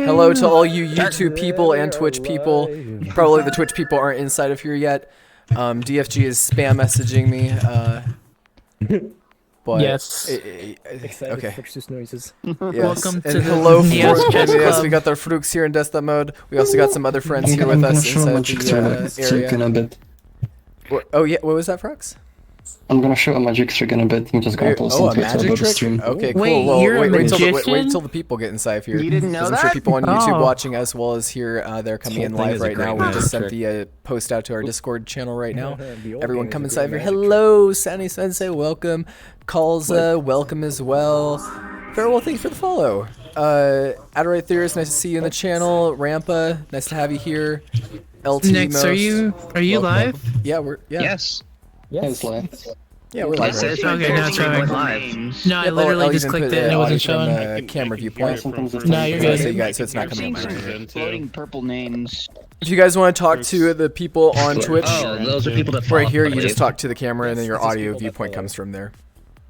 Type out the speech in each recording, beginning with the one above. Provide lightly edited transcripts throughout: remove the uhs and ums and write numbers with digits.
Hello to all you YouTube people and Twitch people. Probably the Twitch people aren't inside of here yet. DFG is spam messaging me. But yes. Okay. Noises. Yes. Welcome to and the hello, Neos Chess yes, Club. we got our Frooks here in desktop mode. We also got some other friends here with us inside the area. A bit. Oh yeah, what was that, Frooks? I'm gonna show a magic trick in a bit. I'm just gonna post Oh, a on Twitter magic about the trick? stream. Okay, cool. Wait, Well, you're a wait magician? till the people get inside of here. You didn't know I'm that? sure people on YouTube Oh. watching as well as here, they're coming in live right now. We just sent the post out to our Discord channel right now. Everyone come inside of here. Hello, Sandy Sensei, welcome. Calza, welcome as well. Farewell, thank you for the follow. Adorite Theorist, nice to see you in the channel. Rampa, nice to have you here. LT Next, are you live? Yeah, we're Yes. Yes, live. Yeah, we're It live. says Okay, now it's showing. live. No, I literally just clicked it and it wasn't showing. Camera viewpoint. No, you're good. So you guys, so it's not coming I've up seen right here. some floating purple names. If you guys want to talk to the people on Twitch, Oh, those are people that right here, follow, you I just believe. talk to the camera and then your audio viewpoint comes from there.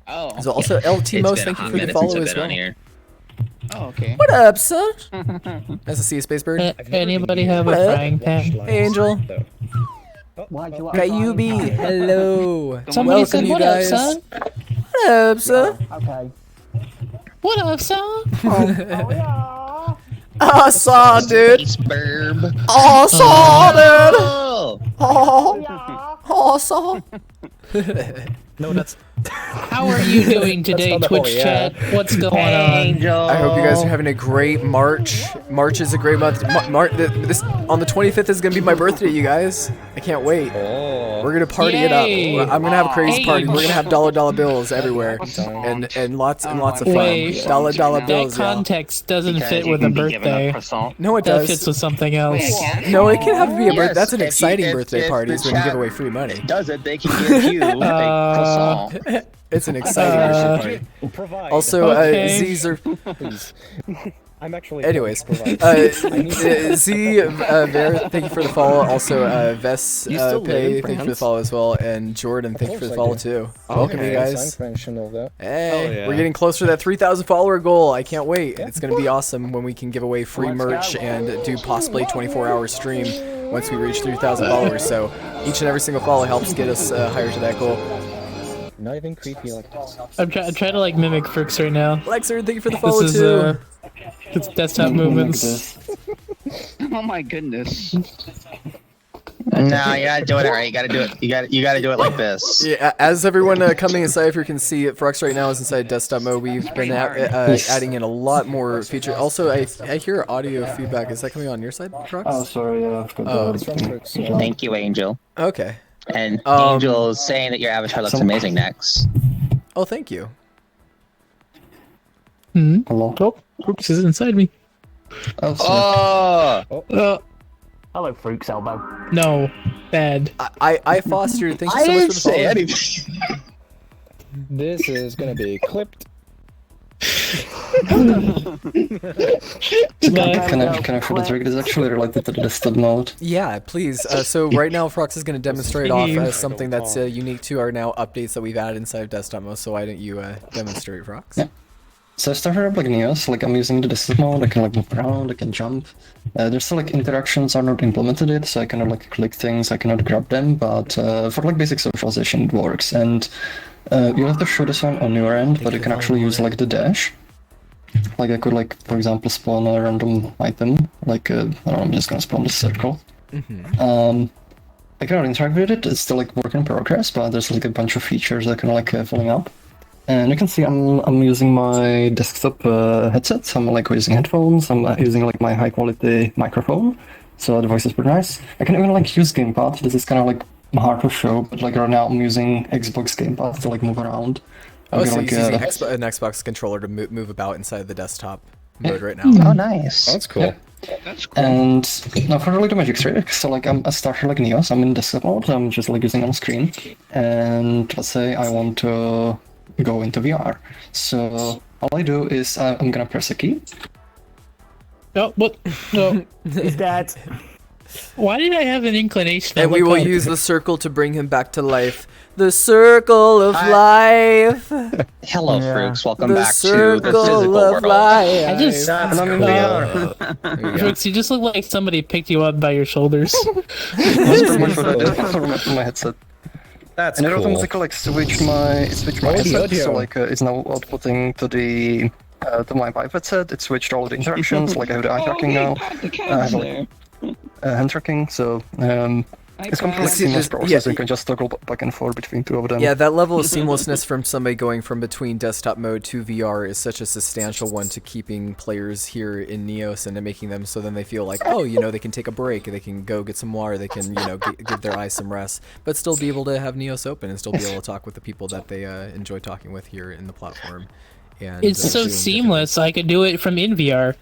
Oh. So also LT Most, thank you for the follow as well. Oh, okay. What up, son? Nice to see you, Spacebird. Anybody have a frying pan? Hey, Angel. Kayubi, hello. Somebody Welcome, said, you what guys. up, son? What up, son? Okay. What up, son? I saw, dude. Burb. I saw, dude. Oh. Oh, saw. No, that's. How are you doing today, not the Twitch whole, yeah. chat? What's going on? Angel. I hope you guys are having a great March. March is a great month. This on the 25th is gonna be my birthday, you guys. I can't wait. We're gonna party Yay. it up. I'm gonna have a crazy Hey. party. We're gonna have dollar bills everywhere, and lots of fun. Wait. Dollar That bills, y'all. context doesn't fit with a birthday. No, it That fits does. with something else. No, it can have to be a birthday. Yes, That's an if you- exciting if- birthday if party. the Is when you give chat away free money. Does it? They can give you a croissant. It's an exciting birthday party. Provide. Also, Okay. Z's are. I'm actually. Anyways, Provide. Z, Ver, thank you for the follow. Also, Ves, You still Pay, live, thank you for the perhaps? follow as well. And Jordan, thank you for the follow too. Welcome, you guys. Hey, we're getting closer to that 3,000 follower goal. I can't wait. It's going to be awesome when we can give away free merch and do possibly 24-hour stream once we reach 3,000 followers. So each and every single follow helps get us higher to that goal. Not even creepy like this. I'm trying to like mimic Frooks right now. Lexer, thank you for the follow This is too. it's desktop movements. Oh my goodness. No, you gotta do it right. You gotta do it. You gotta do it like this. Yeah, as everyone coming inside, if you can see, Frux right now is inside desktop mode. We've been adding in a lot more features. Also, I hear audio feedback. Is that coming on your side, Frux? Oh, sorry, yeah, I've got Oh. the... Thank you, Angel. Okay. And Angel is saying that your avatar looks amazing next. Oh, thank you. Hello? Oh, Frooks is inside me. Oh, sorry. Oh! Hello, Fruits Elbow. No, bad. I Foster, thank you I so much didn't for the say follow. anything. This is gonna be clipped. Can I show the trick? It is actually related to the desktop mode. Yeah, please. So right now, Frux is going to demonstrate off something that's unique to our now updates that we've added inside of desktop mode. So why don't you demonstrate, Frux? Yeah. So I started up like Neos, like I'm using the desktop mode, I can like move around, I can jump. There's still like interactions are not implemented yet, so I cannot like click things, I cannot grab them, but for like basic socialization it works. And you have to show this on your end, but you can actually use like the dash. Like I could like, for example, spawn a random item, like I don't know, I'm just gonna spawn this circle. I cannot interact with it, it's still like work in progress, but there's like a bunch of features that can like filling up. And you can see I'm using my desktop headset, I'm like using headphones, I'm using like my high quality microphone, so the voice is pretty nice. I can even like use gamepad, this is kind of like hard to show, but like right now I'm using Xbox gamepad to like move around. Oh, so like, he's using an Xbox controller to move about inside the desktop mode right now. Oh, nice. That's cool. Yeah. That's cool. And now for like the magic trick, so like I started like Neos, I'm in desktop mode, I'm just like using on screen, and let's say I want to go into VR. So all I do is I'm gonna press a key. Oh, what? No. Is that? Why did I have an inclination? And to we look will up? use the circle to bring him back to life. The circle of life. Hello, Yeah. Fruits. Welcome The back to the circle physical of world. life. I just. That's cool. There you go. Brooks, you just look like somebody picked you up by your shoulders. That's pretty much what I did for my headset. That's And it cool. automatically like switched my headset, so like it's now outputting to the to my Vive headset. It switched all the interactions. Like I have the eye tracking now. I have like hand tracking. So it's completely seamless process. You can just toggle back and forth between two of them. Yeah, that level of seamlessness from somebody going from between desktop mode to VR is such a substantial one to keeping players here in Neos and making them so then they feel like, oh, you know, they can take a break, they can go get some water, they can, you know, give their eyes some rest, but still be able to have Neos open and still be able to talk with the people that they enjoy talking with here in the platform. And It's so doing different seamless. I could do it from in VR.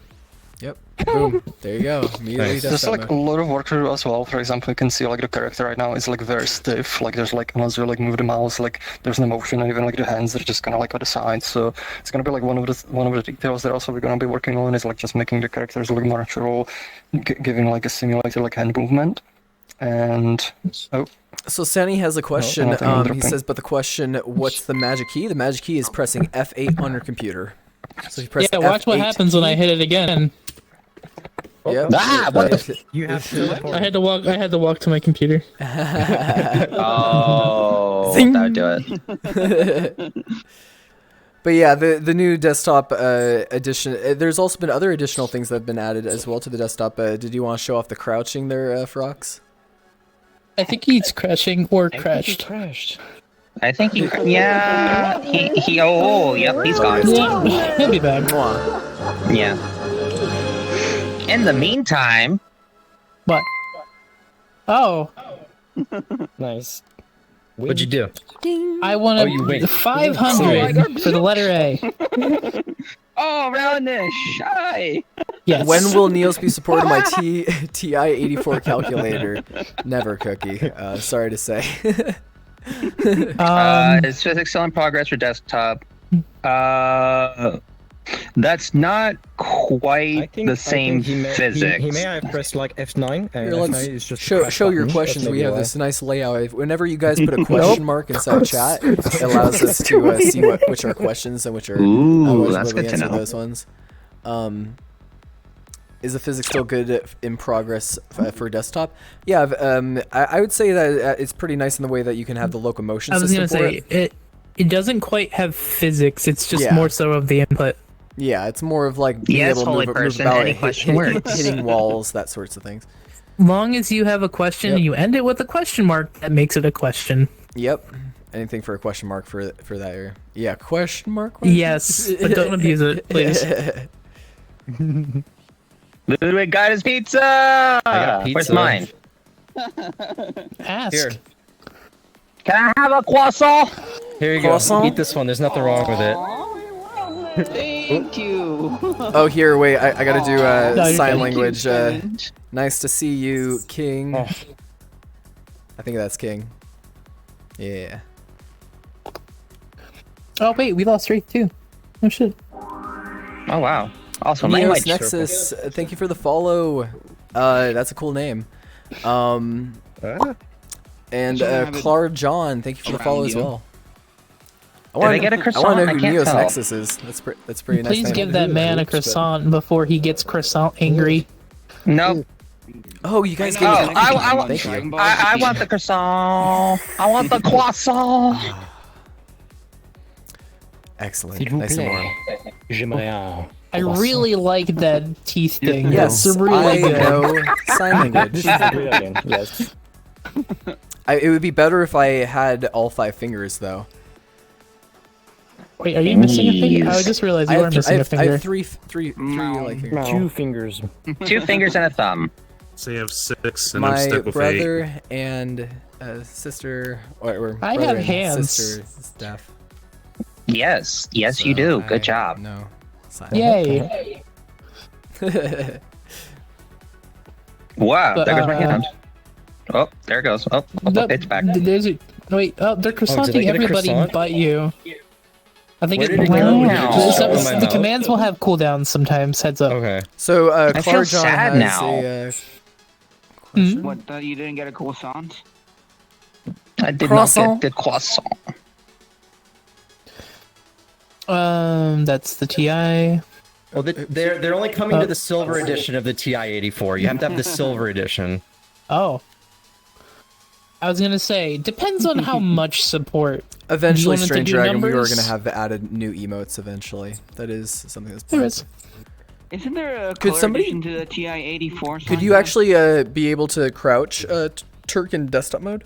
Yep. Boom. There you go. Immediately Nice. There's desktop like a mode. lot of work to do as well. For example, you can see like the character right now is like very stiff. Like there's like once you like move the mouse, like there's no motion, and even like the hands are just kind of like on the side. So it's gonna be like one of the details that also we're gonna be working on is like just making the characters look more natural, giving like a simulated like hand movement. And oh, So Sanny has a question. nothing, I'm He dropping. says, but the question, what's the magic key? The magic key is pressing F8 on your computer. So if you press Yeah, watch what F8 happens when I hit it again. Yep. Ah, what the You have to I had to walk. I had to walk to my computer. Oh, Zing. that would do it. But yeah, the new desktop edition. There's also been other additional things that have been added as well to the desktop. Did you want to show off the crouching there, Frox? I think he's crashing or crashed. Crashed. I think he, yeah, oh, yep, he's gone. Yeah, he'll be back. Mwah. Yeah. In the meantime, But oh, Nice. What'd you do? I wanted you win. 500 for the letter A. oh, roundness, shy. Yes. When will Neos be supported by TI-84 calculator? Never, Cookie. Sorry to say. It's physics still in progress for desktop. That's not quite the same physics. He may have pressed like F9. Here, F9 let's is just show your questions. We have this nice layout. Whenever you guys put a question mark inside chat, it allows us to see which are questions and which are Ooh, which that's will we good to answer know. those ones. Is the physics still good in progress for desktop? Yeah, I would say that it's pretty nice in the way that you can have the locomotion I was system gonna for say it. it doesn't quite have physics. It's just Yeah. more so of the input. Yeah, it's more of like being Yes, able to holy move person, about, any question works. hitting walls, that sorts of things. Long as you have a question Yep. and you end it with a question mark, that makes it a question. Yep. Anything for a question mark for that area. Yeah, question mark? Yes, but don't abuse it, please. Ludwig got his pizza! got Where's pizza. mine? Ask. Here. Can I have a croissant? Here you go. Croissant? Eat this one. There's nothing wrong with it. Thank you. Oh, here, wait, I gotta do No, you're sign good. language. Nice to see you, King. Oh. I think that's King. Yeah. Oh wait, we lost Wraith too. Oh shit. Oh, wow. Also, Neos language. Nexus, thank you for the follow. That's a cool name. And Clara John, thank you for the follow as well. Did I get a croissant? I want to I know who can't Neos tell. Nexus is. That's pretty nice. Please name. give that man a croissant before he gets croissant angry. Nope. Oh, you guys gave Oh, me I Thank you. I want the croissant. I want the croissant. Excellent. S'il vous Nice and plaît. warm. J'aimerais un. I really like that teeth thing. Yes, it's really I good. know sign language. Yes. It would be better if I had all 5 fingers, though. Wait, are you missing a finger? Jeez. I just realized I you are have, missing a I finger. have three like fingers. 2 fingers. 2 fingers and a thumb. So you have 6, and I'm My stuck with 8. brother and sister, or I brother have and hands. sister is deaf. Yes, yes, you So do. I Good job. No. Sign. Yay! Wow, But, there goes my hand. Oh, there it goes. Oh, it's back. There's a wait. Oh, they're did I croissanting get a everybody croissant? but you. I think Where did it go? Wow. Did it just so- drop in my the mouth? commands will have cooldowns sometimes. Heads up. Okay. So I feel Clara John sad has now. a question. What? You didn't get a croissant? I did Croissant? not get the croissant. That's the TI. Well, they're only coming to the silver edition of the TI-84. You have to have the silver edition. Oh. I was gonna say, depends on how much support. Eventually, You want it to Strange do Dragon, we are numbers? going to have the added new emotes eventually. That is something that's There planned. is. Isn't there a Could color somebody- addition to the TI-84? Could you actually be able to crouch Turk in desktop mode?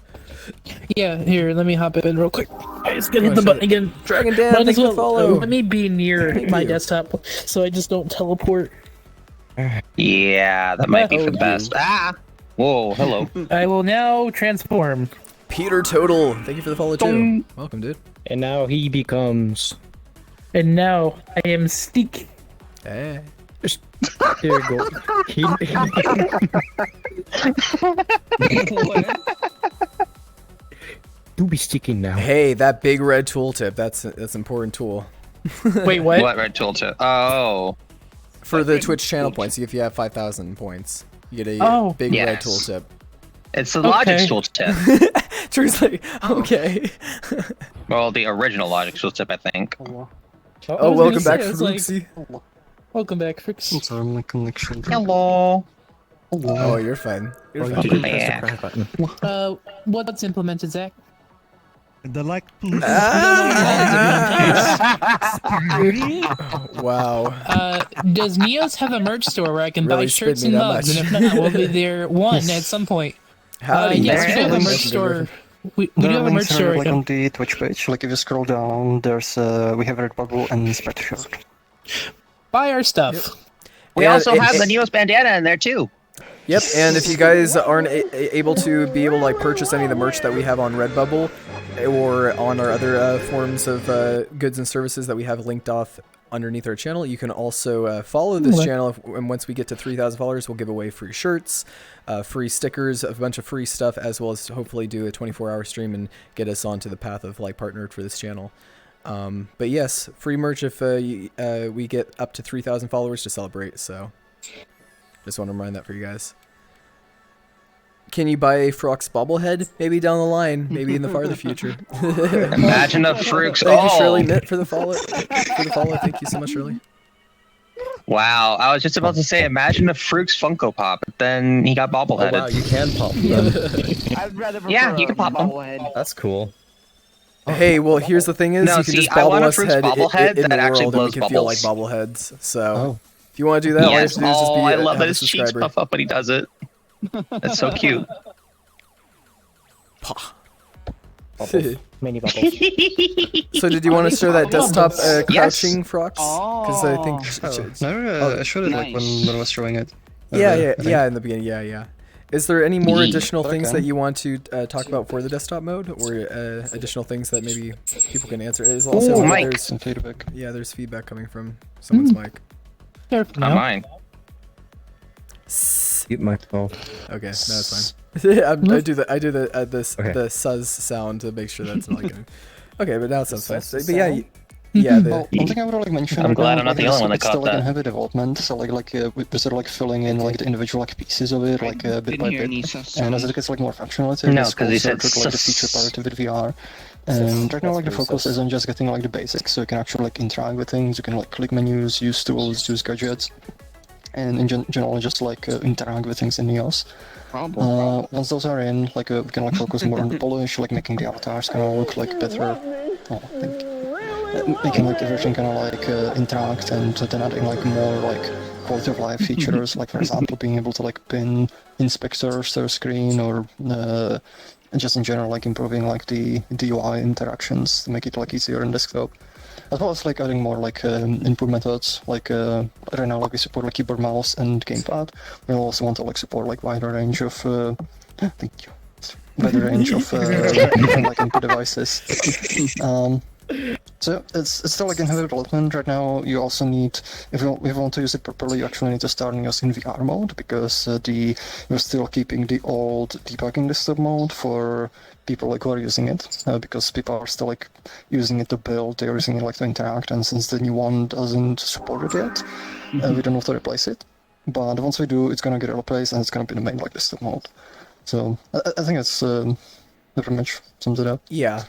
Yeah, here, let me hop in real quick. I just gotta hit Oh, the shit. button again. Dragon Dan, Might thank as you well, for follow. let me be near Thank my you. desktop so I just don't teleport. Yeah, that might be Oh, for the best. Ah! Whoa, hello. I will now transform. Peter Total, thank you for the follow too. Dong. Welcome, dude. And now he becomes. And now I am Steak. Hey. There you go. Do be sticking now. Hey, that big red tooltip, that's an important tool. Wait, what? What red tooltip? Oh. For the Twitch channel points, if you have 5,000 points, you get a Oh. big red Yes. tooltip. It's the logic Okay. tooltip. Drew's like, okay. Well, the original logic tooltip, I think. Oh, I was welcome gonna back, say, it's like- Fruxy. Welcome back, Frix. Sorry, my connection. Hello. Oh, you're fine. You're Oh, you fine. didn't press Yeah. the press button. What's implemented, Zach? The like Wow. Does Neos have a merch store where I can Really buy shirts spit me and that mugs? much. And if not, we'll be there one at some point. Howdy, Yes, we do have a man. merch store. We do There have are a merch links store. like on the Twitch page. Like if you scroll down, there's we have Redbubble and Spreadshirt. Buy our stuff. We And also it- have it- the Neos bandana in there, too. Yep, and if you guys aren't able to like purchase any of the merch that we have on Redbubble or on our other forms of goods and services that we have linked off underneath our channel, you can also follow this channel, and once we get to 3,000 followers, we'll give away free shirts, free stickers, a bunch of free stuff, as well as hopefully do a 24-hour stream and get us onto the path of like partnered for this channel. But yes, free merch if we get up to 3,000 followers to celebrate, so just want to remind that for you guys. Can you buy a Frox bobblehead? Maybe down the line, maybe in the farther future. Imagine a Fruix. Thank you, Oh, Shirley Knit, for the follow. Thank you so much, Shirley. wow. I was just about to say, imagine a Fruix Funko Pop, but then he got Oh bobbleheaded. wow, you can pop them. I'd rather prefer Yeah, you can pop 'em. bobblehead. That's cool. Hey, well, here's the thing is, No, you can see, just I bobble want a us Fruits head bobblehead in that the actually world, and we blows can feel like bubbles. bobbleheads. So, Oh. if you want to do that, all you have Yes. to do is just Oh, be I a, love have that a his cheeks subscriber. puff up when he does it. That's so cute. Many bubbles. So, did you want to show that desktop Yes. crouching, Frox? Because I think. No, I showed it like nice. when I was showing it. Yeah, I yeah, think. yeah. In the beginning, yeah. Is there any more Yeet. additional things Okay. that you want to talk about for the desktop mode, or additional things that maybe people can answer? Is also Ooh, that Mike. there's Some feedback. there's feedback coming from someone's mic. Careful Not now. mine. Eat my phone. Okay, no, it's fine. I do the Okay. the suzz sound to make sure that's not like. Okay, but now it sounds fine. Suzz But yeah, sound? yeah. Well, one thing I would like mention. I'm right glad now, I'm not like, the only one that it's still caught like in that. heavy development, so we're sort of like filling in like the individual like pieces of it, like bit Didn't by hear bit. any sus And as it sounds. gets like more functionality, No, it's 'cause he also said like the feature sus. part of it VR. And right now, like the That's very focus sus. is on just getting like the basics, so you can actually like interact with things. You can like click menus, use tools, use gadgets, and in general just like interact with things in Neos. Once those are in, like we can like focus more on the polish, like making the avatars kind of look like better. Oh, thank you. Making like everything kind of like interact, and then adding like more like quality of life features, like for example being able to like pin inspectors to a screen, or just in general like improving like the UI interactions to make it like easier in desktop. As well as like adding more like input methods, like right now like we support like keyboard, mouse, and gamepad. We also want to like support like wider range of thank you, wider range of different like input devices. So it's still like in heavy development right now. You also need, if you want to use it properly, you actually need to start Neos in VR mode, because you're still keeping the old debugging desktop mode for people like who are using it, because people are still like using it to build, they're using it like to interact, and since the new one doesn't support it yet, we don't have to replace it. But once we do, it's gonna get replaced and it's gonna be the main like desktop mode. So I think it's pretty much sums it up. Yeah,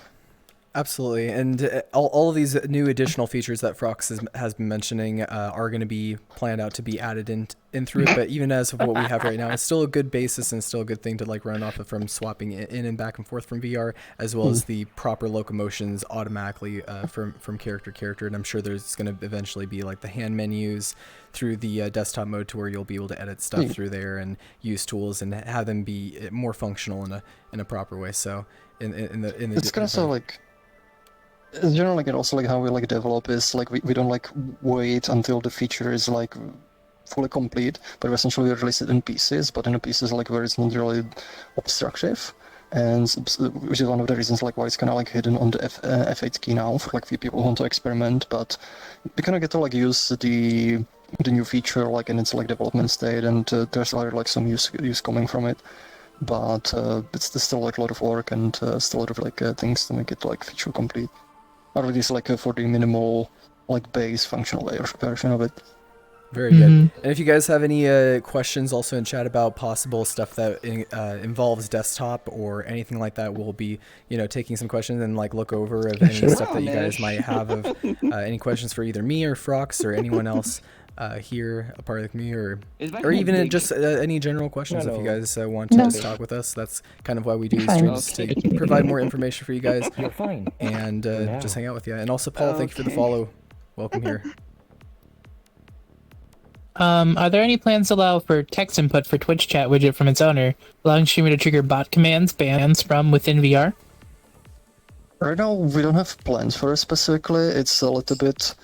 absolutely. And all of these new additional features that Frox has been mentioning are going to be planned out to be added in through it. But even as of what we have right now, it's still a good basis and still a good thing to like run off of from swapping in and back and forth from VR, as well as the proper locomotions automatically from character to character. And I'm sure there's going to eventually be like the hand menus through the desktop mode to where you'll be able to edit stuff through there and use tools and have them be more functional in a proper way. So in the it's kind of so like. In general, like, and also like how we like develop is like we don't like wait until the feature is like fully complete, but essentially we release it in pieces, but in the pieces like where it's not really obstructive, and which is one of the reasons like why it's kind of like hidden on the F8 key now for like few people who want to experiment, but we kind of get to like use the new feature like in its like development state, and there's already like some use coming from it. But it's still like a lot of work and still a lot of like things to make it like feature complete. Or at least like for the minimal like base functional version of it. Very good. And if you guys have any questions also in chat about possible stuff that involves desktop or anything like that, we'll be taking some questions and like look over of any stuff that you guys might have of any questions for either me or Frox or anyone else here, a part of the community, or even just any general questions if you guys want to just talk with us. That's kind of why we do these streams, to provide more information for you guys. You're fine. And just hang out with you. And also, Paul, thank you for the follow. Welcome here. Are there any plans to allow for text input for Twitch chat widget from its owner, allowing streamer to trigger bot commands, bans from within VR? Right now, we don't have plans for it specifically. It's a little bit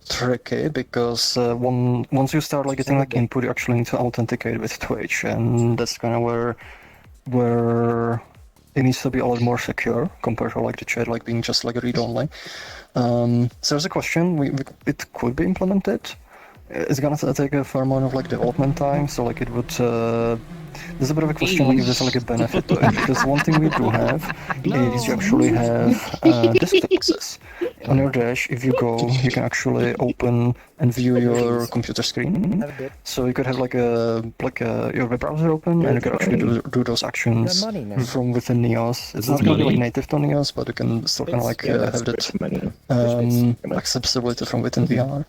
tricky because once you start like getting like input, you actually need to authenticate with Twitch, and that's kind of where it needs to be a lot more secure compared to like the chat like being just like a read only. So there's a question. It could be implemented. It's gonna take a fair amount of like development time, so like it would. There's a bit of a question like if there's like a benefit to it, because one thing we do have is you actually have desktop access. On your dash, if you go, you can actually open and view your computer screen. So you could have like your web browser open, and you can actually do those actions from within Neos. It's not gonna be like native to Neos, but you can still kind of like have that accessibility from within VR.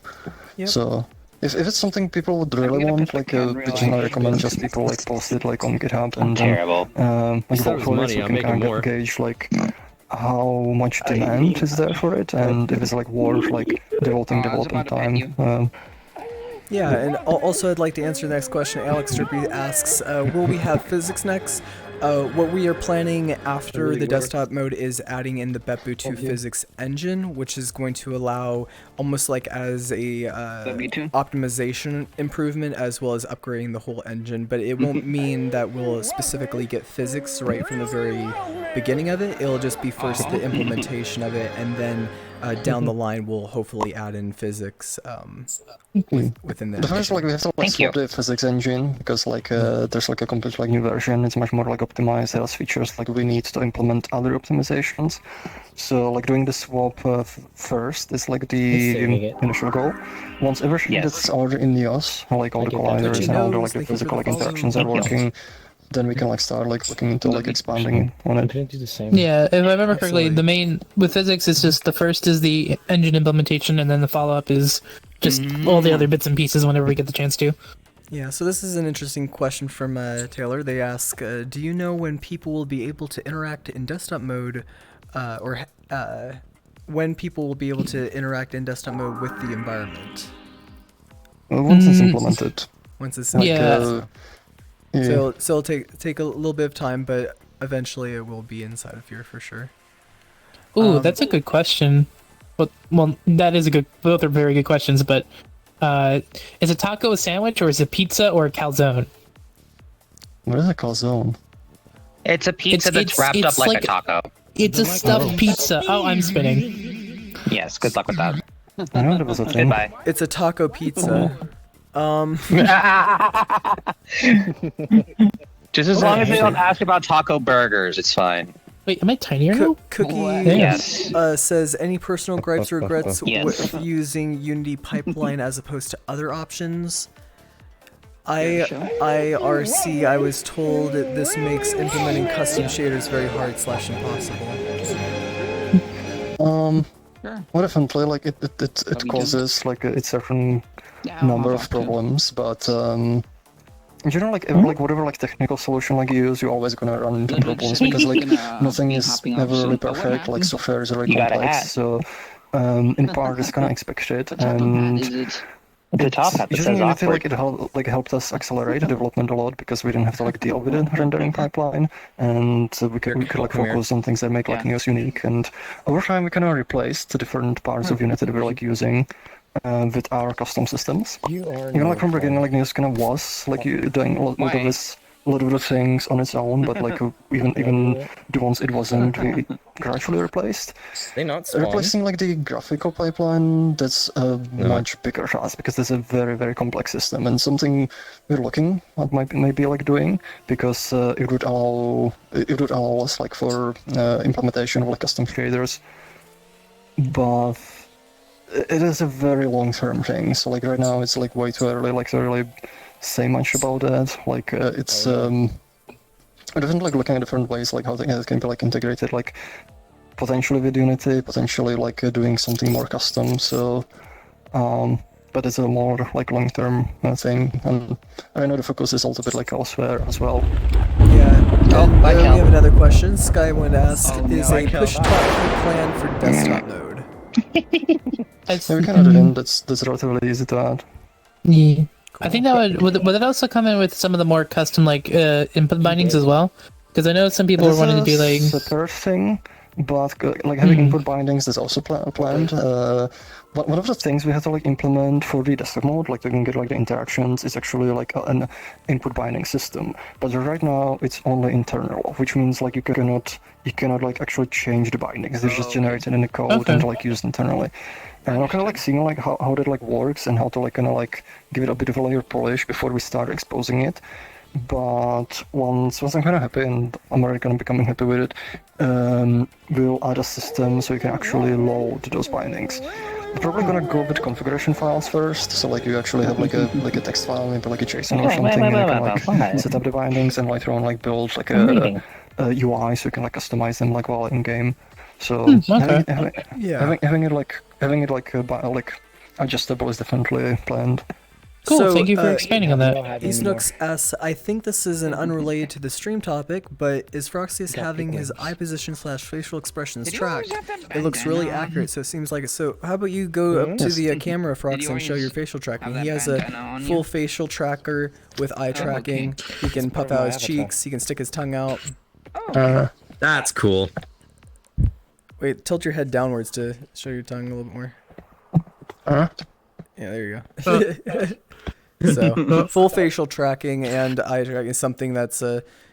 So. If it's something people would really want, like, we generally recommend just people like post it like on GitHub and like vote for it, so we can kind of gauge like how much demand is there for it, and if it's like worth like devoting development time. Yeah, and also I'd like to answer the next question. Alex Strippy asks, will we have physics next? What we are planning after the desktop mode is adding in the Beppu 2 physics engine, which is going to allow almost like as a optimization improvement as well as upgrading the whole engine, but it won't mean that we'll specifically get physics right from the very beginning of it. It'll just be first the implementation of it, and then down the line we'll hopefully add in physics within that. The first, like, we have to like swap the physics engine because like there's like a complete like new version. It's much more like optimized. It has features like we need to implement other optimizations. So like doing the swap first is like the initial goal. Once everything that's already in Neos, like all the colliders and all the like the physical like interactions are working, then we can like start like looking into like expanding on it. Yeah, if I remember correctly, the main with physics is just the first is the engine implementation, and then the follow-up is just all the other bits and pieces whenever we get the chance to. Yeah, so this is an interesting question from Taylor. They ask, do you know when people will be able to interact in desktop mode, or when people will be able to interact in desktop mode with the environment? Once it's implemented. Once it's yeah. So it'll take a little bit of time, but eventually it will be inside of here for sure. Ooh, that's a good question. Well, that is a good. Both are very good questions. But is a taco a sandwich, or is it pizza or a calzone? What is a calzone? It's a pizza that's wrapped up like a taco. It's a stuffed pizza. Oh, I'm spinning. Yes, good luck with that. I know there was a thing. Goodbye. It's a taco pizza. Just as long as they don't ask about taco burgers, it's fine. Wait, am I tinier now? Cookie Yes. says, any personal gripes or regrets Yes. with using Unity Pipeline as opposed to other options? IRC, I was told that this makes implementing custom shaders very hard / impossible. Well, definitely, like it causes like a certain number of problems, but you know, like whatever like technical solution like you use, you're always gonna run into problems because like nothing is never really perfect. Like software is very complex, so in part it's kind of expected, and At the top, it using says Unity awkward. like helped us accelerate the development a lot because we didn't have to like deal with the rendering pipeline, and we could like focus on things that make like Neos unique. And over time, we kind of replaced the different parts of Unity that we're like using with our custom systems. You know, like from the beginning, like Neos kind of was like you doing a lot of this. A lot of the things on its own, but like even the ones it wasn't, we gradually replaced. They not spawn? Replacing like the graphical pipeline, that's a much bigger task because it's a very, very complex system and something we're looking at maybe like doing because it would allow us like for implementation of like custom shaders, but it is a very long-term thing. So like right now it's like way too early like to really say much about that. Like it's definitely like looking at different ways like how things can be like integrated, like potentially with Unity, potentially like doing something more custom. So but it's a more like long-term thing, and I know the focus is also a bit like elsewhere as well. Yeah. And we have another question. Sky wanted to ask: is a push talk plan for desktop mode? Yeah, we can add it in. That's relatively easy to add. Yeah. I think that would it also come in with some of the more custom like input bindings as well? Because I know some people are wanting to be like separate thing, but like having input bindings is also planned. One of the things we have to like implement for the desktop mode, like you can get like the interactions, is actually like an input binding system. But right now it's only internal, which means like you cannot like actually change the bindings. They're just generated in the code and like used internally. And I'm kind of like seeing like how that like works and how to like kind of like give it a bit of a layer polish before we start exposing it. But once I'm kind of happy and I'm already kind of becoming happy with it, we'll add a system so you can actually load those bindings. We're probably gonna go with configuration files first, so like you actually have like a text file, maybe like a JSON or something, and you can like set up the bindings and later on like build like a UI so you can like customize them like while in game. So having it like adjustable is definitely planned. Cool, so, thank you for expanding on that. Eastnooks asks, I think this is an unrelated to the stream topic, but is Froxius having his eye position / facial expressions tracked? It looks really accurate, so it seems like it. So how about you go up to the camera, Frox, and show your facial tracking? He has a full facial tracker with eye tracking. He can puff out his cheeks. He can stick his tongue out. That's cool. Wait, tilt your head downwards to show your tongue a little bit more. Yeah, there you go. So, full facial tracking and eye tracking is something that's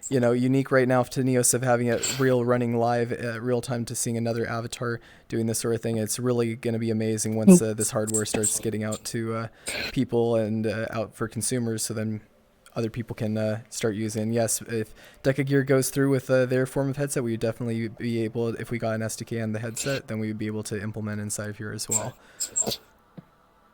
unique right now to Neos, of having it running live real time to seeing another avatar doing this sort of thing. It's really going to be amazing once this hardware starts getting out to people and out for consumers, so then other people can start using. Yes, if Deca Gear goes through with their form of headset, we would definitely be able, if we got an SDK on the headset, then we would be able to implement inside of here as well.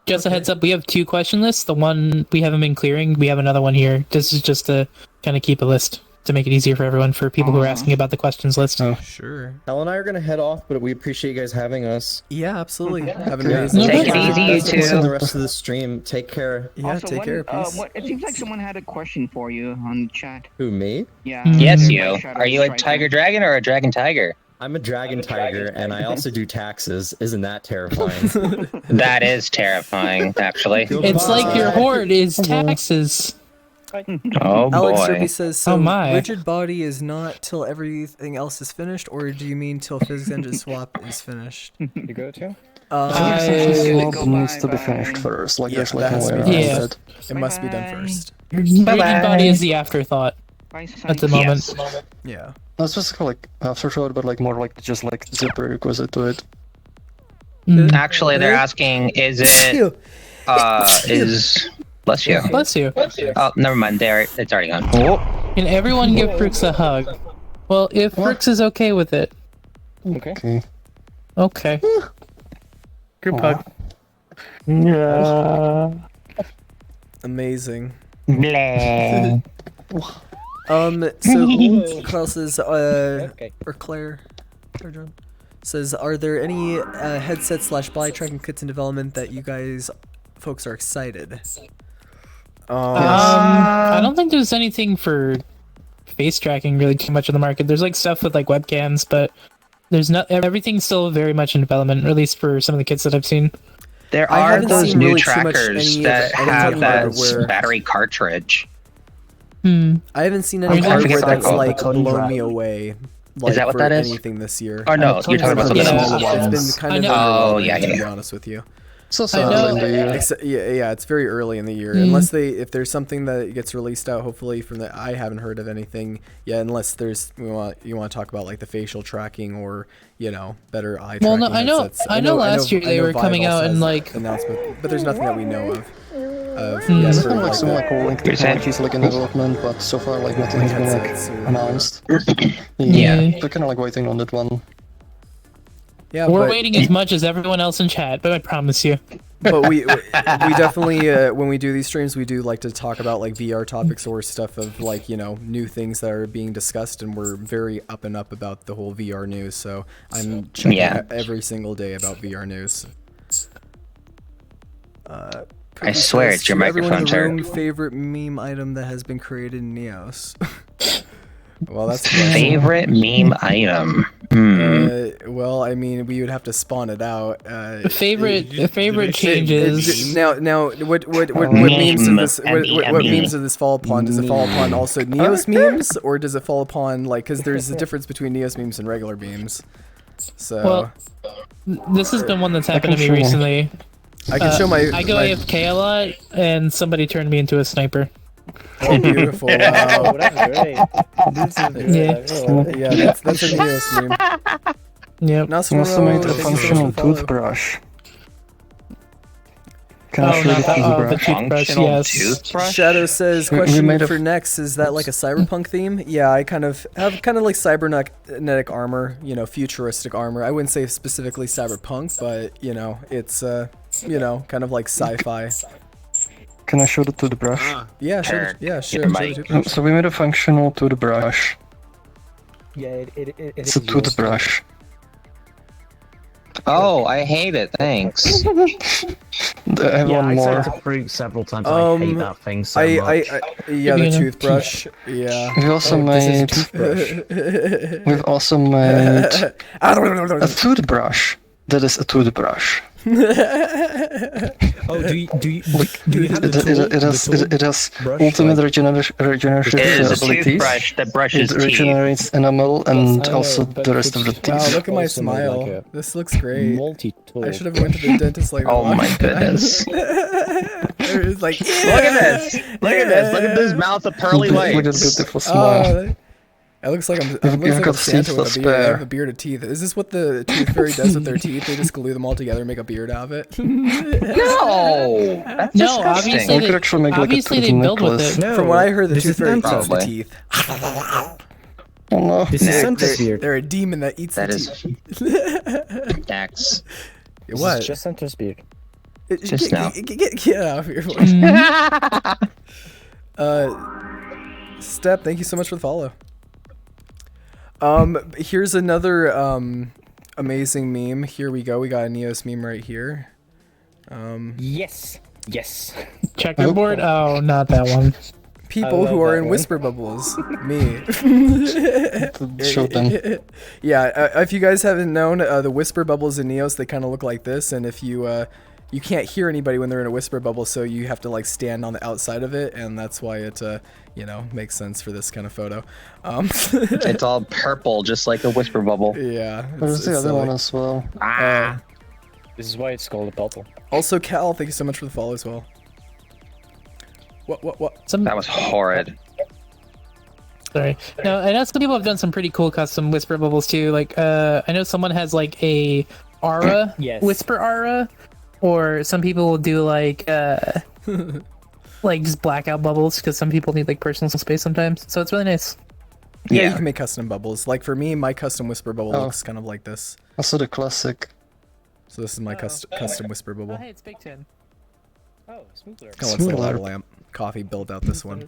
Just a heads up, we have 2 question lists. The one we haven't been clearing, we have another one here. This is just to kind of keep a list to make it easier for everyone, for people who are asking about the questions list. Oh, sure. Hal and I are going to head off, but we appreciate you guys having us. Yeah, absolutely. Have an amazing Take it easy, you two. The rest of the stream. Take care. Yeah, also, take care. Peace. It seems like someone had a question for you on the chat. Who, me? Yeah. Yes, you. Are you a tiger dragon or a dragon tiger? I'm a dragon tiger, and I also do taxes. Isn't that terrifying? That is terrifying, actually. It's like your horde is taxes. Oh boy. Alex Zerby says, so my. rigid body is not till everything else is finished, or do you mean till physics engine swap is finished? You go to? Swap needs to be finished first. Like there's like no way around it. It must be done first. Rigid body is the afterthought at the moment. Yes. Yeah. That's just like afterthought, but like more like just like the prerequisite to it. Actually, they're asking, is it, bless you. Bless you. Oh, never mind, it's already gone. Can everyone give Brooks a hug? Well, if Brooks is okay with it. Okay. Group hug. Yeah. Amazing. Blah. So Carl says, Okay. or Claire, or John says, are there any headset / body tracking kits in development that you guys folks are excited? I don't think there's anything for face tracking really too much in the market. There's like stuff with like webcams, but there's not everything's still very much in development, or at least for some of the kits that I've seen. There I are haven't those seen new really too much trackers any that of have that hardware. battery cartridge. Hmm. I haven't seen I any forget hardware what that's they're like called. blown me away. Like, that what for that is? anything this year. Oh no, you're talking about something Yeah. else. It's been kind of I know. Oh, underwhelming, yeah, to be yeah. honest with you. It's also I know. early in the year. Yeah, it's very early in the year. Mm. Unless if there's something that gets released out, hopefully from the, I haven't heard of anything yet. Unless you want to talk about like the facial tracking or better eye Well, tracking. no, I know. headsets. I know. Last year I they know were coming Vive out also and has like announcement, but there's nothing that we know of. Hmm. Yeah, There's for, been like like, some like cool link technologies like in development, but so far like nothing has been headsets like or- announced. Yeah. We're kind of like waiting on that one. yeah, we're but, waiting as much as everyone else in chat, but I promise you. But we definitely when we do these streams, we do like to talk about like VR topics or stuff of like new things that are being discussed, and we're very up and up about the whole VR news. So I'm checking every single day about VR news. I swear it's your Everyone in microphone, the sir. room, favorite meme item that has been created in Neos. Well, that's a question. Favorite meme item. Well, I mean, we would have to spawn it out. Favorite changes. Now, what memes does this what memes does this fall upon? Does it fall upon also Neos memes, or does it fall upon like because there's a difference between Neos memes and regular memes? So Well, this has been one that's happened to me recently. I can show my. I go AFK a lot, and somebody turned me into a sniper. Oh, beautiful! Wow. Oh, that's great. This is good. Yeah. Yeah, that's a Neos meme. Yep. Nasro, We also made a thank you so much functional for the follow. toothbrush. Can I Oh, show not the that. Oh, the toothbrush? toothbrush. Functional Yes. toothbrush? Shadow says, We question made a for next, is that like a cyberpunk theme? Yeah, I kind of have kind of like cybernetic armor, futuristic armor. I wouldn't say specifically cyberpunk, but it's kind of like sci-fi. Can I show the toothbrush? Yeah, sure. Turn. Yeah, sure. Your sure, mic. sure. So we made a functional toothbrush. Yeah, It's a toothbrush. Oh, I hate it. Thanks. I have Yeah, one I more. said it through several times. I hate that thing so much. Yeah, the Give me a- toothbrush. Yeah. We also This is made. toothbrush. We've also made a toothbrush that is a toothbrush. Oh, do you have the It has brush, ultimate like- regenerative It is a abilities. toothbrush that brushes It teeth. regenerates enamel and I know, also but the rest of the it's- Wow, teeth. look at my Also made smile. like This looks great. multi-tool. I should have went to the dentist like. Oh my goodness. It was like, Look at this! Look at this! Look at this mouth of pearly Look at whites. the beautiful smile. It looks like I'm. It You've looks like got I'm Santa teeth with to a beard. I spare. have a bearded teeth. Is this what the tooth fairy does with their teeth? They just glue them all together and make a beard out of it. No! That's No, disgusting. obviously We could actually make like a Obviously, tooth they build with necklace. it. No, From what I heard, the this tooth is fairy eats Santa. the Probably. teeth. Oh no. This is Nick, Santa's beard. They're a demon that eats That the is teeth. X. This What? is just Santa's beard. Just now. Get out of here. Step, thank you so much for the follow. Here's another amazing meme. Here we go. We got a Neos meme right here. Yes. Checkerboard? Oh, not that one. People I who love are that in one. whisper bubbles. Me. Show them. Yeah, if you guys haven't known, the whisper bubbles in Neos, they kind of look like this, and if you you can't hear anybody when they're in a whisper bubble, so you have to like stand on the outside of it, and that's why it makes sense for this kind of photo. It's all purple, just like a whisper bubble. Yeah. There's the it's other silly. one as well. This is why it's called a bubble. Also, Cal, thank you so much for the follow as well. What? That was horrid. Sorry. No, I know some people have done some pretty cool custom whisper bubbles too. Like, I know someone has like a aura, Yes. whisper aura, or some people will do like just blackout bubbles because some people need like personal space sometimes. So it's really nice. Yeah, you Yeah. can make custom bubbles. Like for me, my custom whisper bubble Oh. looks kind of like this. Also the classic. So this is my custom whisper Oh, bubble. hey, it's Big Ten. Oh, smoother. Kind of looks like a lava lamp. Coffee build out this one.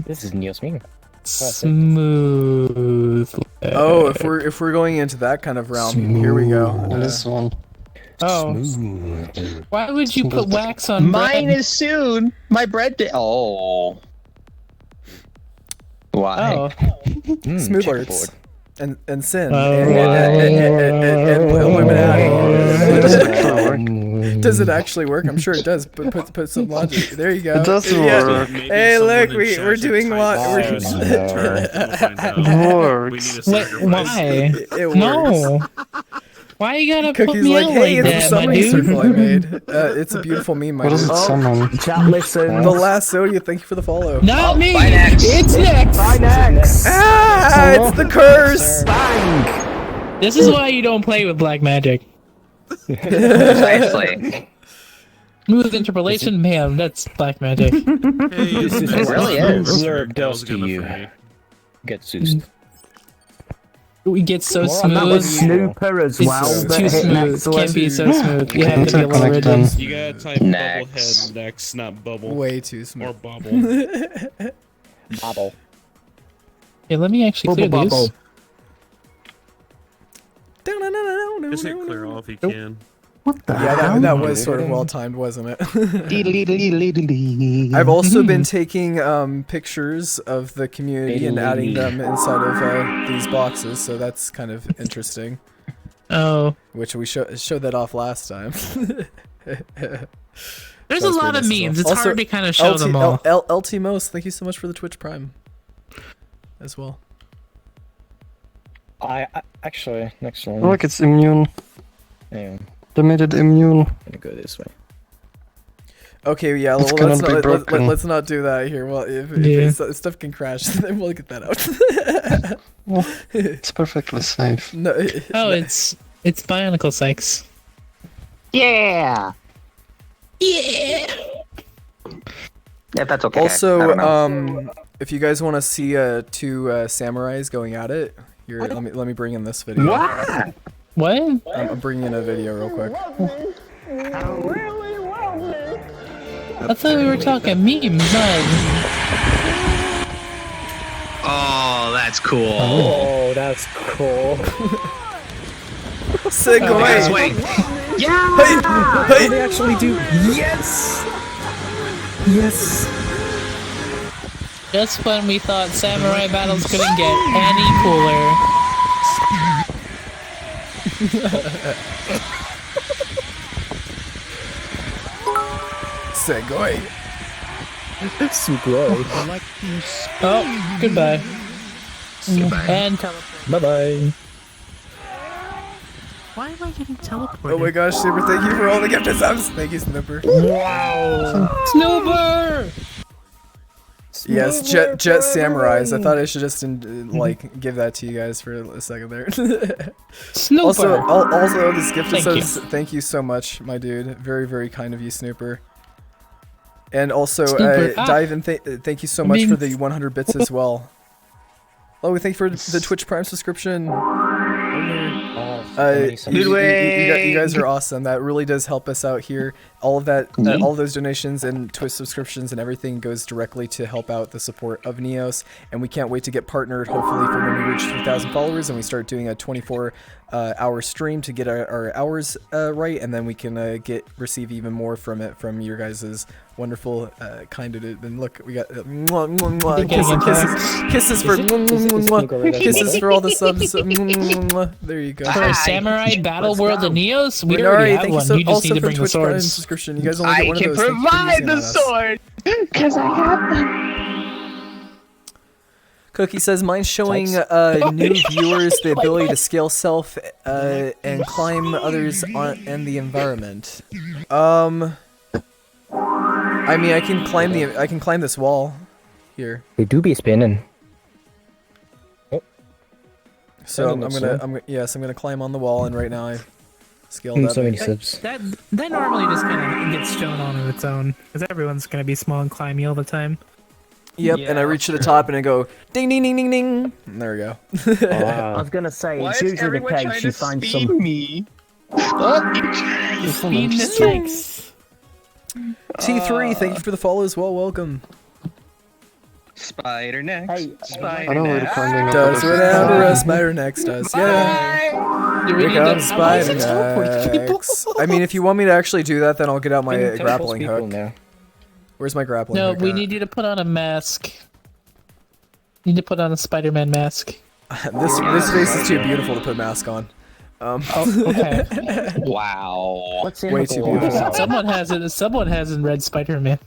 This is Neo's me. Smooth. Oh, if we're going into that kind of realm, here we go. This one. Oh. Why would you put wax on Mine bread? is soon. My bread day. Oh. Why? Oh. Smooth arts and sin Oh. and Illuminati. Does it actually work? I'm sure it does. But put some logic. There you go. It does work. Hey, look, we're doing what? Wait, why? It works. No. Why you gotta put Cookie's me like, out hey, like it's a that, my summoning dude? circle I made. It's a beautiful meme, my What dude. is it summon? Chat listen. The last Sodia, thank you for the follow. Not me! Bye, Nex. It's next! Bye, next. Ah, it's the curse! Bang. This is why you don't play with black magic. Precisely. Smooth interpolation, man, that's black magic. It really is. Blur does to you. Get Zeus. We get so And that was smooth. Snooper as It's well. that too hit smooth. next to Can't it. be so smooth. You have to be a little Interconnect them. rigid. You gotta type Next. bubblehead next, not bubble. Way too Or smooth. bubble. Bobble. Yeah, let me actually clear Bubble these. bubble. Just hit clear all if you can. What the Yeah, hell? that was sort of well timed, wasn't it? Diddly-diddly-diddly. I've also been taking pictures of the community and adding them inside of these boxes, so that's kind of interesting. Oh. Which we showed that off last time. There's a lot of memes. It's Also, hard to kind of show them all. LT Most, thank you so much for the Twitch Prime as well. I actually next one. Look, it's immune. Yeah, They made it immune. I'm gonna go this way. Okay, yeah, It's let's gonna be broken. let's not do that here. Well, if stuff can crash, then we'll get that out. It's perfectly safe. No, Oh, it's Bionicle Sykes. Yeah. Yeah! Yeah, that's okay. I also, don't know. if you guys want to see two samurais going at it, here, let me bring in this video. What? What? I'm bringing in a video real quick. I thought we were talking memes, not... Oh, that's cool. Oh, that's cool. Segue! This way. Yeah. Hey! They actually do. Yes! Yes! Just when we thought samurai battles couldn't get any cooler. Segue! Sugoi. Oh, goodbye. And Bye bye. why am I getting teleported? Oh my gosh, Super, thank you for all the gifted subs! Thank you, Snipper. Wow. Snowbird! Yes, Jet Samurais. I thought I should just like give that to you guys for a second there. Snooper! Also, this gifted Thank subs. Thank you so much, my dude. Very, very kind of you, Snooper. And also, Snooper, Dive and thank you so much for the 100 bits as well. Oh, we thank you for the Twitch Prime subscription. You guys are awesome. That really does help us out here. All of that, all of those donations and Twitch subscriptions and everything goes directly to help out the support of Neos. And we can't wait to get partnered, hopefully, for when we reach 3,000 followers and we start doing a 24-hour stream to get our hours right, and then we can receive even more from it from your guys' wonderful kind of it. And look, we got kisses for all the subs. There you go. For a samurai battle world in Neos, we Minari, already have thank you one. so, You just also need to for bring the Twitch Prime swords. subscription. You guys only get I one of can those. Thank you for provide using the on us. sword because I have them. Cookie says, mine's showing new viewers the ability to scale self and climb others and the environment. I mean, I can climb this wall here. They do be spinning. So I'm gonna climb on the wall, and right now I scaled up. So many subs. That normally just kind of gets shown on its own, because everyone's going to be small and climby all the time. Yep, and I reach to the top and I go ding ding ding ding ding. And there we go. I was gonna say, it's usually the case you find some... me? Speed the snakes. T3, thank you for the follow as well. Welcome. Spider next. Hey, Spider I know we're next. climbing up. Does whatever a spider next does. Yeah. Do we Here need to- comes spider teleport people? next. I mean, if you want me to actually do that, then I'll get out my Teleports grappling people hook. now. Where's my grappling No, hook? we at? need you to put on a mask. You need to put on a Spider-Man mask. this face is too beautiful to put a mask on. Oh, okay. Wow. What's in Way the too bowl? beautiful. Someone hasn't read Spider-Man.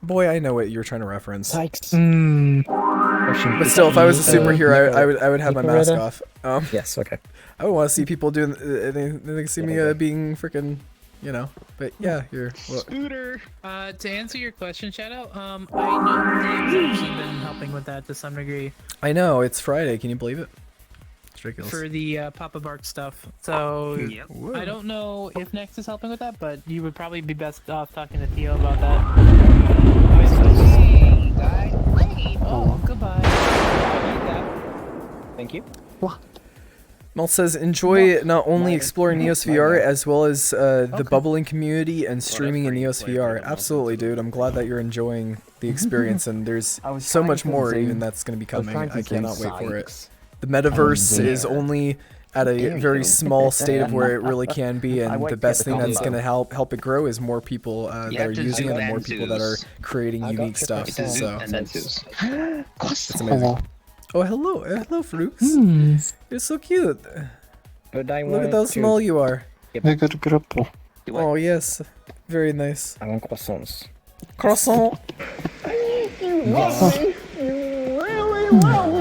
Boy, I know what you're trying to reference. Sykes. But still, if I was a superhero, I would have my mask off. Yes, okay. I would want to see people doing. They see me being freaking, you know. But yeah, you're. Well, Scooter. To answer your question, Shadow, I know Dave's actually been helping with that to some degree I know it's Friday. Can you believe it? It's ridiculous. for the Papa Bark stuff. So Yep. Whoa. I don't know if Next is helping with that, but you would probably be best off talking to Theo about that. Oh, goodbye. Thank you. Mel says, enjoy not only exploring Neos VR as well as the bubbling community and streaming in Neos VR. Absolutely, dude. I'm glad that you're enjoying the experience, and there's so much more even that's going to be coming. I cannot wait for it. The metaverse is only at a very small state of where it really can be, and the best thing that's going to help it grow is more people that are using it and more people that are creating unique stuff. So it's amazing. Oh, hello, Fruits. You're so cute. But I Look at how small you are. I got a grapple. Oh yes, very nice. I want croissants. Croissant.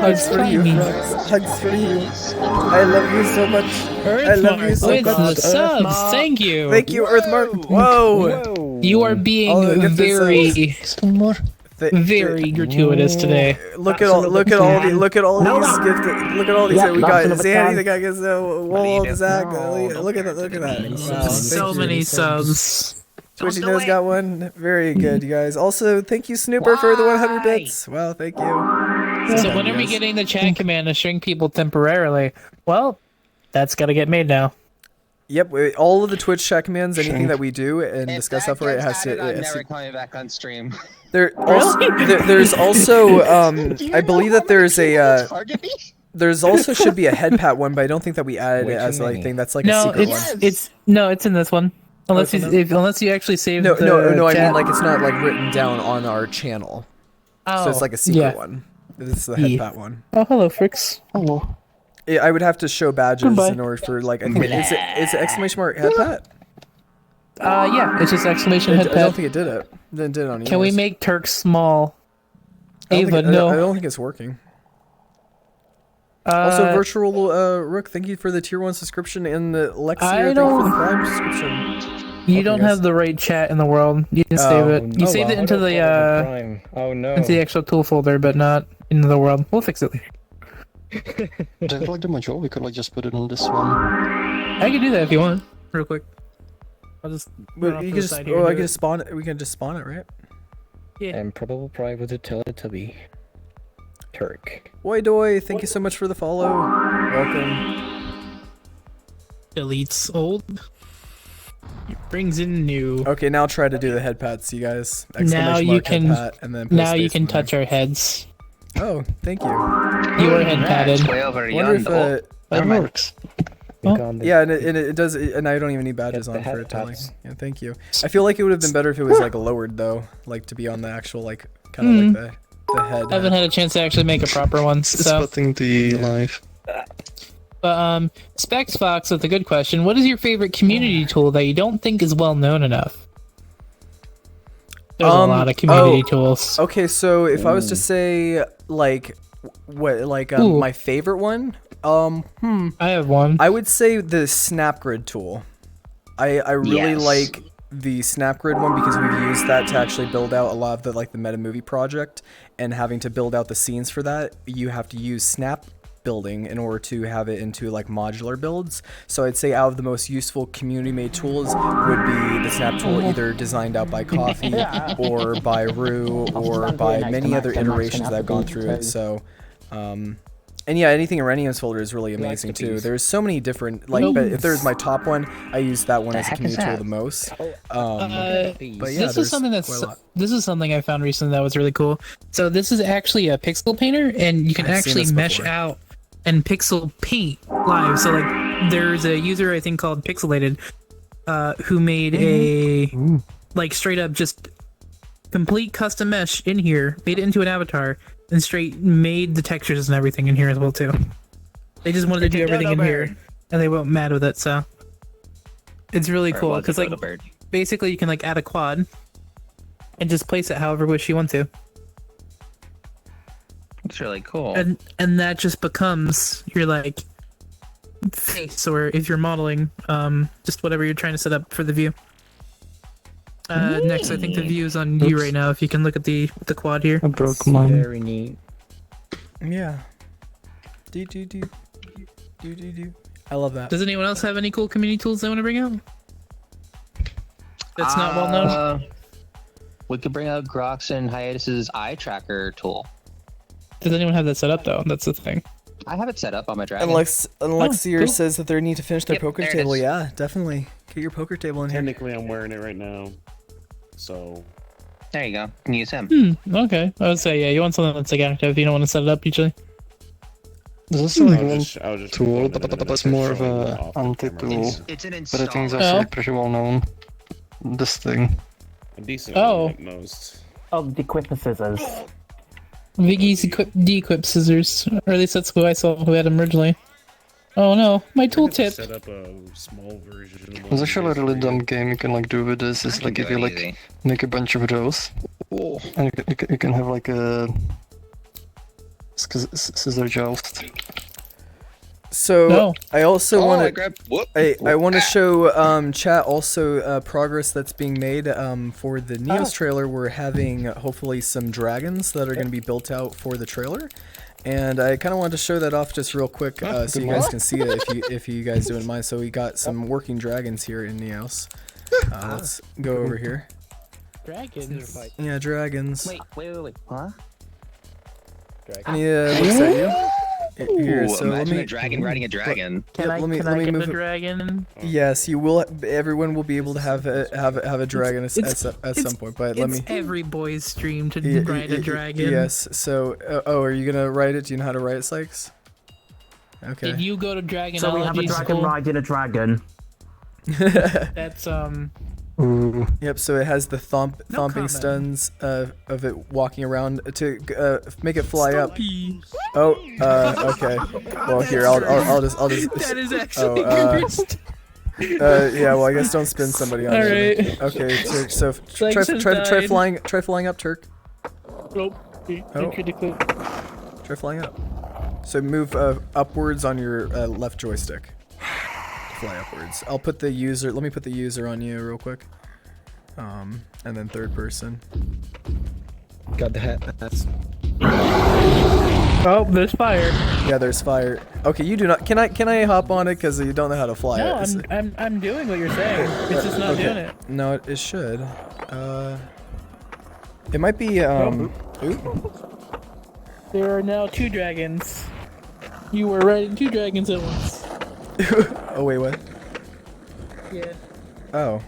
Hugs for you, Fruits. Hugs for you. I love you so much. I love you so With the much. subs, thank you. Thank you, Earthmark. Whoa. You are being get very, Still more. very gratuitous today. Look at all these gifted. Look at all these. Yeah, We nothing got but Zanny. time. The guy gets Wall Zach. Look at that. Look at that. Wow, So thank you. many subs. Twitchy Nose got one. Very good, you guys. Also, thank you, Snooper, for the 100 bits. Wow, thank you. So when are we getting the chat command to shrink people temporarily? Well, that's got to get made now. Yep, all of the Twitch chat commands, anything that we do and discuss stuff for it has to. I'm never coming back on stream. There's also I believe that there's a there's also should be a head pat one, but I don't think that we added it as like thing. That's like a secret one. It's in this one. Unless you actually save No, the no, I chat. mean like it's not like written down on our channel. So it's like a secret one. This is the head pat one. Oh, hello, Fricks. Hello. I would have to show badges Goodbye. in order for like I think it's exclamation mark head pat. Yeah, it's just exclamation head I don't pat. think it did it. Didn't did it on yours. Can we make Turk small? I don't Ava, think I no. don't think it's working. Also, Virtual Rook, thank you for the tier 1 subscription, and the Lexia, thank you for the Prime subscription. You don't have the right chat in the world. You didn't save it. You saved it into the into the actual tool folder, but not into the world. We'll fix it later. If I like the module, we could like just put it on this one. I can do that if you want, real quick. I'll just. run off You to can the just, side here and I do can it. just spawn it. We can just spawn it, right? Yeah. And probably with the Teletubby. Turk. Oi doy, thank you so much for the follow. Welcome. Deletes old. It brings in new. Okay, now try to do the head pats, you guys. Now you Mark can. head pat, and then put a Now you space can in there. touch our heads. Oh, thank you. You are head patted. Way over I wonder if That works. yeah, and it does, and I don't even need badges Get the on for head it to like. pats. Yeah, thank you. I feel like it would have been better if it was like lowered though, like to be on the actual like kind of like the head. I haven't had a chance to actually make a proper one, so. Spotting the live. But Specs Fox with a good question. What is your favorite community tool that you don't think is well known enough? There's a lot of community tools. Okay, so if I was to say like my favorite one, I have one. I would say the SnapGrid tool. I really like the SnapGrid one because we've used that to actually build out a lot of the like the meta movie project, and having to build out the scenes for that, you have to use snap building in order to have it into like modular builds. So I'd say out of the most useful community made tools would be the Snap tool, either designed out by Coffee or by Rue or by many other iterations that I've gone through it. So And yeah, anything in Renium's folder is really amazing too. There's so many different, like, but if there's my top one, I use that one as a community tool the most. But yeah, this is something I found recently that was really cool. So this is actually a pixel painter, and you can actually mesh out and pixel paint live. So like, there's a user I think called Pixelated, who made a like straight up just complete custom mesh in here, made it into an avatar, and straight made the textures and everything in here as well too. They just wanted to do everything in here, and they weren't mad with it. So it's really cool because like basically you can like add a quad and just place it however wish you want to. It's really cool. And that just becomes your like face, or if you're modeling, just whatever you're trying to set up for the view. Next, I think the view is on you right now. If you can look at the quad here. I broke mine. Very neat. Yeah. I love that. Does anyone else have any cool community tools they want to bring out? That's not well known. We could bring out Grox and Hiatus's eye tracker tool. Does anyone have that set up though? That's the thing. I have it set up on my dragon. Alexier says that they need to finish their poker table. Yeah, definitely. Get your poker table in here. Technically, I'm wearing it right now. So. There you go. You can use him. Okay. I would say, yeah, you want something that's like active. You don't want to set it up usually. There's also like one tool, but it's more of a anti-tool. It's an But I install. think it's actually pretty well known. This thing. A decent one at most. Oh, the equipment scissors. Viggy's de-equip scissors. Or at least that's who I saw who had them originally. Oh no, my tooltip. Set up a small version. There's actually a really dumb game you can like do with this. It's like if you like make a bunch of those, and you can have like a scissor joust. So I also want to I want to show chat also progress that's being made for the Neos trailer. We're having hopefully some dragons that are going to be built out for the trailer. And I kind of wanted to show that off just real quick so you guys can see it if you guys don't mind. So we got some working dragons here in Neos. Let's go over here. Dragons? Yeah, dragons. Wait. Huh? And he looks at you. Here, so imagine a dragon riding a dragon. Can I get the dragon? Yes, you will. Everyone will be able to have a dragon at some point. But let me. It's every boy's dream to ride a dragon. Yes. So, are you gonna write it? Do you know how to write it, Sykes? Okay. Did you go to Dragonology So we have a dragon riding a dragon. That's Ooh. Yep. So it has the thumping stuns of it walking around to make it fly up. Oh. Okay. Well, here I'll just. That is actually cursed. Yeah. Well, I guess don't spin somebody on it. Alright. Okay. So try flying up, Turk. Nope. Oh. Critically. Try flying up. So move upwards on your left joystick. Fly upwards. I'll put the user. Let me put the user on you real quick. And then third person. Got the hat. That's. Oh, there's fire. Yeah, there's fire. Okay, you do not. Can I hop on it because you don't know how to fly it? No, I'm doing what you're saying. It's just not doing it. No, it should. It might be. Ooh. There are now 2 dragons. You were riding 2 dragons at once. Oh wait, what? Yeah. Oh.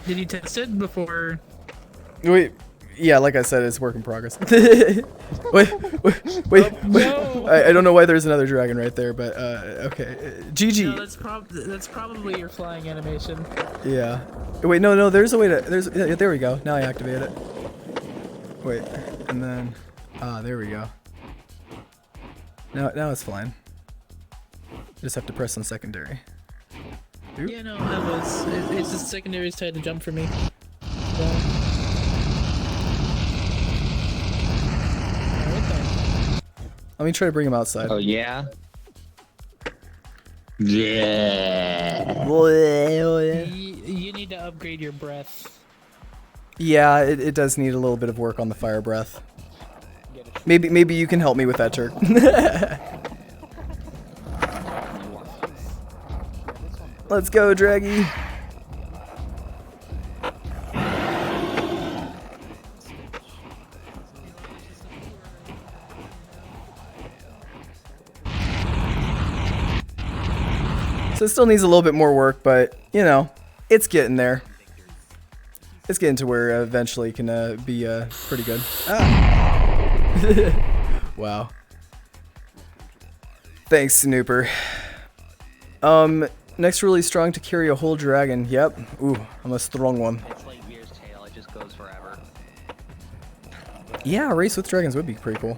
Did you test it before? Wait. Yeah, like I said, it's work in progress. wait. No. I don't know why there's another dragon right there, but okay. GG. No, that's probably your flying animation. Yeah. Wait, no. There's a way to. There we go. Now I activate it. Wait, and then. There we go. Now it's flying. Just have to press on secondary. Oop. Yeah, no, that was. It's just secondary is tied to jump for me. So. Let me try to bring him outside. Oh yeah. Yeah. You need to upgrade your breath. Yeah, it does need a little bit of work on the fire breath. Maybe you can help me with that, Turk. Let's go, Draggy. So it still needs a little bit more work, but you know, it's getting there. It's getting to where eventually it can be pretty good. Ah. Wow. Thanks, Snooper. Next really strong to carry a whole dragon. Yep. Ooh, I'm a strong one. It's like Veer's tail, it just goes forever. Yeah, a race with dragons would be pretty cool.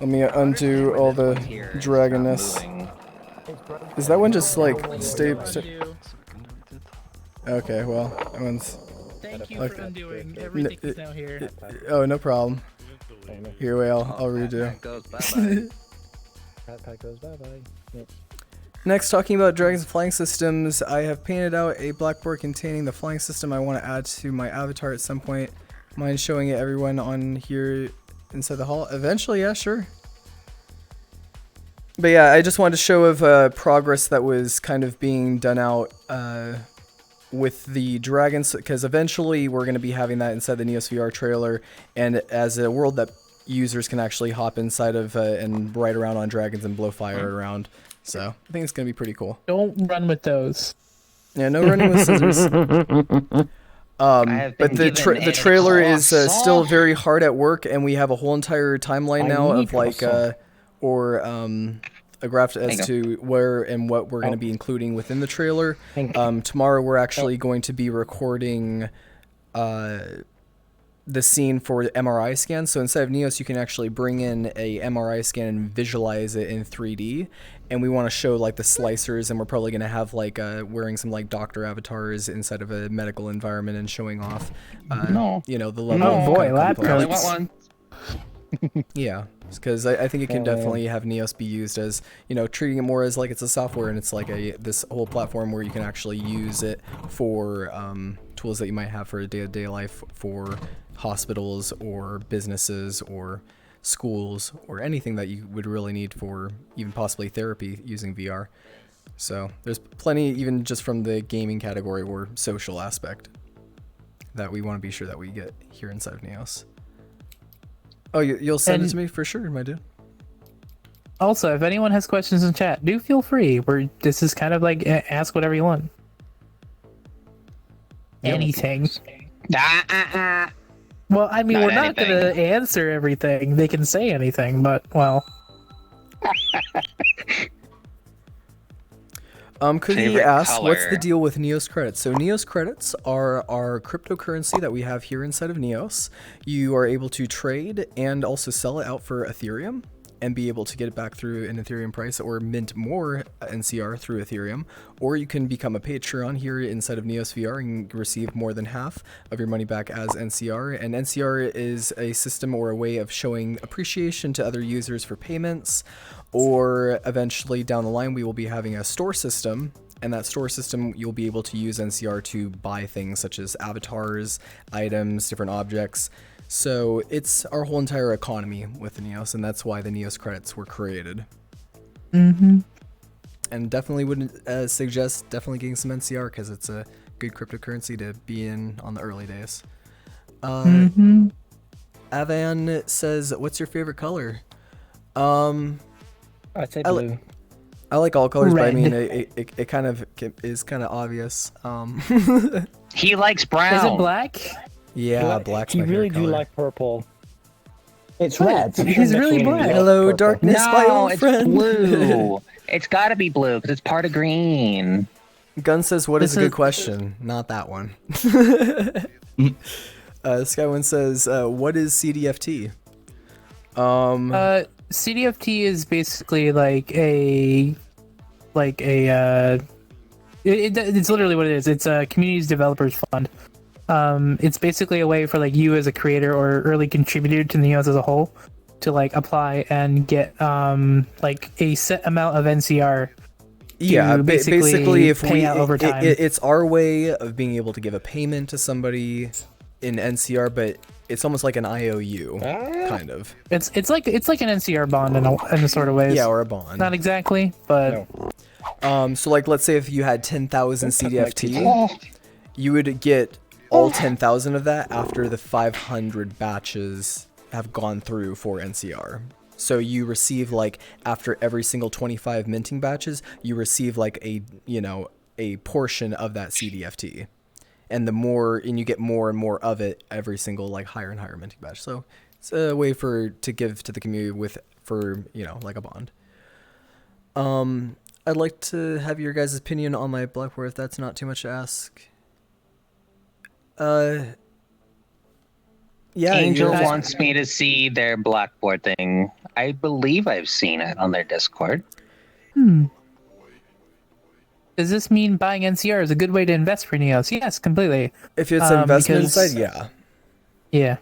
Let me undo all the dragonness. Is that one just like stay? Okay, well, that one's. Thank you for undoing. Everything is now here. Oh, no problem. Here, wait, I'll redo. Backpack goes bye-bye. Yep. Next, talking about dragons and flying systems, I have painted out a blackboard containing the flying system I want to add to my avatar at some point. Mind showing it everyone on here inside the hall? Eventually, yeah, sure. But yeah, I just wanted to show of progress that was kind of being done out with the dragons, because eventually we're going to be having that inside the Neos VR trailer, and as a world that users can actually hop inside of and ride around on dragons and blow fire around. So I think it's going to be pretty cool. Don't run with those. Yeah, no running with scissors. But the trailer is still very hard at work, and we have a whole entire timeline now of like a graph as to where and what we're going to be including within the trailer. Tomorrow we're actually going to be recording the scene for the MRI scan. So inside of Neos, you can actually bring in a MRI scan and visualize it in 3D. And we want to show like the slicers, and we're probably going to have like wearing some like doctor avatars inside of a medical environment and showing off, you know, the level. Oh boy, lab Really want one. Yeah, because I think it can definitely have Neos be used as, you know, treating it more as like it's a software, and it's like this whole platform where you can actually use it for tools that you might have for a day-to-day life for hospitals or businesses or schools or anything that you would really need for even possibly therapy using VR. So there's plenty, even just from the gaming category or social aspect, that we want to be sure that we get here inside of Neos. Oh, you'll send it to me for sure, my dude. Also, if anyone has questions in chat, do feel free. This is kind of like ask whatever you want. Anything. Well, I mean, we're not going to answer everything. They can say anything, but, well. Cookie asks, what's the deal with Neos credits? So Neos credits are our cryptocurrency that we have here inside of Neos. You are able to trade and also sell it out for Ethereum and be able to get it back through an Ethereum price, or mint more NCR through Ethereum. Or you can become a Patreon here inside of Neos VR and receive more than half of your money back as NCR. And NCR is a system or a way of showing appreciation to other users for payments. Or eventually down the line, we will be having a store system, and that store system, you'll be able to use NCR to buy things such as avatars, items, different objects. So it's our whole entire economy with the Neos, and that's why the Neos credits were created. And definitely would suggest definitely getting some NCR, because it's a good cryptocurrency to be in on the early days. Avan says, what's your favorite color? I'd say blue. I like all colors, Red. but I mean, it kind of is kind of obvious. He likes brown. Is it black? Yeah, black's my You really favorite do color. like purple. It's red. He's really black. Hello, darkness, my No, old it's friend. blue. It's got to be blue because it's part of green. Gun says, what is a good question? Not that one. Skywin says, what is CDFT? CDFT is basically it's literally what it is. It's a community's developers fund. It's basically a way for like you as a creator or early contributor to Neos as a whole to like apply and get like a set amount of NCR. Yeah, basically if pay out over time. It's our way of being able to give a payment to somebody in NCR, but it's almost like an IOU, kind of. It's like an NCR bond in a sort of ways. Yeah, or a bond. Not exactly, but so like let's say if you had 10,000 CDFT, you would get all 10,000 of that after the 500 batches have gone through for NCR. So you receive like after every single 25 minting batches, you receive like a portion of that CDFT. And you get more and more of it every single like higher and higher minting batch. So it's a way to give to the community for like a bond. I'd like to have your guys' opinion on my Blackboard if that's not too much to ask. Yeah. Angel wants me to see their Blackboard thing. I believe I've seen it on their Discord. Does this mean buying NCR is a good way to invest for Neos? Yes, completely. If it's investment side, yeah. Yeah.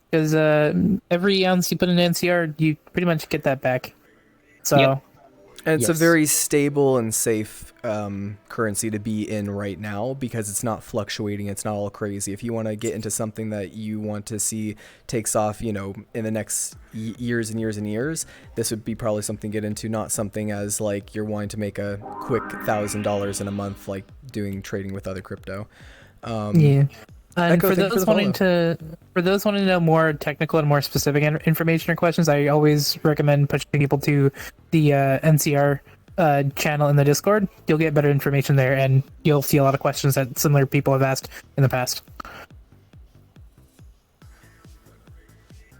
Because every ounce you put in NCR, you pretty much get that back. So, Yep. And it's a very stable and safe currency to be in right now because it's not fluctuating. It's not all crazy. If you want to get into something that you want to see takes off, in the next years and years and years, this would be probably something to get into, not something as like you're wanting to make a quick $1,000 in a month, like doing trading with other crypto. Yeah. And for those wanting to know more technical and more specific information or questions, I always recommend pushing people to the NCR channel in the Discord. You'll get better information there, and you'll see a lot of questions that similar people have asked in the past.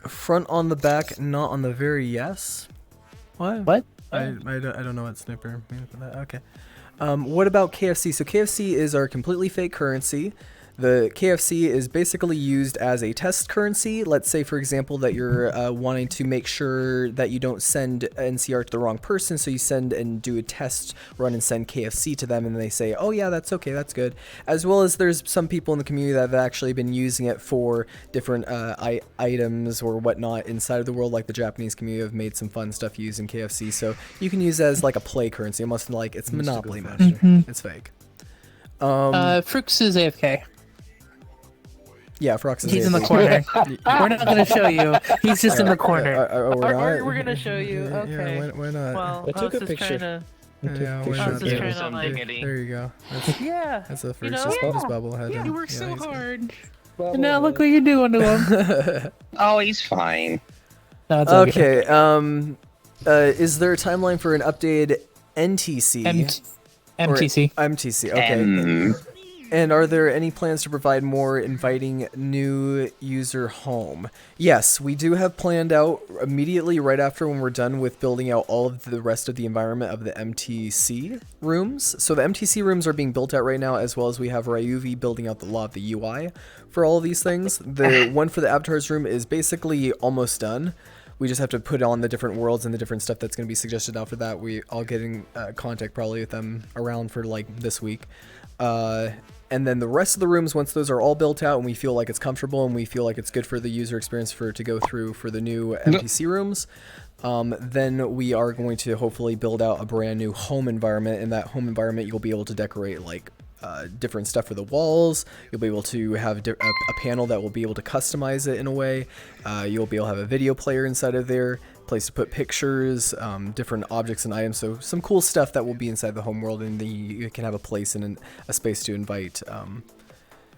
Front on the back, not on the very yes. What? I don't know what Snipper means by that. Okay. What about KFC? So KFC is our completely fake currency. The KFC is basically used as a test currency. Let's say, for example, that you're wanting to make sure that you don't send NCR to the wrong person, so you send and do a test run and send KFC to them, and they say, oh yeah, that's okay, that's good. As well as there's some people in the community that have actually been using it for different items or whatnot inside of the world, like the Japanese community have made some fun stuff using KFC, so you can use it as like a play currency, almost like it's Monopoly money. It's fake. Frooks is AFK. Yeah, Frox is He's in the corner. We're not going to show you. He's just in the corner. We're going to show you. Okay. Yeah, why not? Well, I took a picture. Yeah, why not? There you go. That's the first just bubble head. You worked so hard. And now look what you're doing to him. Oh, he's fine. No, it's okay. Is there a timeline for an updated NTC? MTC. MTC. Okay. And are there any plans to provide more inviting new user home? Yes, we do have planned out immediately right after when we're done with building out all of the rest of the environment of the MTC rooms. So the MTC rooms are being built out right now, as well as we have Ryuvi building out a lot of the UI for all of these things. The one for the avatars room is basically almost done. We just have to put on the different worlds and the different stuff that's going to be suggested after that. I'll get in contact probably with them around for like this week. And then the rest of the rooms, once those are all built out and we feel like it's comfortable and we feel like it's good for the user experience to go through for the new MPC rooms, then we are going to hopefully build out a brand new home environment. In that home environment, you'll be able to decorate like different stuff for the walls. You'll be able to have a panel that will be able to customize it in a way. You'll be able to have a video player inside of there, place to put pictures, different objects and items. So some cool stuff that will be inside the home world, and then you can have a place and a space to invite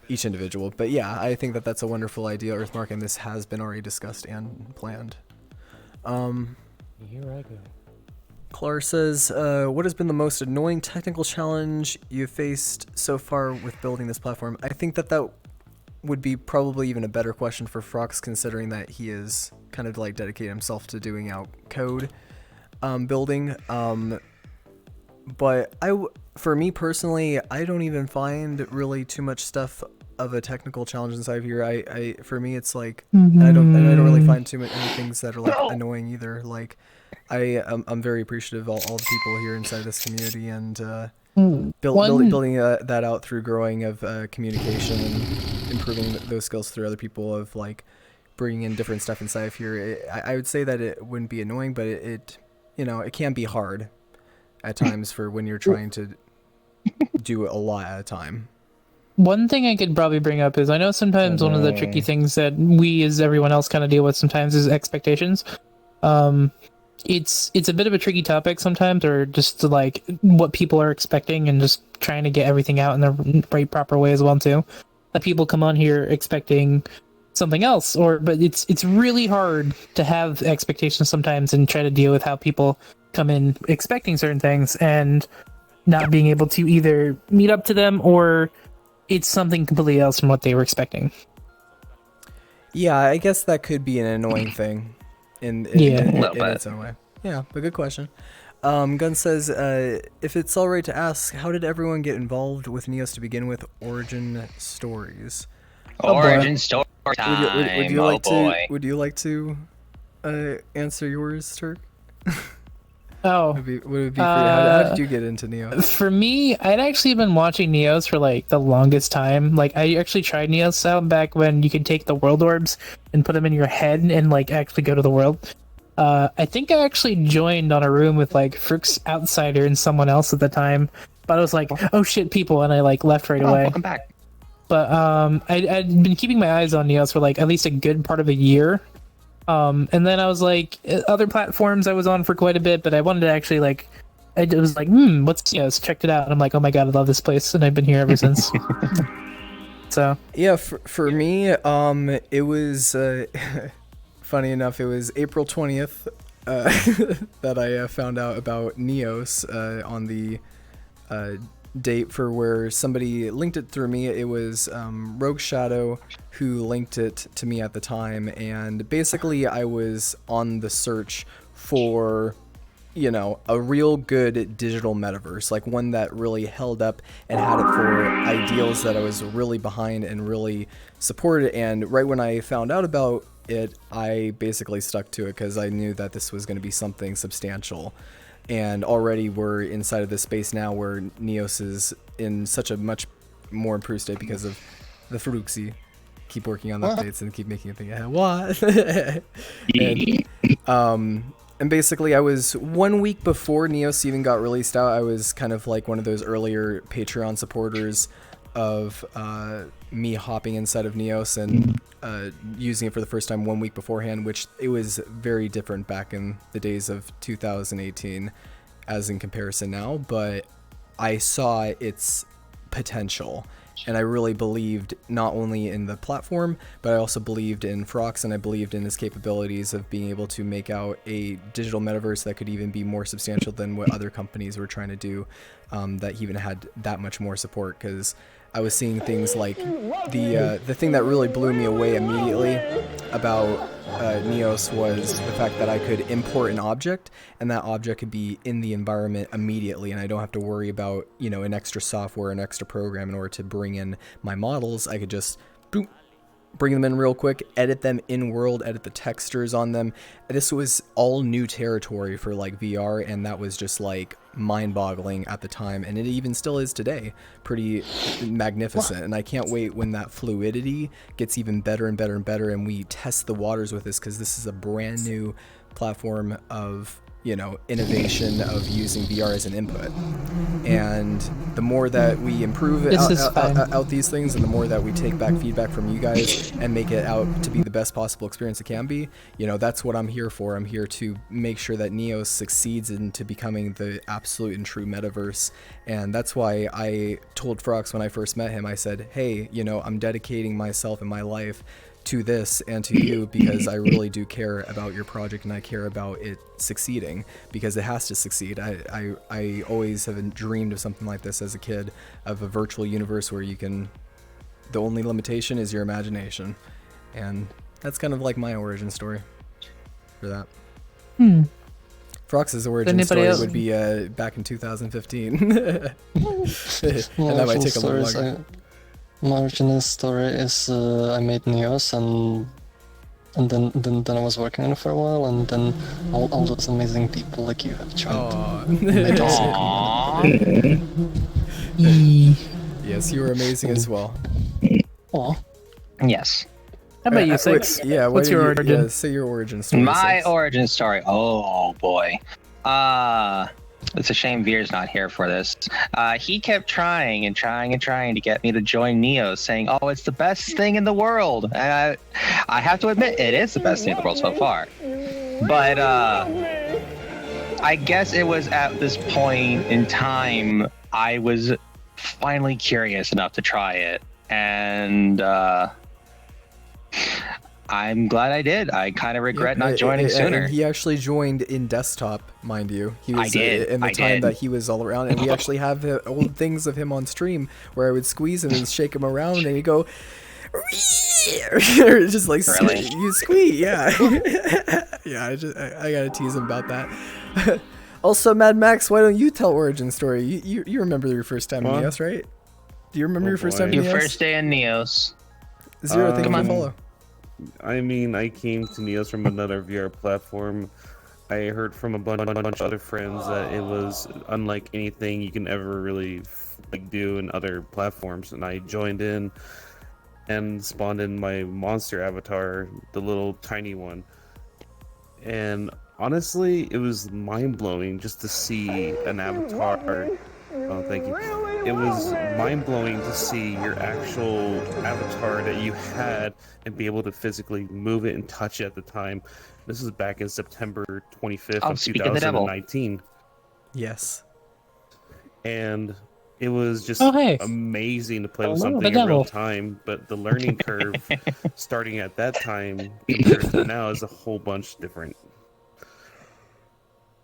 each individual. But yeah, I think that's a wonderful idea, Earthmark, and this has been already discussed and planned. Here I go. Clar says, what has been the most annoying technical challenge you've faced so far with building this platform? I think that would be probably even a better question for Frox, considering that he is kind of like dedicated himself to doing out code building. But for me personally, I don't even find really too much stuff of a technical challenge inside of here. For me, it's like I don't really find too many things that are like annoying either. Like I'm very appreciative of all the people here inside this community and building that out through growing of communication and improving those skills through other people of like bringing in different stuff inside of here. I would say that it wouldn't be annoying, but it can be hard at times for when you're trying to do a lot at a time. One thing I could probably bring up is I know sometimes one of the tricky things that we as everyone else kind of deal with sometimes is expectations. It's a bit of a tricky topic sometimes, or just like what people are expecting and just trying to get everything out in the right proper way as well too. That people come on here expecting something else. But it's really hard to have expectations sometimes and try to deal with how people come in expecting certain things and not being able to either meet up to them or it's something completely else from what they were expecting. Yeah, I guess that could be an annoying thing in its own way. Yeah, but good question. Gun says, if it's alright to ask, how did everyone get involved with Neos to begin with? Origin stories. Origin story time. Would you like to answer yours, Turk? Oh, would it be for you? How did you get into Neos? For me, I'd actually been watching Neos for like the longest time. Like I actually tried Neos out back when you could take the world orbs and put them in your head and like actually go to the world. I think I actually joined on a room with like Frooks Outsider and someone else at the time, but I was like, oh shit, people, and I like left right away. Welcome back. But I'd been keeping my eyes on Neos for like at least a good part of a year. And then I was like, other platforms I was on for quite a bit, but I wanted to actually like, I was like, what's Neos? Checked it out, and I'm like, oh my god, I love this place, and I've been here ever since. So yeah, for me, it was funny enough, it was April 20th that I found out about Neos on the date for where somebody linked it through me. It was Rogue Shadow who linked it to me at the time, and basically I was on the search for, you know, a real good digital metaverse, like one that really held up and had it for ideals that I was really behind and really supported. And right when I found out about it, I basically stuck to it because I knew that this was going to be something substantial. And already we're inside of this space now where Neos is in such a much more improved state because of the Fruxy. Keep working on the updates and keep making it think, what? And basically I was 1 week before Neos even got released out, I was kind of like one of those earlier Patreon supporters of me hopping inside of Neos and using it for the first time 1 week beforehand, which it was very different back in the days of 2018 as in comparison now, but I saw its potential. And I really believed not only in the platform, but I also believed in Frox, and I believed in his capabilities of being able to make out a digital metaverse that could even be more substantial than what other companies were trying to do, that even had that much more support. Because I was seeing things like the thing that really blew me away immediately about Neos was the fact that I could import an object, and that object could be in the environment immediately, and I don't have to worry about, you know, an extra software, an extra program in order to bring in my models. I could just boom, bring them in real quick, edit them in world, edit the textures on them. This was all new territory for like VR, and that was just like mind-boggling at the time, and it even still is today. Pretty magnificent. And I can't wait when that fluidity gets even better and better and better, and we test the waters with this, because this is a brand new platform of, you know, innovation of using VR as an input. And the more that we improve out these things, and the more that we take back feedback from you guys and make it out to be the best possible experience it can be, you know, that's what I'm here for. I'm here to make sure that Neos succeeds into becoming the absolute and true metaverse. And that's why I told Frox when I first met him, I said, hey, you know, I'm dedicating myself and my life to this and to you, because I really do care about your project, and I care about it succeeding, because it has to succeed. I always have dreamed of something like this as a kid, of a virtual universe where you can, the only limitation is your imagination. And that's kind of like my origin story for that. Frox's origin story would be back in 2015. And that might take a little longer. My original story is I made Neos, and then I was working on it for a while, and then all those amazing people like you have joined. Yes, you were amazing as well. Aw. Yes. How about you, Six? Yeah, what's your origin? Yeah, say your origin story. My Six. origin story. Oh boy. It's a shame Veer's not here for this. He kept trying to get me to join Neos, saying, oh, it's the best thing in the world. And I have to admit, it is the best thing in the world so far. But I guess it was at this point in time I was finally curious enough to try it. And I'm glad I did. I kind of regret not joining sooner. And he actually joined in desktop, mind you. He was I did. in the time that he was all around, and we actually have old things of him on stream where I would squeeze him and shake him around, and he'd go, just like really? you squeeze, yeah. Yeah, I gotta tease him about that. Also, Mad Max, why don't you tell origin story? You remember your first time in Neos, right? Do you remember your first time in Your Neos? first day in Neos. Zero, thank you for follow. I mean, I came to Neos from another VR platform. I heard from a bunch of other friends that it was unlike anything you can ever really do in other platforms, and I joined in and spawned in my monster avatar, the little tiny one. And honestly, it was mind-blowing just to see an avatar. Oh, thank you. It was mind-blowing to see your actual avatar that you had and be able to physically move it and touch it at the time. This was back in September 25th of 2019. Yes. And it was just hey. amazing to play with something in real time, but the learning curve starting at that time compared to now is a whole bunch different.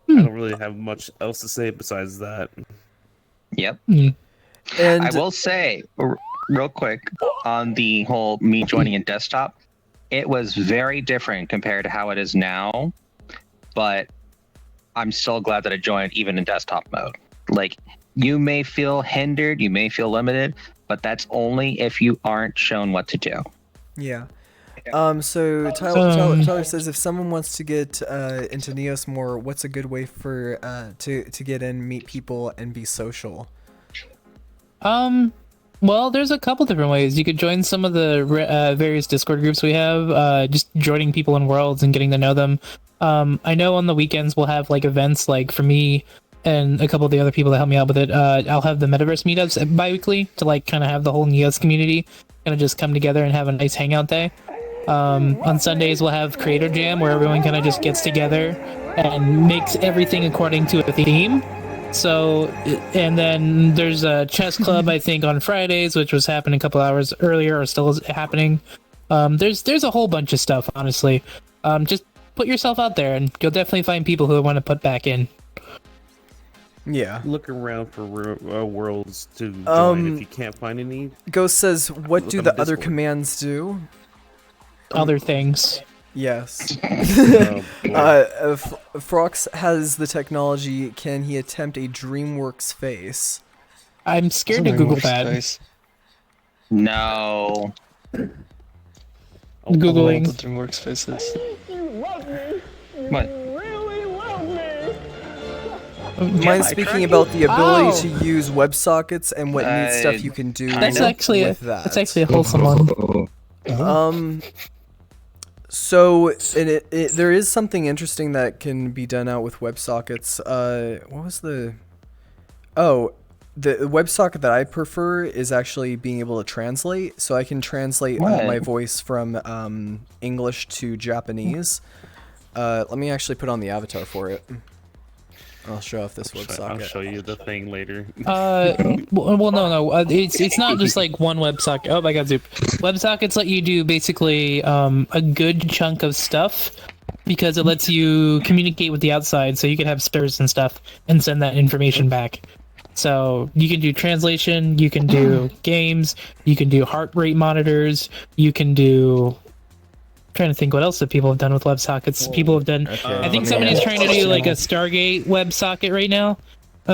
I don't really have much else to say besides that. Yep. And I will say, real quick, on the whole me joining in desktop, it was very different compared to how it is now, but I'm still glad that I joined even in desktop mode. Like, you may feel hindered, you may feel limited, but that's only if you aren't shown what to do. Yeah. So Tyler says, if someone wants to get into Neos more, what's a good way for to get in, meet people, and be social? Well, there's a couple different ways. You could join some of the various Discord groups we have, just joining people in worlds and getting to know them. I know on the weekends we'll have like events, like for me and a couple of the other people that help me out with it. I'll have the Metaverse meetups bi-weekly to like kind of have the whole Neos community kind of just come together and have a nice hangout day. On Sundays we'll have Creator Jam where everyone kind of just gets together and makes everything according to a theme. So, and then there's a chess club I think on Fridays, which was happening a couple hours earlier or still is happening. There's a whole bunch of stuff, honestly. Just put yourself out there and you'll definitely find people who want to put back in. Yeah. Look around for worlds to join if you can't find any. Ghost says, what do the other commands do? Other things. Yes. Frox has the technology. Can he attempt a DreamWorks face? I'm scared to Google that. No. Googling. The DreamWorks faces. What? Mine's speaking about the ability to use WebSockets and what neat stuff you can do that's actually with that. That's actually a wholesome one. So there is something interesting that can be done out with WebSockets. What was the WebSocket that I prefer is actually being able to translate. So I can translate my voice from English to Japanese. Let me actually put on the avatar for it. I'll show off this WebSocket. I'll show you the thing later. Well, no. It's not just like one WebSocket. Oh my God, Zoop. WebSockets let you do basically a good chunk of stuff because it lets you communicate with the outside. So you can have stirs and stuff and send that information back. So you can do translation, you can do games, you can do heart rate monitors, you can do. Trying to think what else that people have done with WebSockets. People have done. I think somebody's trying to do like a Stargate WebSocket right now,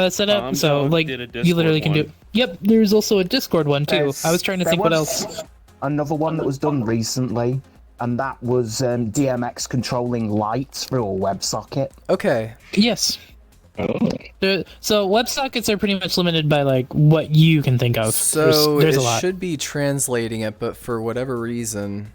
setup. So like you literally can do. Yep, there's also a Discord one too. I was trying to think what else. Another one that was done recently, and that was DMX controlling lights through a WebSocket. Okay. Yes. So WebSockets are pretty much limited by like what you can think of. So there's it a lot. should be translating it, but for whatever reason.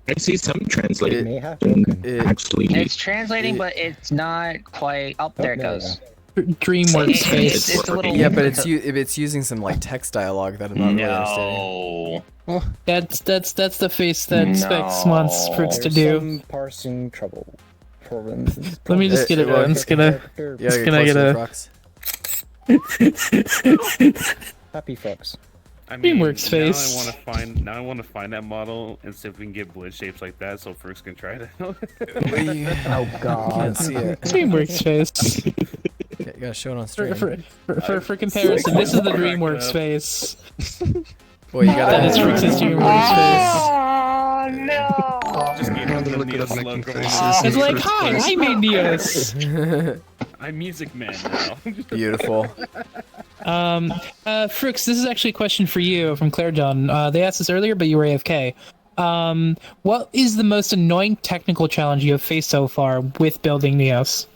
I see some translating. Actually, it's translating, but it's not quite. Oh, there it goes. DreamWorks space. It's a little. Yeah, but it's using some like text dialogue that I'm not really understanding. That's the face that Specs wants Fruits to do. Some parsing problems. Let me just get it. I'm just gonna get a. Happy Fox. I mean, DreamWorks face. Now I want to find that model and see if we can get blade shapes like that, so Frix can try it out. Oh God! Can't see it. DreamWorks face. You gotta show it on stream. For comparison, this is the DreamWorks face. Boy, you gotta. That is Frix's DreamWorks face. Oh no! Just get him the Neos logo. It's like, hi, I made Neos. I'm Music Man now. Beautiful. Frix, this is actually a question for you from Claire John. They asked this earlier, but you were AFK. What is the most annoying technical challenge you have faced so far with building Neos?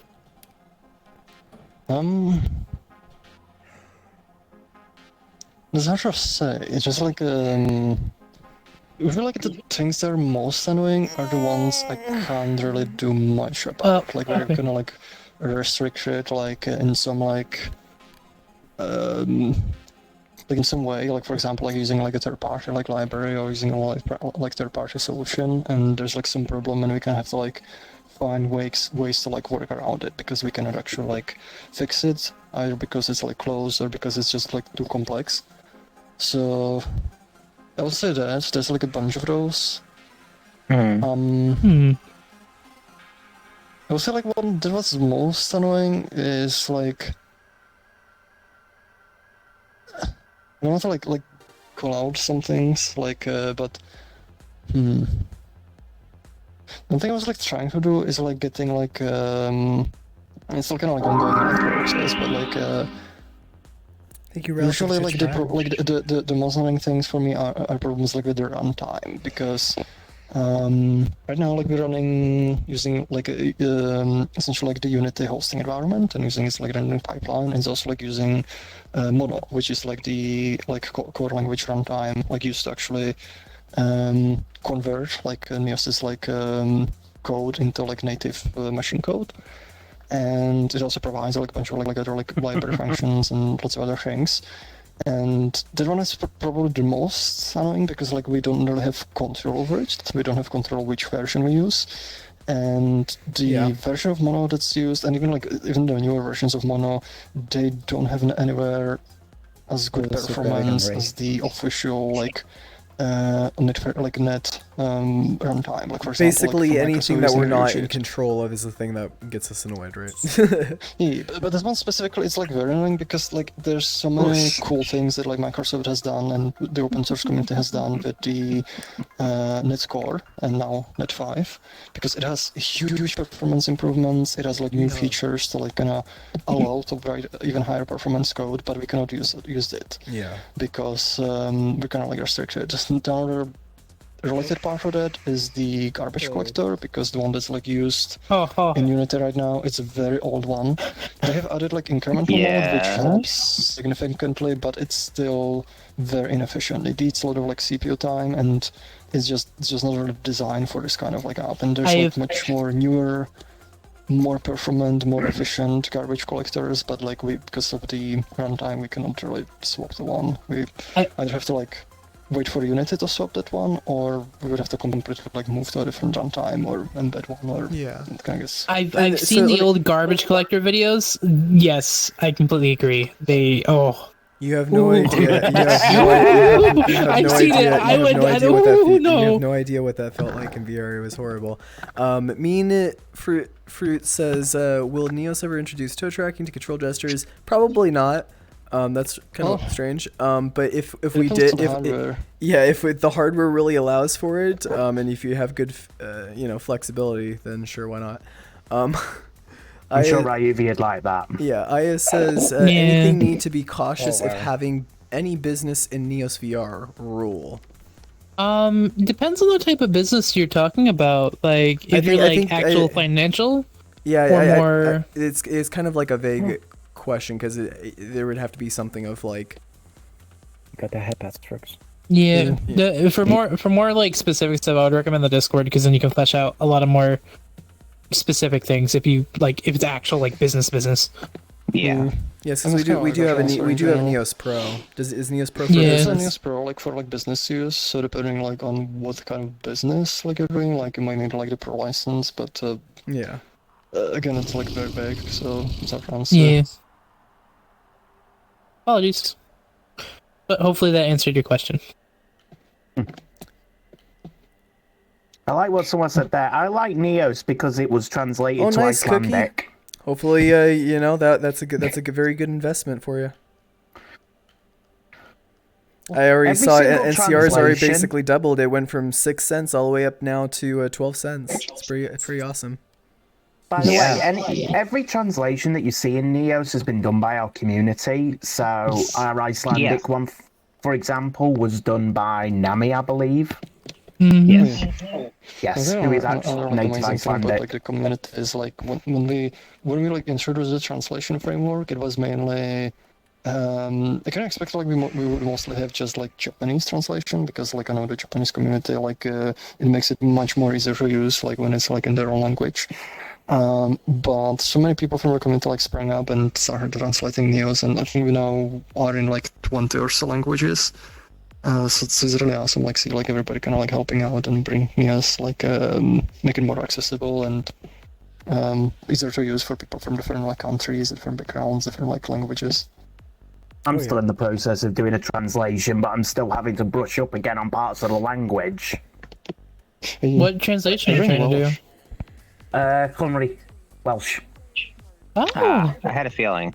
It's hard to say. It's just like I feel like the things that are most annoying are the ones I can't really do much about. Like we're gonna like restrict it like in some like in some way, like for example, like using like a third-party like library or using a like third-party solution, and there's like some problem, and we kind of have to like find ways to like work around it because we cannot actually like fix it either because it's like closed or because it's just like too complex. So I would say that there's like a bunch of those. I would say like one that was most annoying is like I don't want to like call out some things like but the thing I was like trying to do is like getting like it's still kind of like ongoing like process, but like usually like the most annoying things for me are problems like with the runtime because right now like we're running using like essentially like the Unity hosting environment and using its like rendering pipeline, and it's also like using Mono, which is like the like core language runtime like used to actually convert like Neos's like code into like native machine code. And it also provides like a bunch of like other like library functions and lots of other things. And that one is probably the most annoying because like we don't really have control over it. We don't have control which version we use. And the version of Mono that's used, and even the newer versions of Mono, they don't have anywhere as good performance as the official like net runtime. Like for example, basically like anything that we're not in control of is the thing that gets us annoyed, right? Yeah, but this one specifically, it's like very annoying because like there's so many cool things that like Microsoft has done and the open source community has done with the Net Core and now Net 5, because it has huge performance improvements. It has like new features to like gonna allow to write even higher performance code, but we cannot use it. Yeah. Because we're kind of like restricted. Just another related part of that is the garbage collector, because the one that's like used in Unity right now, it's a very old one. They have added like incremental mode, which helps significantly, but it's still very inefficient. It eats a lot of like CPU time, and it's just not really designed for this kind of like app. And there's like much more newer, more performant, more efficient garbage collectors, but like because of the runtime, we cannot really swap the one. We either have to like wait for Unity to swap that one, or we would have to completely like move to a different runtime or embed one, or I guess. I've seen the old garbage collector videos. Yes, I completely agree. You have no idea. I've seen it. You have no idea what that felt like in VR. It was horrible. Fruit says, will Neos ever introduce toe tracking to control gestures? Probably not. That's kind of strange. But if we did, if the hardware really allows for it, and if you have good, flexibility, then sure, why not? I'm sure Ryuvi'd like that. Yeah, Aya says, anything need to be cautious if having any business in Neos VR rule? Depends on the type of business you're talking about. Like, if you're like actual financial, it's kind of like a vague question, because there would have to be something of like. You got the headpass tricks. Yeah, for more like specific stuff, I would recommend the Discord, because then you can flesh out a lot of more specific things if it's actual like business. Yeah. Yes, because we do have Neos Pro. Is Neos Pro for business? business? Neos Pro like for like business use. So depending like on what kind of business like you're doing, like you might need like the Pro license, but again, it's like very big, so it's not answer. Yeah. Apologies. But hopefully that answered your question. I like what someone said there. I like Neos because it was translated to nice, Icelandic. Cookie. Hopefully, that's a very good investment for you. I already saw NCR's already basically doubled. It went from 6 cents all the way up now to 12 cents. It's pretty awesome. By the way, every translation that you see in Neos has been done by our community. So our Icelandic one, for example, was done by Nami, I believe. Yes, who is actually native Icelandic. Like the community is like when we like introduced the translation framework, it was mainly I can expect like we would mostly have just like Japanese translation because like I know the Japanese community like it makes it much more easier to use like when it's like in their own language. But so many people from the community like sprang up and started translating Neos, and I think we now are in like 20 or so languages. So it's really awesome, like see like everybody kind of like helping out and bring Neos like make it more accessible and easier to use for people from different like countries, different backgrounds, different like languages. I'm still in the process of doing a translation, but I'm still having to brush up again on parts of the language. What translation are you trying to do? Culinary Welsh. Oh, I had a feeling.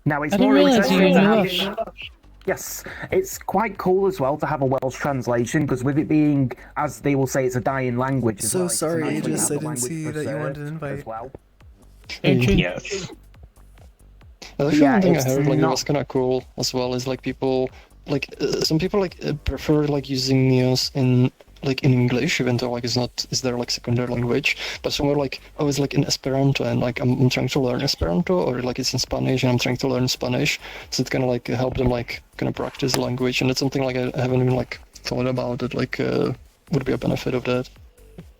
Now it's I didn't more realize you interesting knew to have. Welsh. Yes, it's quite cool as well to have a Welsh translation because with it being, as they will say, it's a dying language. As So well, sorry, it's nice when you Aegis, have I the didn't see language that you wanted preserved an invite. as well. Yes. Actually, one thing I heard like was kind of cool as well is like people like some people like prefer like using Neos in English, even though like it's not is their like secondary language. But some are like, oh, it's like in Esperanto, and like I'm trying to learn Esperanto, or like it's in Spanish and I'm trying to learn Spanish. So it kind of like help them like kind of practice the language, and it's something like I haven't even like thought about it. Like would be a benefit of that.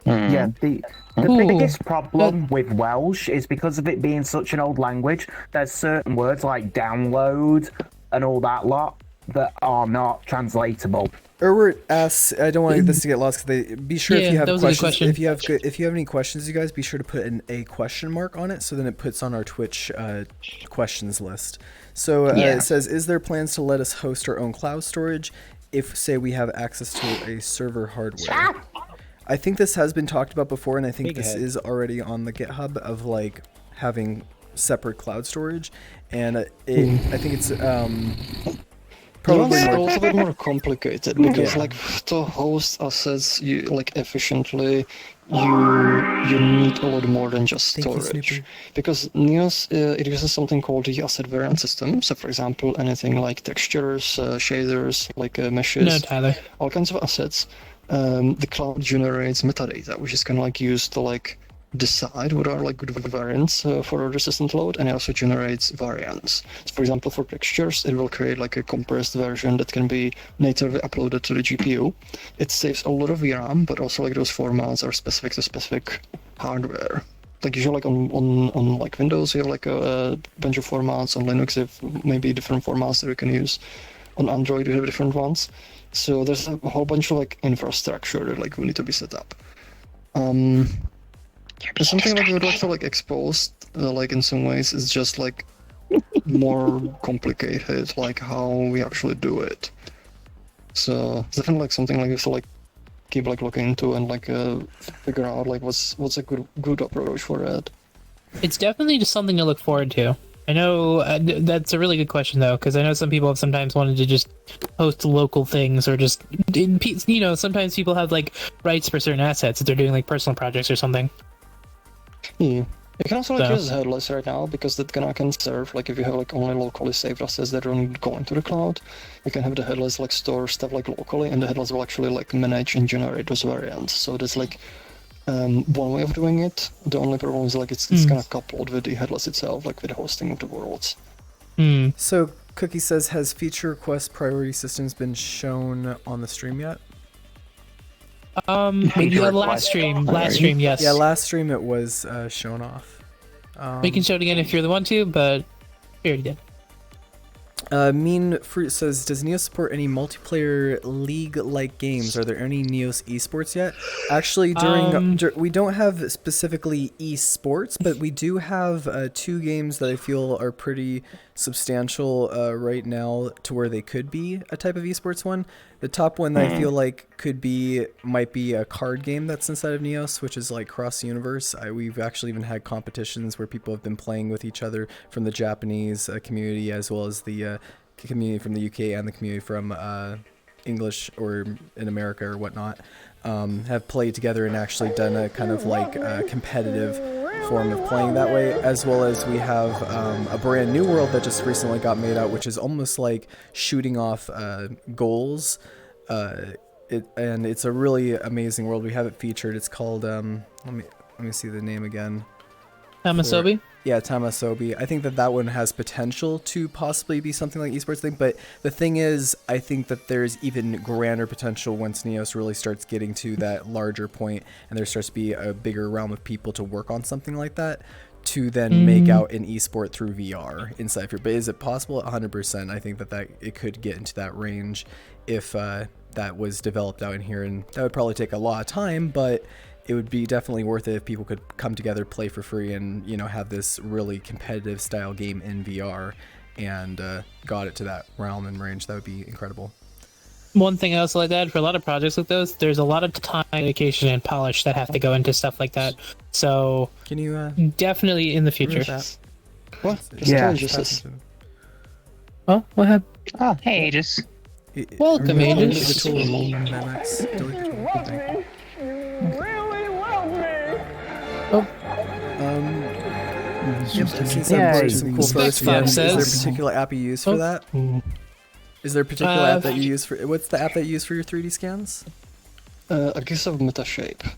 Yeah, the biggest problem with Welsh is because of it being such an old language. There's certain words like download and all that lot that are not translatable. Erwert asks, I don't want this to get lost. Be sure if you have questions. Question. If you have any questions, you guys be sure to put in a question mark on it, so then it puts on our Twitch questions list. So it says, is there plans to let us host our own cloud storage if, say, we have access to a server hardware? I think this has been talked about before, and I think this is already on the GitHub of like having separate cloud storage, and I think it's probably also a bit more complicated because like to host assets you like efficiently you need a lot more than just storage. Because Neos it uses something called the asset variant system. So for example, anything like textures, shaders, like meshes, all kinds of assets. The cloud generates metadata, which is kind of like used to like decide what are like good variants for a resistant load, and it also generates variants. So for example, for textures, it will create like a compressed version that can be natively uploaded to the GPU. It saves a lot of VRAM, but also like those formats are specific to specific hardware. Like usually like on like Windows, you have like a bunch of formats. On Linux, you have maybe different formats that you can use. On Android, you have different ones. So there's a whole bunch of like infrastructure that like will need to be set up. There's something like we would like to like expose, like in some ways, is just like more complicated, like how we actually do it. So it's definitely like something like we have to like keep like looking into and like figure out like what's a good approach for it. It's definitely just something to look forward to. I know that's a really good question though, because I know some people have sometimes wanted to just host local things or just, you know, sometimes people have like rights for certain assets if they're doing like personal projects or something. Yeah. You can also like use headless right now because that can serve like if you have like only locally saved assets that don't go into the cloud, you can have the headless like store stuff like locally, and the headless will actually like manage and generate those variants. So there's like one way of doing it. The only problem is like it's kind of coupled with the headless itself, like with the hosting of the worlds. So Cookie says, has feature request priority systems been shown on the stream yet? Last stream, yes. Yeah, last stream it was shown off. We can show it again if you're the one to, but we already did. Mean Fruit says, does Neos support any multiplayer league-like games? Are there any Neos esports yet? Actually, we don't have specifically esports, but we do have 2 games that I feel are pretty substantial right now to where they could be a type of esports one. The top one that I feel like might be a card game that's inside of Neos, which is like Cross Universe. We've actually even had competitions where people have been playing with each other from the Japanese community, as well as the community from the UK and the community from English or in America or whatnot, have played together and actually done a kind of like competitive form of playing that way, as well as we have a brand new world that just recently got made out, which is almost like shooting off goals. And it's a really amazing world. We have it featured. It's called let me see the name again. Tamasobi? Yeah, Tamasobi. I think that one has potential to possibly be something like esports thing, but the thing is, I think that there's even grander potential once Neos really starts getting to that larger point and there starts to be a bigger realm of people to work on something like that, to then make out an esport through VR inside here. But is it possible? 100%. I think that it could get into that range if that was developed out in here, and that would probably take a lot of time, but it would be definitely worth it if people could come together, play for free, and have this really competitive style game in VR and got it to that realm and range. That would be incredible. One thing I also like to add, for a lot of projects like those, there's a lot of time, dedication, and polish that have to go into stuff like that. So can you definitely in the future. What? Yeah. Oh, what happened? Oh, hey, Aegis. Welcome, Aegis. Some cool photos. Is there a particular app you use for that? Is there a particular app that you use for? What's the app that you use for your 3D scans? I guess of Metashape.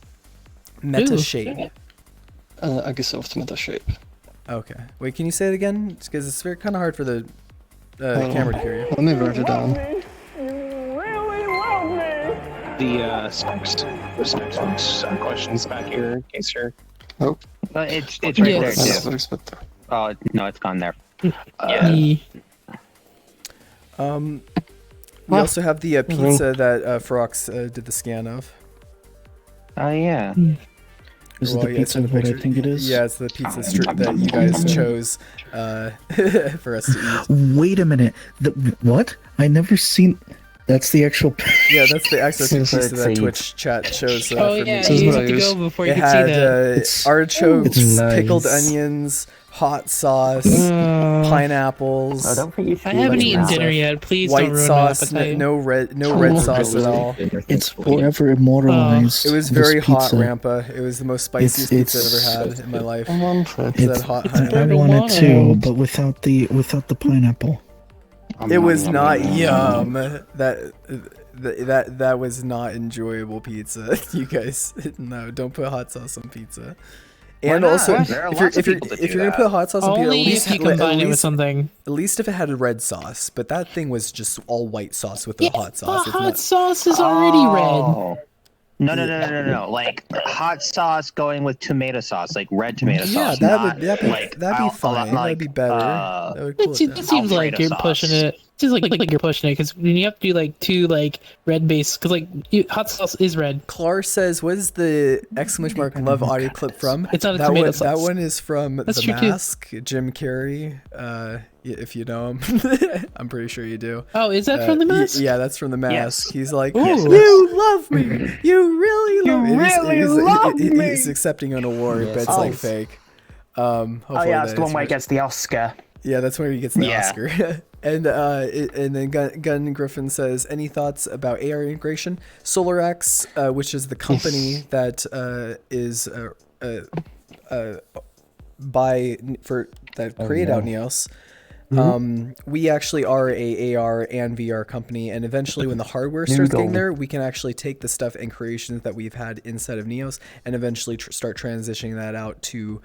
Metashape. I guess of Metashape. Okay. Wait, can you say it again? Because it's very kind of hard for the camera to hear you. Let me write it down. The specs questions back here, in case you're... Oh. It's right there too. Oh no, it's gone there. We also have the pizza that Frox did the scan of. Oh yeah. Is it the pizza what I think it is? Yeah, it's the pizza that you guys chose for us to eat. Wait a minute. What? I never seen... That's the actual... Yeah, that's the actual pizza that Twitch chat shows for me. You have to go before you can see that. It had artichokes, pickled onions, hot sauce, pineapples. I don't think you should. I haven't eaten dinner yet. Please white don't ruin sauce, my appetite. no red sauce at all. It's forever immortalized. It was very hot, Rampa. It was the most spiciest pizza I've ever had in my life. It's hot. I want it too, but without the pineapple. It was not yum. That was not enjoyable pizza. You guys, no, don't put hot sauce on pizza. And also, if you're gonna put hot sauce on pizza, at least if you combine it with something. At least if it had a red sauce, but that thing was just all white sauce with the hot sauce. The hot sauce is already red. No. Like hot sauce going with tomato sauce, like red tomato sauce. Yeah, that'd be fine. That'd be better. That would cool it seems like you're pushing it. It seems like you're pushing it because you have to do like 2 like red base because hot sauce is red. Clar says, "What is the ! Love audio clip from?" It's not a tomato sauce. That one is from The Mask. Jim Carrey. If you know him, I'm pretty sure you do. Oh, is that from The Mask? Yeah, that's from The Mask. Yes. He's like, Yes. "You love me. You really love me." He's accepting an award, but it's like fake. Oh yeah, that's the one where he gets the Oscar. Yeah, that's where he gets the Oscar. And then Gun Griffin says, any thoughts about AR integration? SolarX, which is the company that is created out Neos. We actually are a AR and VR company, and eventually when the hardware starts getting there, we can actually take the stuff and creations that we've had inside of Neos and eventually start transitioning that out to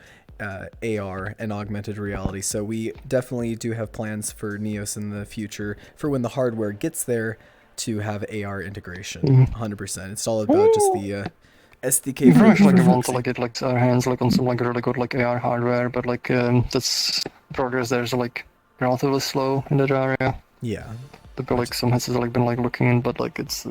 AR and augmented reality. So we definitely do have plans for Neos in the future for when the hardware gets there to have AR integration. 100%. It's all about just the SDK. We actually want to get our hands on some really good AR hardware, but that's progress. There's relatively slow in that area. Yeah. There are like some heads that like been like looking in, but like it's.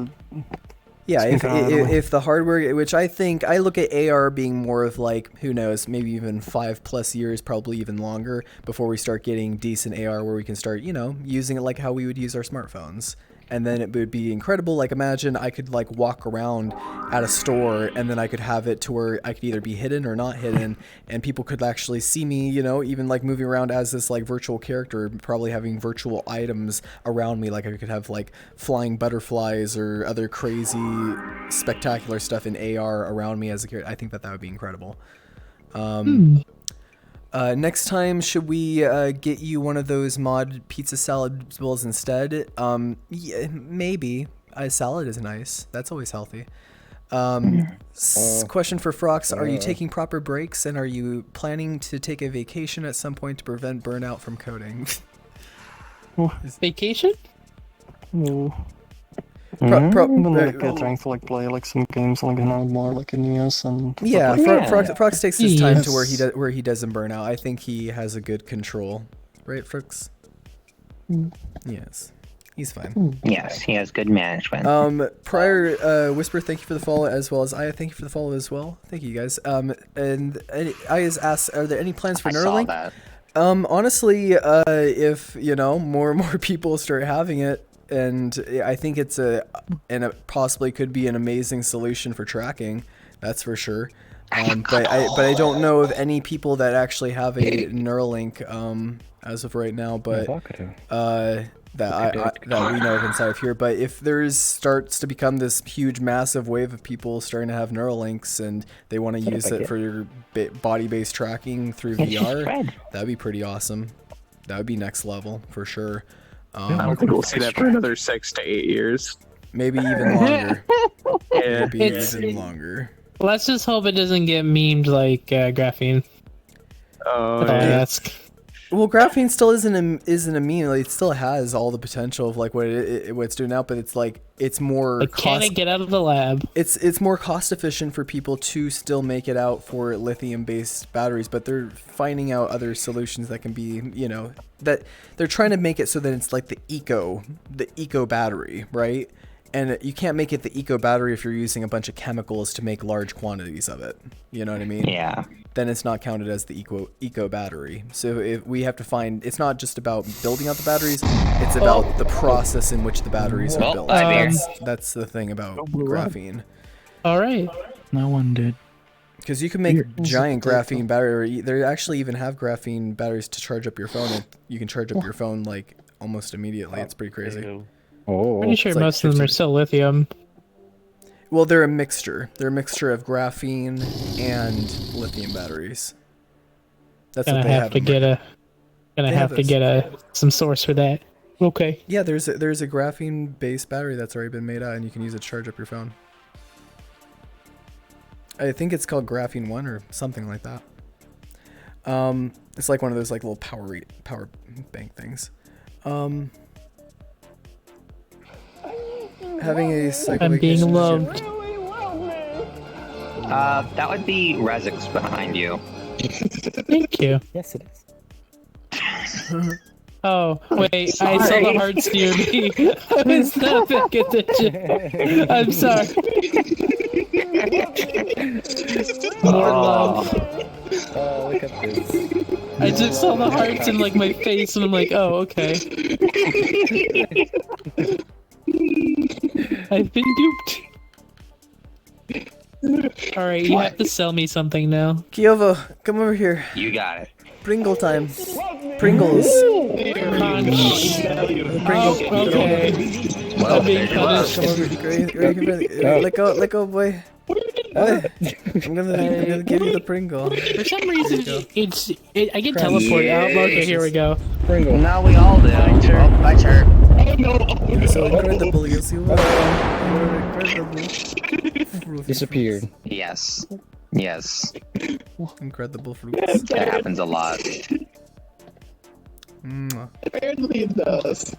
Yeah, if the hardware, which I think, I look at AR being more of like, who knows, maybe even 5+ years, probably even longer, before we start getting decent AR where we can start, you know, using it like how we would use our smartphones. And then it would be incredible. Like, imagine I could like walk around at a store and then I could have it to where I could either be hidden or not hidden, and people could actually see me, you know, even like moving around as this like virtual character, probably having virtual items around me. Like I could have like flying butterflies or other crazy spectacular stuff in AR around me as a character. I think that would be incredible. Next time, should we get you one of those mod pizza salad bowls instead? Yeah, maybe. Salad is nice. That's always healthy. Question for Frox: are you taking proper breaks, and are you planning to take a vacation at some point to prevent burnout from coding? Vacation? Trying to like play like some games like more like in Neos and yeah, like Frox takes his time to where he doesn't burn out. I think he has a good control, right, Frox? Yes, he's fine. Yes, he has good management. Whisper, thank you for the follow, as well as I thank you for the follow as well. Thank you guys. And I just asked, are there any plans for Knurling? I saw that. Honestly, if you know more and more people start having it. And I think it's it possibly could be an amazing solution for tracking. That's for sure. But I don't know of any people that actually have a Knurling as of right now. But that we know of inside of here. But if there starts to become this huge, massive wave of people starting to have Knurlinks and they want to use it for your body-based tracking through VR, that'd be pretty awesome. That would be next level for sure. I don't think we'll see that for another 6 to 8 years. Maybe even longer. Yeah. Maybe even longer. Let's just hope it doesn't get memed like graphene. Oh, yeah. Well, graphene still isn't a meme. Like, it still has all the potential of like what it's doing now, but it's like it's more. Like, can it get out of the lab? It's more cost efficient for people to still make it out for lithium-based batteries, but they're finding out other solutions that can be, you know, that they're trying to make it so that it's like the eco battery, right? And you can't make it the eco battery if you're using a bunch of chemicals to make large quantities of it. You know what I mean? Yeah. Then it's not counted as the eco battery. So if we have to find, it's not just about building out the batteries, it's about the process in which the batteries are built. That's the thing about graphene. All right. No one did. Because you can make giant graphene battery. They actually even have graphene batteries to charge up your phone. And you can charge up your phone like almost immediately. It's pretty crazy. Pretty sure most of them are still lithium. Well, they're a mixture. They're a mixture of graphene and lithium batteries. That's what they have. Gonna have to get some source for that. Okay. Yeah, there's a graphene-based battery that's already been made out, and you can use it to charge up your phone. I think it's called Graphene 1 or something like that. It's like one of those like little power bank things. Having a I'm being loved. That would be Rezix behind you. Thank you. Yes, it is. Oh, wait, I saw the hearts near me. I was not paying attention. I'm sorry. More love. Oh, look at this. I just saw the hearts in like my face and I'm like, oh, okay. I've been duped. Alright, you have to sell me something now. Kiovo, come over here. You got it. Pringle time. Pringles. Pringles. Okay. Well, I'm being punished. Come over here. Let go, boy. I'm gonna give you the Pringle. For some reason, I get teleported out. Okay, here we go. Pringle. Now we all do. Oh, my turn. Oh no! You're so incredible. You're so incredible. Disappeared. Yes. Yes. Incredible fruits. That happens a lot. Apparently it does.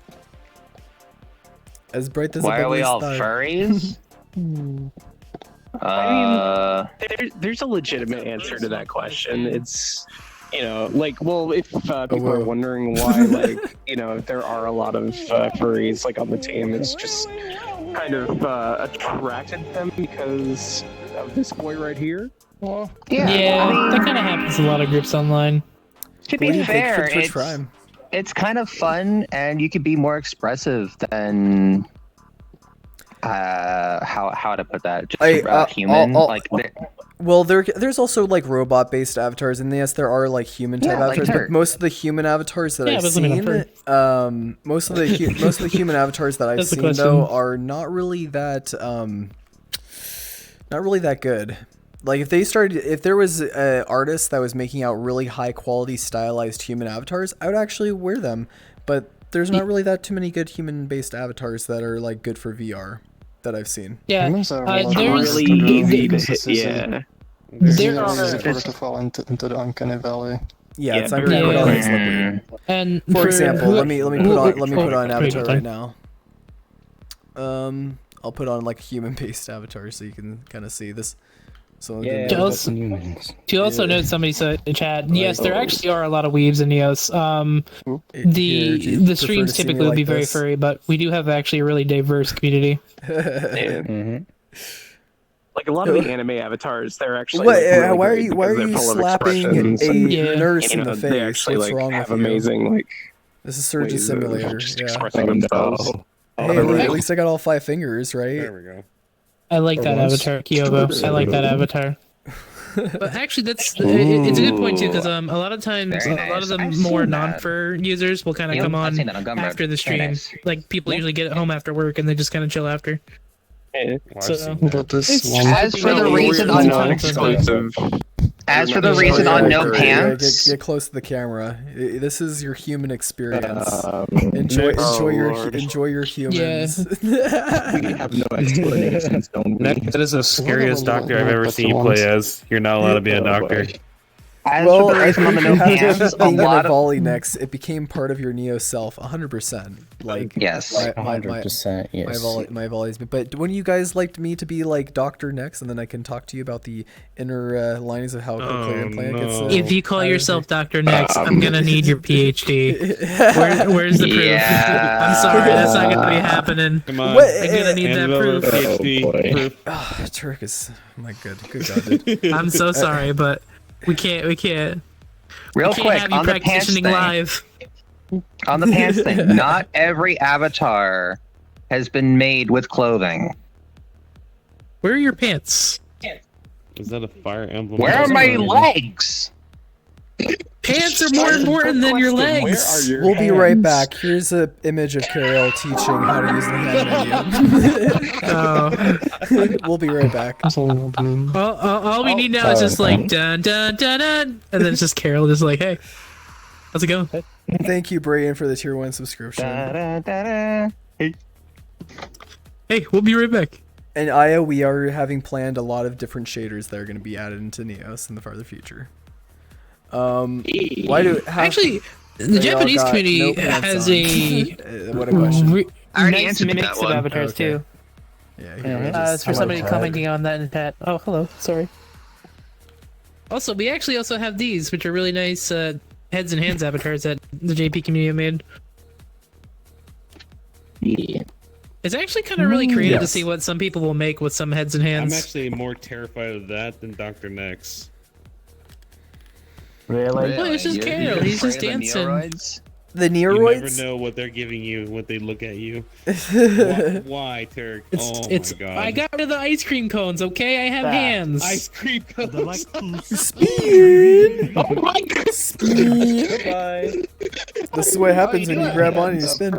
As bright as Why a are we all star. furries? I mean, there's a legitimate answer to that question. It's you know, like, well, if people are wondering why, like, you know, there are a lot of furries like on the team, it's just kind of attracted them because of this boy right here. Well, Yeah, I mean, that kind of happens in a lot of groups online. To be fair, it's kind of fun, and you could be more expressive than how to put that? Just human, well, there's also like robot-based avatars, and yes, there are like human-type avatars. But most of the human avatars that I've seen, most of the human avatars that I've seen though are not really that good. Like if there was an artist that was making out really high-quality stylized human avatars, I would actually wear them. But there's not really that too many good human-based avatars that are like good for VR that I've seen. Yeah, there's really easy to hit. Yeah, there are to fall into the uncanny valley. Yeah, it's not very slippery. And for example, let me put on an avatar right now. I'll put on like a human-based avatar so you can kind of see this. So to also note, somebody said in chat, yes, there actually are a lot of weebs in Neos. The streams typically would be very furry, but we do have actually a really diverse community. Like a lot of the anime avatars, they're actually. Why are you slapping a nurse in the face? They actually What's wrong have with you? amazing This is Surgeon Simulator. Expressing themselves. Hey, at least I got all 5 fingers, right? There we go. I like that avatar, Kyobo. I like that avatar. But actually, it's a good point too, because a lot of times, a lot of the more non-fur users will kind of come on after the stream. Like people usually get home after work and they just kind of chill after. As for the reason on no pants, get close to the camera. This is your human experience. Enjoy your humans. Yeah. We have no explanations. That is the scariest doctor I've ever seen you play as. You're not allowed to be a doctor. Well, I think after being in a volley next, it became part of your Neo self, 100%. Like yes, 100%. Yes. My volleys. But wouldn't you guys like me to be like Doctor next, and then I can talk to you about the inner linings of how cochlear implant gets? If you call yourself Doctor Next, I'm gonna need your PhD. Where's the proof? I'm sorry, that's not gonna be happening. Come on, I'm gonna need that proof. PhD. Turk is good God, dude. I'm so sorry, but. We can't. Real quick, have you on the pants thing. Live. On the pants thing, not every avatar has been made with clothing. Where are your pants? Is that a Fire Emblem? Where are my legs? Pants are more important than your legs. We'll be right back. Here's an image of Carol teaching how to use the hand menu. We'll be right back. All we need now is just like dun dun dun dun, and then it's just Carol, just like, hey, how's it going? Thank you, Brian, for the tier 1 subscription. Hey, we'll be right back. And Aya, we are having planned a lot of different shaders that are going to be added into Neos in the farther future. Actually, the Japanese community has what a question. Nice mix of avatars too. Yeah, it's for somebody commenting on that in chat. Oh, hello. Sorry. Also, we actually also have these, which are really nice heads and hands avatars that the JP community made. Yeah. It's actually kind of really creative to see what some people will make with some heads and hands. I'm actually more terrified of that than Dr. Nex. Really? Well, it's just Carol. He's just dancing. The You Neoroids? never know what they're giving you when they look at you. Why, Turk? My God. I got rid of the ice cream cones, okay? I have hands. Ice cream cones. Spin! Oh my God! Spin! This is what happens when you grab on and you spin.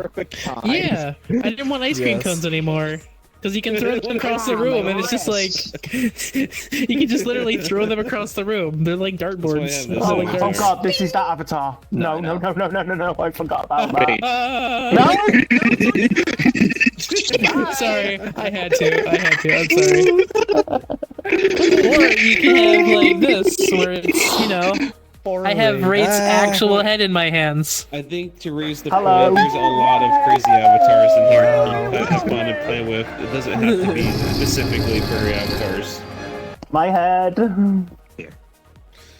Yeah, I didn't want ice cream cones anymore. Because you can throw them across the room, and it's just like... you can just literally throw them across the room. They're like dartboards. Oh god, this is that avatar. No, I forgot about that. No! Sorry, I had to. I'm sorry. Or you can have like this, where it's, you know... I have Wraith's actual head in my hands. I think to raise the point, there's a lot of crazy avatars in here that have fun to play with. It doesn't have to be specifically furry avatars. My head.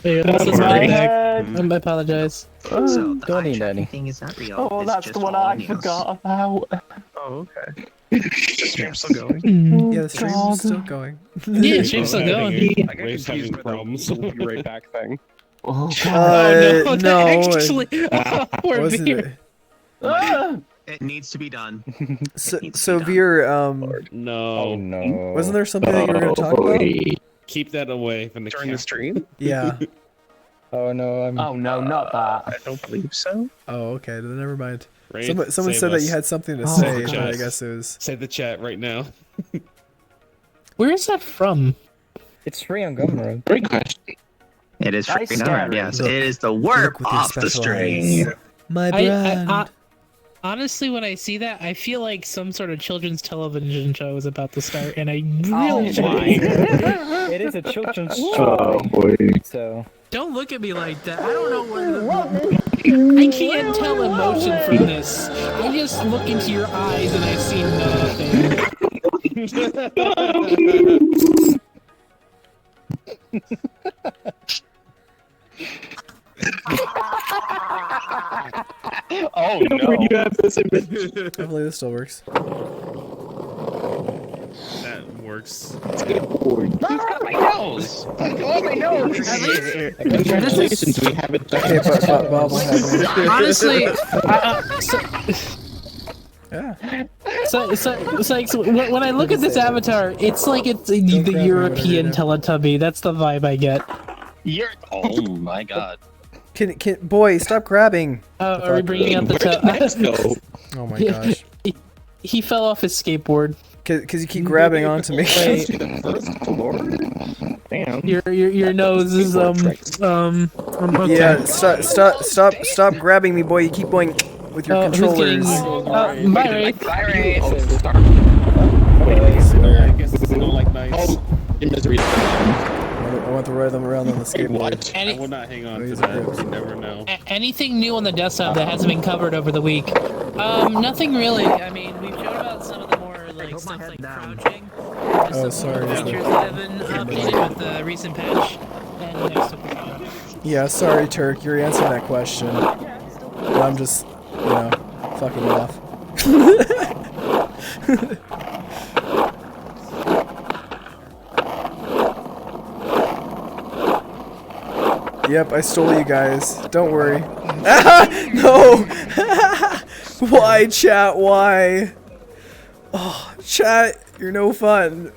Hey, this is my bad. I apologize. So the Don't eye need tracking any. thing is not real. Oh, It's that's just the one all I news. forgot about. Oh, okay. The stream's still going. Yeah, the stream's still going. Yeah, stream's still going. I got confused with the we'll be right back thing. Oh, Oh, no. actually, poor Wasn't Veer. it? It needs to be done. So Veer, No. Oh no. wasn't there something that you were going to talk about? Keep that away from the During the stream? Yeah. Oh no, I'm. Oh no, not that. I don't believe so. Oh, okay. Then never mind. Wraith, Someone save said that us. you had something to Oh, say, God. but I guess it was. Save the chat right now. Where is that from? It's free on Gumroad. Great question. It is Nice freaking scary. hard. Yes, Look- it is the Look work with your off the special string. eyes. My brand. Honestly, when I see that, I feel like some sort of children's television show is about to start, and I Oh, really my. It is a children's Oh, story. boy. So don't look at me like that. I don't know what. I can't tell emotion from this. I just look into your eyes and I see nothing. Oh no! You have this image. Hopefully this still works. That works. Who's got my nose? Oh, my nose! congratulations, we have it. Okay, but Bob will have it. Honestly, Yeah. so when I look at this avatar, it's like it's the grab me, European whatever, Teletubby. That's the vibe I get. Oh my god. Can boy stop grabbing? Are we bringing out the Let's go. Oh my gosh. He fell off his skateboard. Cause you keep grabbing onto me. Wait, First floor. Damn. your nose is okay. Yeah, stop grabbing me, boy. You keep going with your Who's getting? controllers. Bye, Wraith. Bye, Ray. I guess it's not like nice. Your misery. I want to ride them around on the skateboard. I will not hang on to These that. are grips. You never know. Anything new on the desktop that hasn't been covered over the week? Nothing really. I mean, we've shown about some of the more like stuff like crouching. Oh, sorry. Features that have been updated with the recent patch. And next up is on. Yeah, sorry, Turk. You're answering that question. But I'm just, fucking you off. Yep, I stole you guys. Don't worry. No! Why, chat? Why? Oh, chat, you're no fun.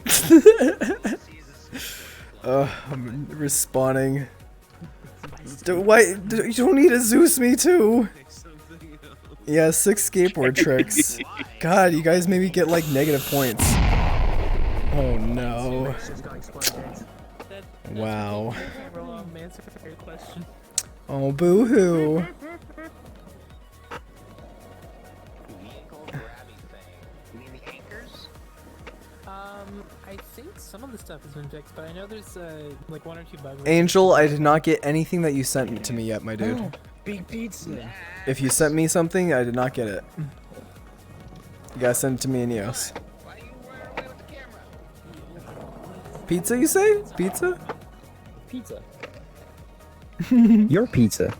I'm respawning. Why? You don't need to Zeus me too. Yeah, 6 skateboard tricks. God, you guys maybe get like negative points. Oh no. Wow. Oh, boo-hoo. I think some of the stuff has been fixed, but I know there's like 1 or 2 bugs. Angel, I did not get anything that you sent to me yet, my dude. Big pizza. If you sent me something, I did not get it. You gotta send it to me in EOS. Pizza, you say? Pizza? Pizza. Your pizza.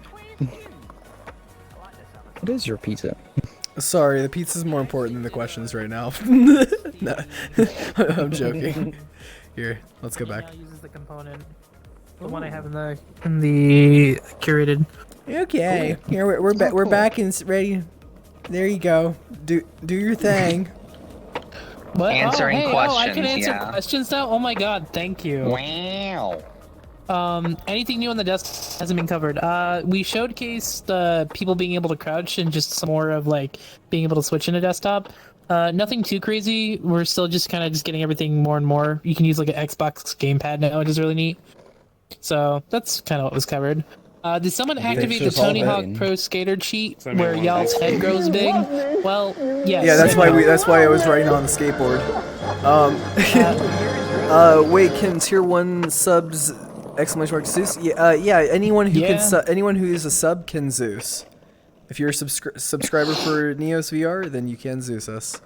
What is your pizza? Sorry, the pizza's more important than the questions right now. No, I'm joking. Here, let's go back. Uses the component, the one I have in the curated. Okay, here we're back and ready. There you go. Do your thing. What? Answering I can questions, answer yeah. questions now. Oh my god, thank you. Wow. Anything new on the desk hasn't been covered. We showcased people being able to crouch and just some more of like being able to switch into desktop. Nothing too crazy. We're still just kind of just getting everything more and more. You can use like an Xbox gamepad now, which is really neat. So that's kind of what was covered. Did someone activate the Tony Hawk Pro Skater cheat where y'all's head grows big? Well, yes. Yeah, that's why I was riding on the skateboard. Wait, can tier 1 subs exclamation mark Zeus? Yeah, anyone who anyone who is a sub can Zeus. If you're a subscriber for Neos VR, then you can Zeus us.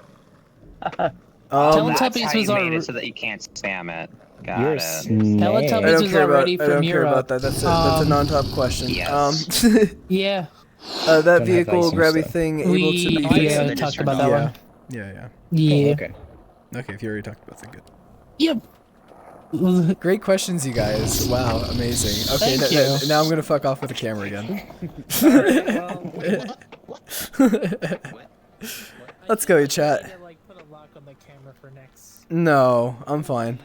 That's how you made it so that you can't spam it. You're a snake. Teletubbies was already from I don't care Europe. about that. That's a non-top question. Yes. Yeah. That vehicle grabby thing able to be Yeah, talked about that one. Yeah. Yeah. Oh, okay. Okay, if you already talked about that, good. Yep. Great questions, you guys. Wow, amazing. Okay, Thank you. now I'm gonna fuck off with the camera again. Let's go, chat. No, I'm fine.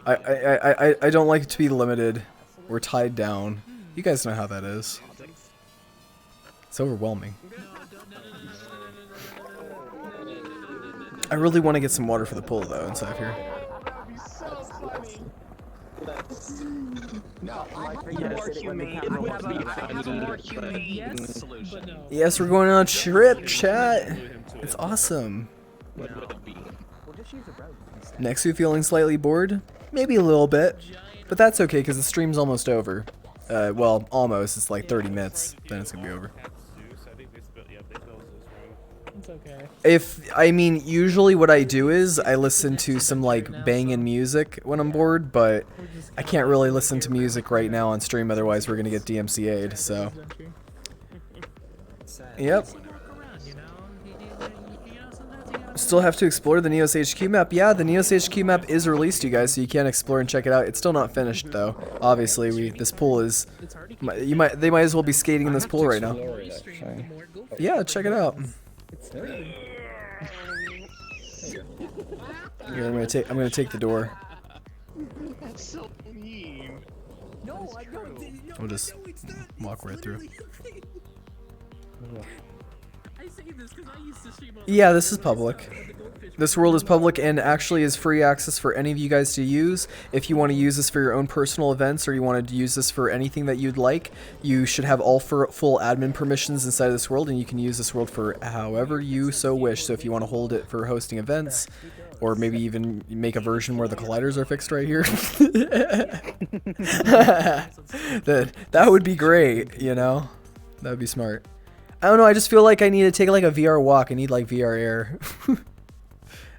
I don't like to be limited or tied down. You guys know how that is. It's overwhelming. I really want to get some water for the pool though inside here. Yes, we're going on a trip, chat. It's awesome. Next week feeling slightly bored? Maybe a little bit. But that's okay because the stream's almost over. Well, almost. It's like 30 minutes. Then it's going to be over. I mean, usually what I do is I listen to some like banging music when I'm bored, but I can't really listen to music right now on stream, otherwise we're gonna get DMCA'd, so. Yep. Still have to explore the Neos HQ map. Yeah, the Neos HQ map is released, you guys, so you can explore and check it out. It's still not finished though. Obviously, this pool is. They might as well be skating in this pool right now. Yeah, check it out. Here, I'm gonna take the door. That's so mean. We'll just walk right through. Yeah, this is public. This world is public and actually is free access for any of you guys to use. If you want to use this for your own personal events or you wanted to use this for anything that you'd like, you should have all full admin permissions inside of this world, and you can use this world for however you so wish. So if you want to hold it for hosting events, or maybe even make a version where the colliders are fixed right here, that would be great, you know? That would be smart. I don't know, I just feel like I need to take like a VR walk. I need like VR air.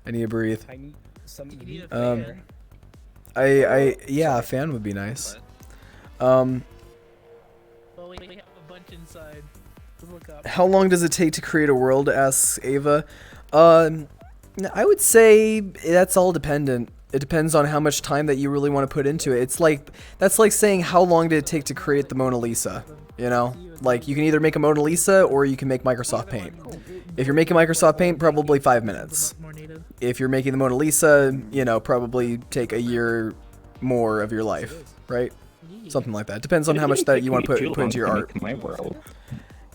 I need to breathe. Yeah, a fan would be nice. How long does it take to create a world, asks Ava. I would say that's all dependent. It depends on how much time that you really want to put into it. That's like saying how long did it take to create the Mona Lisa, you know? Like, you can either make a Mona Lisa or you can make Microsoft Paint. If you're making Microsoft Paint, probably 5 minutes. If you're making the Mona Lisa, you know, probably take a year more of your life, right? Something like that. Depends on how much that you want to put into your art. My world.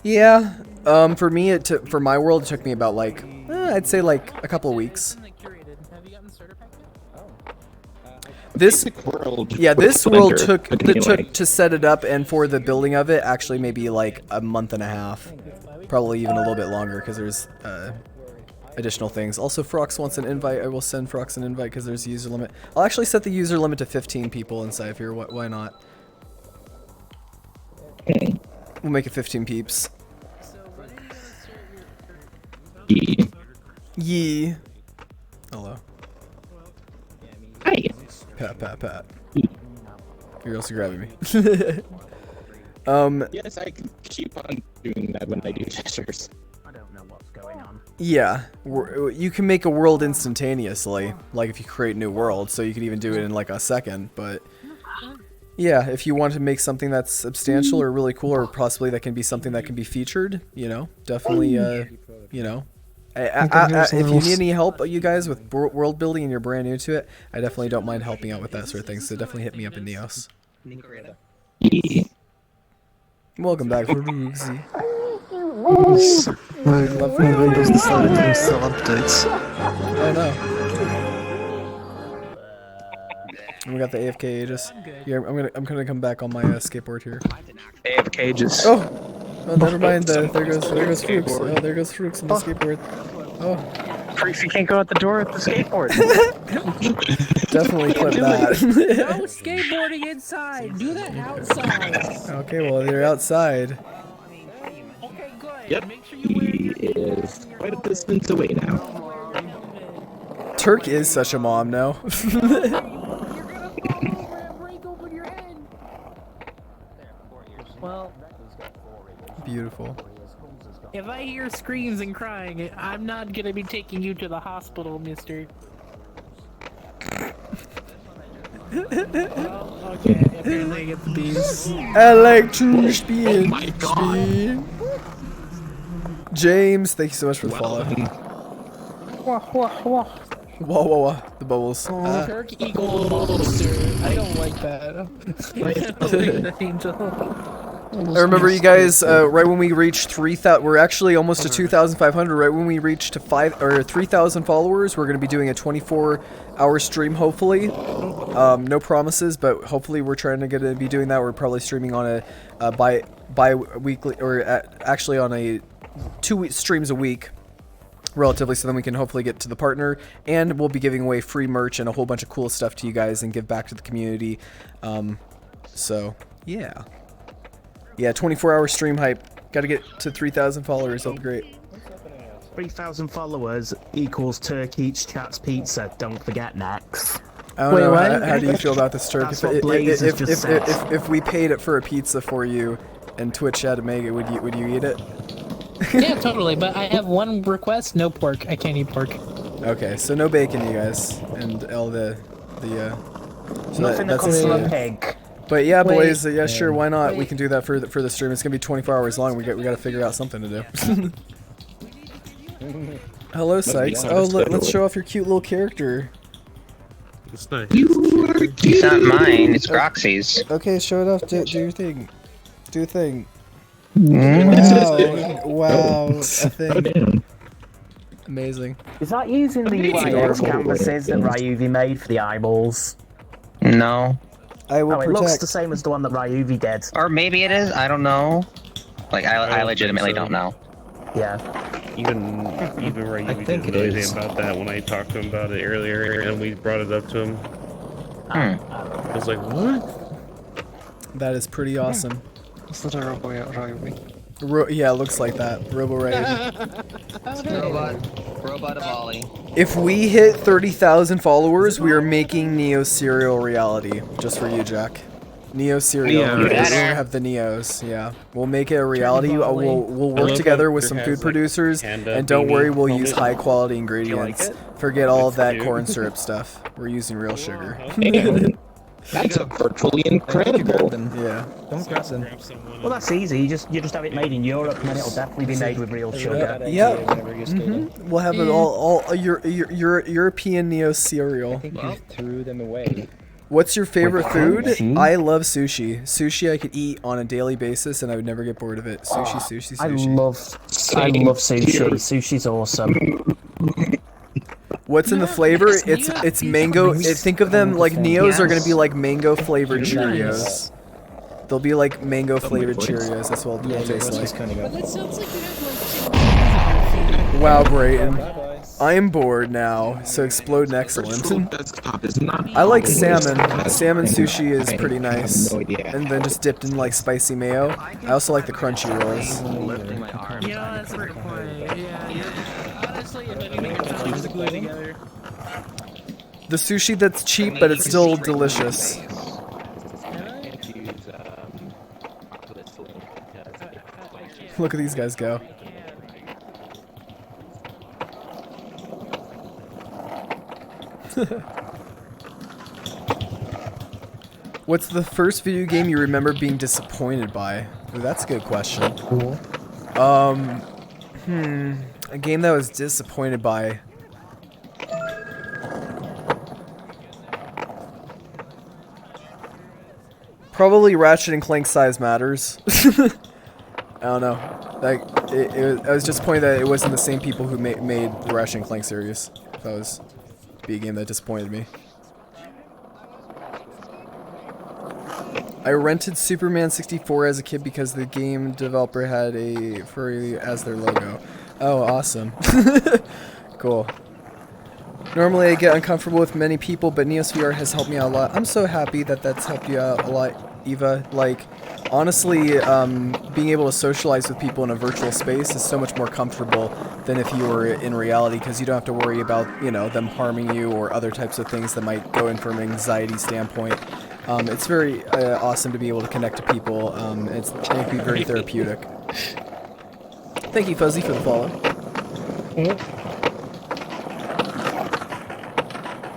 Yeah. For me, for my world, it took me about like, I'd say like a couple of weeks. This world took to set it up, and for the building of it, actually maybe like a month and a half, probably even a little bit longer, because there's additional things. Also, Frox wants an invite. I will send Frox an invite because there's a user limit. I'll actually set the user limit to 15 people inside of here. Why not? We'll make it 15 peeps. Yee. Hello. Hi. Pat. You're also grabbing me. Yes, I can keep on doing that when I do gestures. I don't know what's going on. Yeah, you can make a world instantaneously, like if you create a new world, so you can even do it in like a second, but yeah, if you want to make something that's substantial or really cool, or possibly that can be something that can be featured, you know, definitely, you know. If you need any help, you guys, with world building and you're brand new to it, I definitely don't mind helping out with that sort of thing, so definitely hit me up in Neos. Welcome back, Roogsy. My Windows decided to install updates. Oh no. We got the AFK Aegis. Here, I'm gonna come back on my skateboard here. AFK Aegis. Oh, never mind. There goes Frooks. Oh, there goes Frooks on the skateboard. Oh. Frooks, you can't go out the door with the skateboard. Definitely clip that. No skateboarding inside. Do that outside. Okay, well they're outside. Okay, good. Yep. Make sure you wear He is quite a distance away now. Turk is such a mom now. Well, beautiful. if I hear screams and crying, I'm not gonna be taking you to the hospital, mister. Oh, okay, apparently I get the bees. I like to spin. Oh my God. James, thank you so much for the follow. Whoa, whoa, whoa, the bubbles. Turk equals monster. I don't like that. I remember you guys, right when we reached 3,000, we're actually almost to 2,500. Right when we reach to 3,000 followers, we're going to be doing a 24-hour stream, hopefully. No promises, but hopefully we're trying to be doing that. We're probably streaming on a bi-weekly, or actually on a 2 streams a week. Relatively, so then we can hopefully get to the partner, and we'll be giving away free merch and a whole bunch of cool stuff to you guys and give back to the community. So yeah, 24-hour stream hype. Got to get to 3,000 followers. That'll be great. 3,000 followers equals Turk eats Chat's Pizza. Don't forget next. I don't know. How do you feel about this, Turk? That's what Blaze has just said. If we paid it for a pizza for you, and Twitch had to make it, would you eat it? Yeah, totally, but I have one request, no pork. I can't eat pork. Okay, so no bacon, you guys, and all the so nothing that comes from a pig. But yeah, boys, yeah, sure, why not? We can do that for the stream. It's gonna be 24 hours long. We got to figure out something to do. Hello, Sykes. Oh, let's show off your cute little character. It's nice. It's not mine, it's Groxy's. Okay, show it off. Do your thing. Do your thing. Mm. Wow, a thing. Amazing. Is that using the UIX canvases that Ryuvi made for the eyeballs? No. I will it looks the same as the one that Ryuvi did. Or maybe it is, I don't know. Like, I legitimately don't know. Yeah. Even Ryuvi didn't know anything about that when I talked to him about it earlier, and we brought it up to him. I was like, what? That is pretty awesome. Is that a Ryuvi? Yeah, it looks like that. Robo-Ryuvi. Robot of Ollie. If we hit 30,000 followers, we are making Neo Cereal reality. Just for you, Jack. Neo Cereal. We're gonna have the Neos. Yeah, we'll make it a reality. We'll work together with some food producers, and don't worry, we'll use high quality ingredients. Forget all of that corn syrup stuff. We're using real sugar. That's virtually incredible. Yeah. Don't press him. Well, that's easy. You just have it made in Europe, and then it'll definitely be made with real sugar. Yeah. We'll have it all European Neo Cereal. I think you threw them away. What's your favorite food? I love sushi. Sushi I could eat on a daily basis, and I would never get bored of it. Sushi. I love sushi. Sushi's awesome. What's in the flavor? It's mango. Think of them like Neos are gonna be like mango flavored Cheerios. They'll be like mango flavored Cheerios. That's what they'll taste like. But that sounds like you have like Wow, Brayton. I am bored now, so explode in excellence. I like salmon. Salmon sushi is pretty nice. And then just dipped in like spicy mayo. I also like the crunchy rolls. Yeah, that's a great point. Yeah. Honestly, if anything, it's always the glue together. The sushi that's cheap, but it's still delicious. Look at these guys go. What's the first video game you remember being disappointed by? Ooh, that's a good question. A game that I was disappointed by. Probably Ratchet and Clank Size Matters. I don't know. Like, I was disappointed that it wasn't the same people who made the Ratchet and Clank series. That was be a game that disappointed me. I rented Superman 64 as a kid because the game developer had a furry as their logo. Oh, awesome. Cool. Normally I get uncomfortable with many people, but Neos VR has helped me out a lot. I'm so happy that that's helped you out a lot, Eva. Like, honestly, being able to socialize with people in a virtual space is so much more comfortable than if you were in reality, because you don't have to worry about, you know, them harming you or other types of things that might go in from an anxiety standpoint. It's very awesome to be able to connect to people. It can be very therapeutic. Thank you, Fuzzy, for the follow.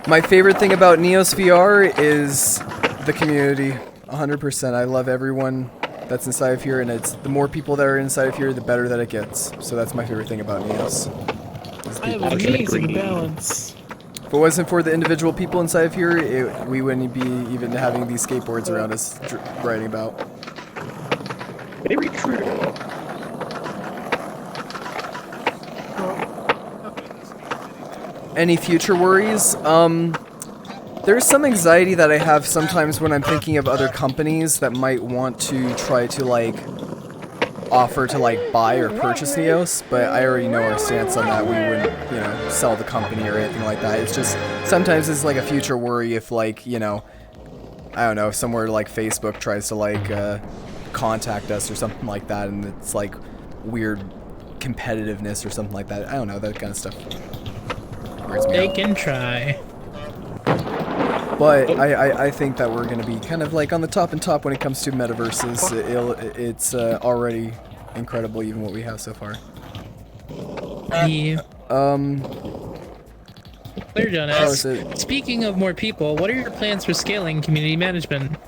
My favorite thing about Neos VR is the community. 100%. I love everyone that's inside of here, and it's the more people that are inside of here, the better that it gets. So that's my favorite thing about Neos. I have amazing balance. If it wasn't for the individual people inside of here, we wouldn't be even having these skateboards around us riding about. Very true. Any future worries? There's some anxiety that I have sometimes when I'm thinking of other companies that might want to try to, like, offer to, like, buy or purchase Neos, but I already know our stance on that. We wouldn't, you know, sell the company or anything like that. It's just, sometimes it's like a future worry if, like, you know, I don't know, if somewhere like Facebook tries to, like, contact us or something like that, and it's, like, weird competitiveness or something like that. I don't know, that kind of stuff. They can try. But I think that we're going to be kind of like on the top when it comes to metaverses. It's already incredible, even what we have so far. Yeah. Clear John asks, speaking of more people, what are your plans for scaling community management?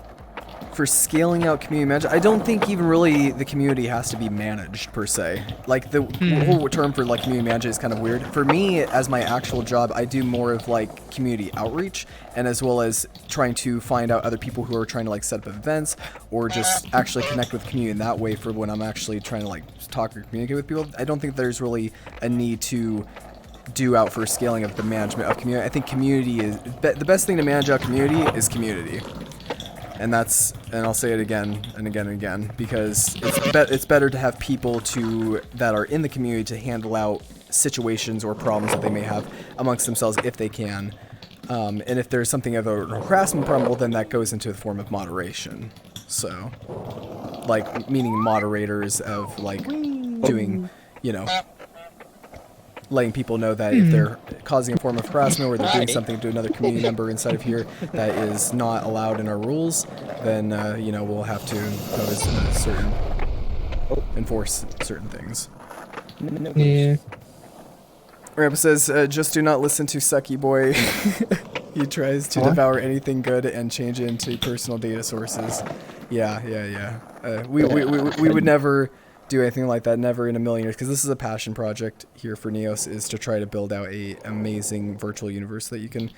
For scaling out community management, I don't think even really the community has to be managed per se. Like the whole term for like community management is kind of weird. For me, as my actual job, I do more of like community outreach, and as well as trying to find out other people who are trying to like set up events or just actually connect with the community in that way for when I'm actually trying to like talk or communicate with people. I don't think there's really a need to do out for scaling of the management of community. I think community is the best thing to manage out community is community. And I'll say it again and again and again, because it's better to have people that are in the community to handle out situations or problems that they may have amongst themselves if they can. And if there's something of a harassment problem, well, then that goes into a form of moderation. So, like, meaning moderators of, like, doing, you know, letting people know that if they're causing a form of harassment or they're doing something to another community member inside of here that is not allowed in our rules, then, you know, we'll have to enforce certain things. Yeah. Ramp says, just do not listen to Sucky Boy. He tries to devour anything good and change it into personal data sources. Yeah. We would never do anything like that, never in a million years, because this is a passion project here for Neos, is to try to build out a amazing virtual universe that you can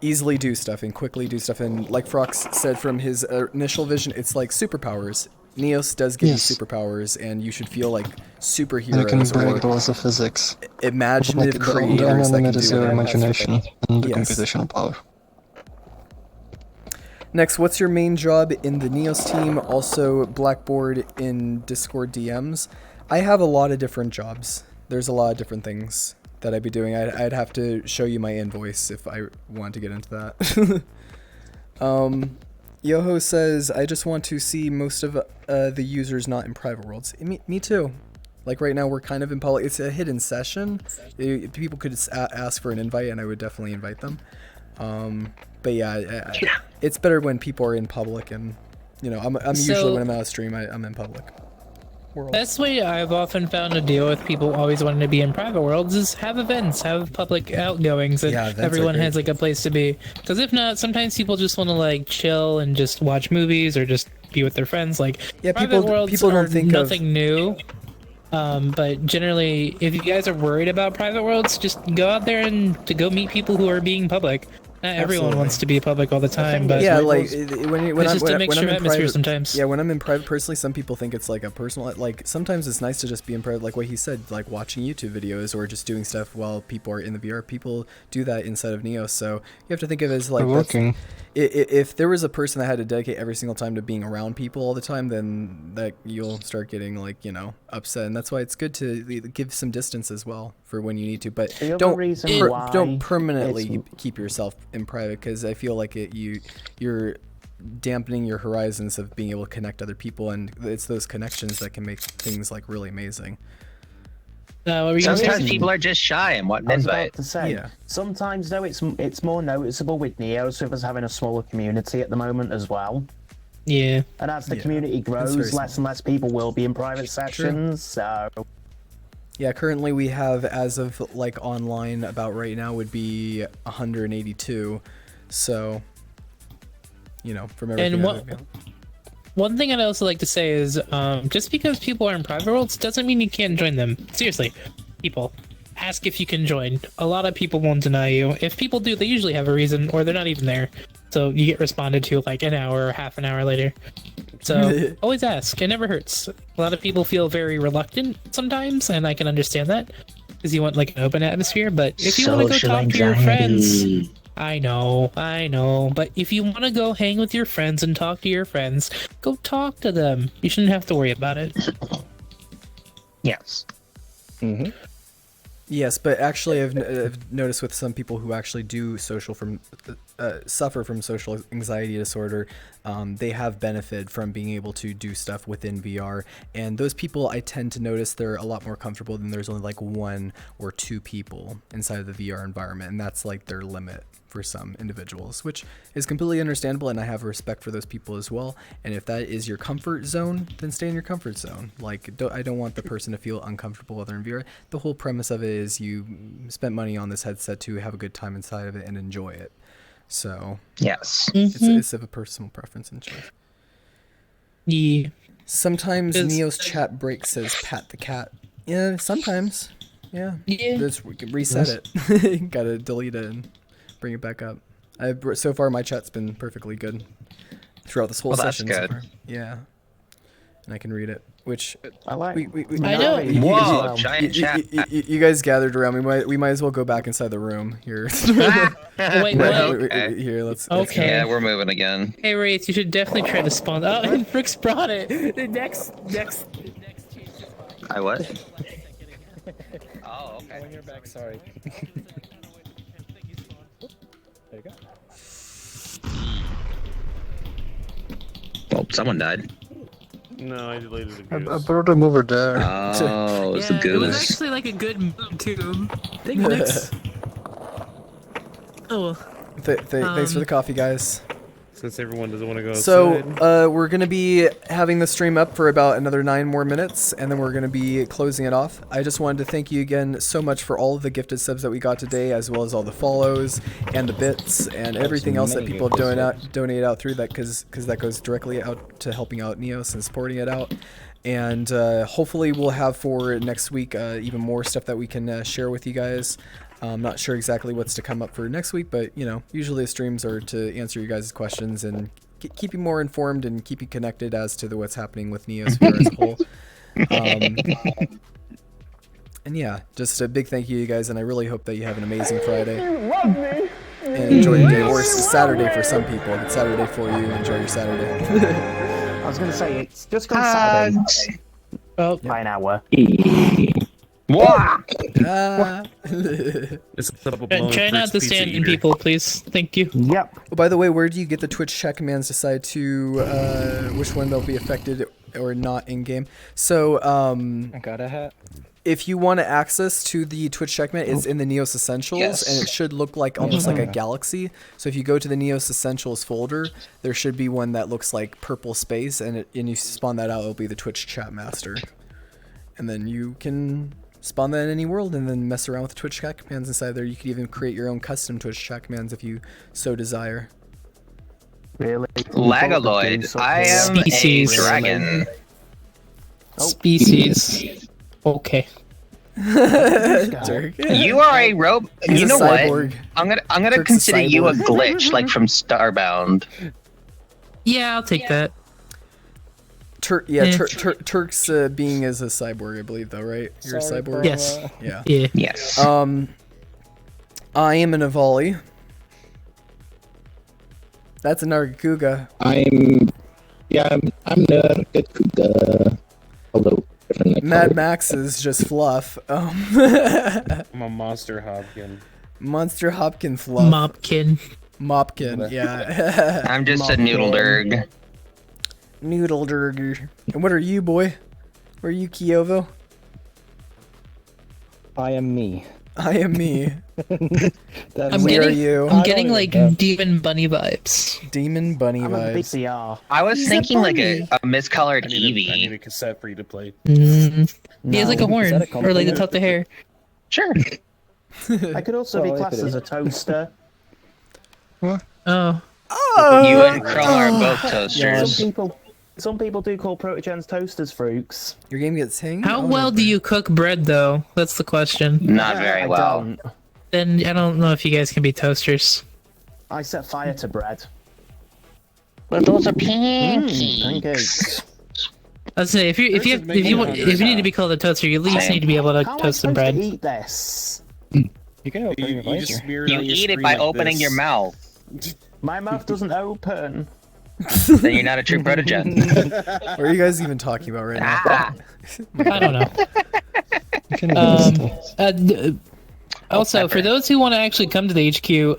easily do stuff and quickly do stuff. And like Frox said from his initial vision, it's like superpowers. Neos does give you superpowers, and you should feel like superheroes. You can break the laws of physics. Imaginative creators that can do your imagination and the Yes. computational power. Next, what's your main job in the Neos team? Also, Blackboard in Discord DMs. I have a lot of different jobs. There's a lot of different things that I'd be doing. I'd have to show you my invoice if I want to get into that. Yoho says, I just want to see most of the users not in private worlds. Me too. Like right now, we're kind of in public. It's a hidden session. People could ask for an invite, and I would definitely invite them. But yeah, it's better when people are in public, and you know, I'm usually when I'm out of stream, I'm in public. Best way I've often found to deal with people always wanting to be in private worlds is have events, have public outgoings, and everyone has like a place to be. Because if not, sometimes people just want to like chill and just watch movies or just be with their friends. Like private worlds are nothing new. But generally, if you guys are worried about private worlds, just go out there and to go meet people who are being public. Everyone wants to be public all the time, but yeah, like it's when just a mixture of I'm in atmosphere private, sometimes. Yeah, when I'm in private personally, some people think it's like a personal. Like sometimes it's nice to just be in private, like what he said, like watching YouTube videos or just doing stuff while people are in the VR. People do that inside of Neo, so you have to think of it as like working. If there was a person that had to dedicate every single time to being around people all the time, then that you'll start getting like upset, and that's why it's good to give some distance as well for when you need to. But don't permanently keep yourself in private, because I feel like you're dampening your horizons of being able to connect other people, and it's those connections that can make things like really amazing. Sometimes people are just shy and want I was invite. about to say, sometimes though it's more noticeable with Neos with us having a smaller community at the moment as well. Yeah. And as the community grows, less and less people will be in private sessions. So. Yeah, currently we have, as of like online about right now, would be 182. So, from everything. And one thing I'd also like to say is, just because people are in private worlds doesn't mean you can't join them. Seriously, people, ask if you can join. A lot of people won't deny you. If people do, they usually have a reason, or they're not even there. So you get responded to like an hour or half an hour later. So always ask. It never hurts. A lot of people feel very reluctant sometimes, and I can understand that, because you want like an open atmosphere. But if you want to go talk to your friends... I know, but if you want to go hang with your friends and talk to your friends, go talk to them. You shouldn't have to worry about it. Yes. Mm-hmm. Yes, but actually I've noticed with some people who actually do suffer from social anxiety disorder, they have benefited from being able to do stuff within VR, and those people I tend to notice they're a lot more comfortable than there's only like 1 or 2 people inside of the VR environment, and that's like their limit for some individuals, which is completely understandable, and I have respect for those people as well. And if that is your comfort zone, then stay in your comfort zone. Like, I don't want the person to feel uncomfortable while they're in VR. The whole premise of it is you spent money on this headset to have a good time inside of it and enjoy it. So yes, it's of a personal preference and choice. Yeah. Sometimes Neo's chat break says pat the cat. Yeah, sometimes. Yeah. Just reset it. Gotta delete it and bring it back up. So far my chat's been perfectly good throughout this whole session. That's so good. far. Yeah. And I can read it, which I like. I know. Whoa, giant chat. You guys gathered around. We might as well go back inside the room here. Wait, what? Okay. Here, let's. Okay. Yeah, we're moving again. Hey, Wraith, you should definitely try to spawn. Oh, and Frick's brought it. The next. I what? Oh, okay. When you're back, sorry. There you go. Well, someone died. No, I deleted the I goose. brought him over there. Oh, it's Yeah, the it was goose. actually like a good move too. Thanks. Oh. Thanks for the coffee, guys. Since everyone doesn't want to go outside. So, we're going to be having the stream up for about another 9 more minutes, and then we're going to be closing it off. I just wanted to thank you again so much for all of the gifted subs that we got today, as well as all the follows, and the bits, and everything else that people have donated out through that, because that goes directly out to helping out Neos and supporting it out. And hopefully we'll have for next week even more stuff that we can share with you guys. I'm not sure exactly what's to come up for next week, but usually the streams are to answer you guys' questions and keep you more informed and keep you connected as to what's happening with Neosphere as a whole. And yeah, just a big thank you to you guys, and I really hope that you have an amazing Friday. And enjoy your day, or Saturday for some people. If it's Saturday for you, enjoy your Saturday. I was going to say, it's just gone Saturday. Oh, by an hour. Try not to stand in people, please. Thank you. Yep. Oh, by the way, where do you get the Twitch chat commands decide to which one they'll be affected or not in game? So I got a hat. if you want to access to the Twitch chat command, it's in the Neos Essentials, and it should look like almost like a galaxy. So if you go to the Neos Essentials folder, there should be one that looks like purple space, and you spawn that out, it'll be the Twitch chat master, and then you can spawn that in any world and then mess around with the Twitch chat commands inside there. You could even create your own custom Twitch chat commands if you so desire. Really? Lagaloid, I am Species. a dragon. Species. Okay. Dirk. You are a rope. He's You a know what? cyborg. I'm gonna Dirk's a consider you a cyborg. glitch, like from Starbound. Yeah, I'll take that. Turk's being as a cyborg, I believe, though, right? You're a cyborg. Yes. Yeah. Yeah. Yes. I am an Avali. That's a Nargacuga. I'm Nargacuga. Hello. Mad Max is just fluff. I'm a Monster Hopkin. Monster Hopkin fluff. Mopkin, yeah. I'm just a Noodledurg. Noodledurger. And what are you, boy? Where are you, Kiovo? I am me. I am me. I'm Where are getting, you? I'm getting like Demon Bunny vibes. Demon Bunny I'm a vibes. BCR. I was He's a thinking like bunny. a miscolored I need Eevee. a cassette for you to play. He has like a Is horn, that a or like the compliment? tuft of hair. Sure. I could also be Well, if classed it as is. a toaster. Oh. You and Chrome are both toasters. Some people do call protogens toasters, Frooks. Your game gets hing? How well do you cook bread, though? That's the question. Not very I well. don't. Then I don't know if you guys can be toasters. I set fire to bread. But those are pancakes. Pancakes. Let's say if you need to be called a toaster, you at least need to be able to How am I toast some supposed bread. to eat this? You can open your You just visor. smear it You on your eat it screen by like opening this. your mouth. My mouth doesn't open. Then you're not a true protogen. What are you guys even talking about right now? Ah. I don't know. You can open Also, for those who want to actually come to the HQ,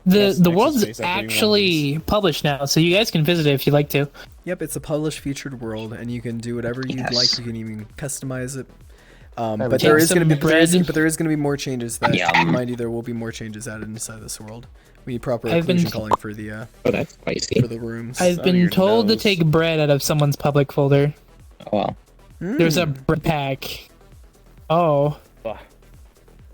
the world's say something actually published now, so you guys can visit it if you'd like to. Yep, it's a published featured world, and you can do whatever you'd like. You can even customize it. But there is going to be more changes. That mind you, there will be more changes added inside this world. We need proper inclusion calling for the that's spicy. for the rooms. I've been told to take bread out of someone's public folder. Oh, well. There's a bread pack. Oh.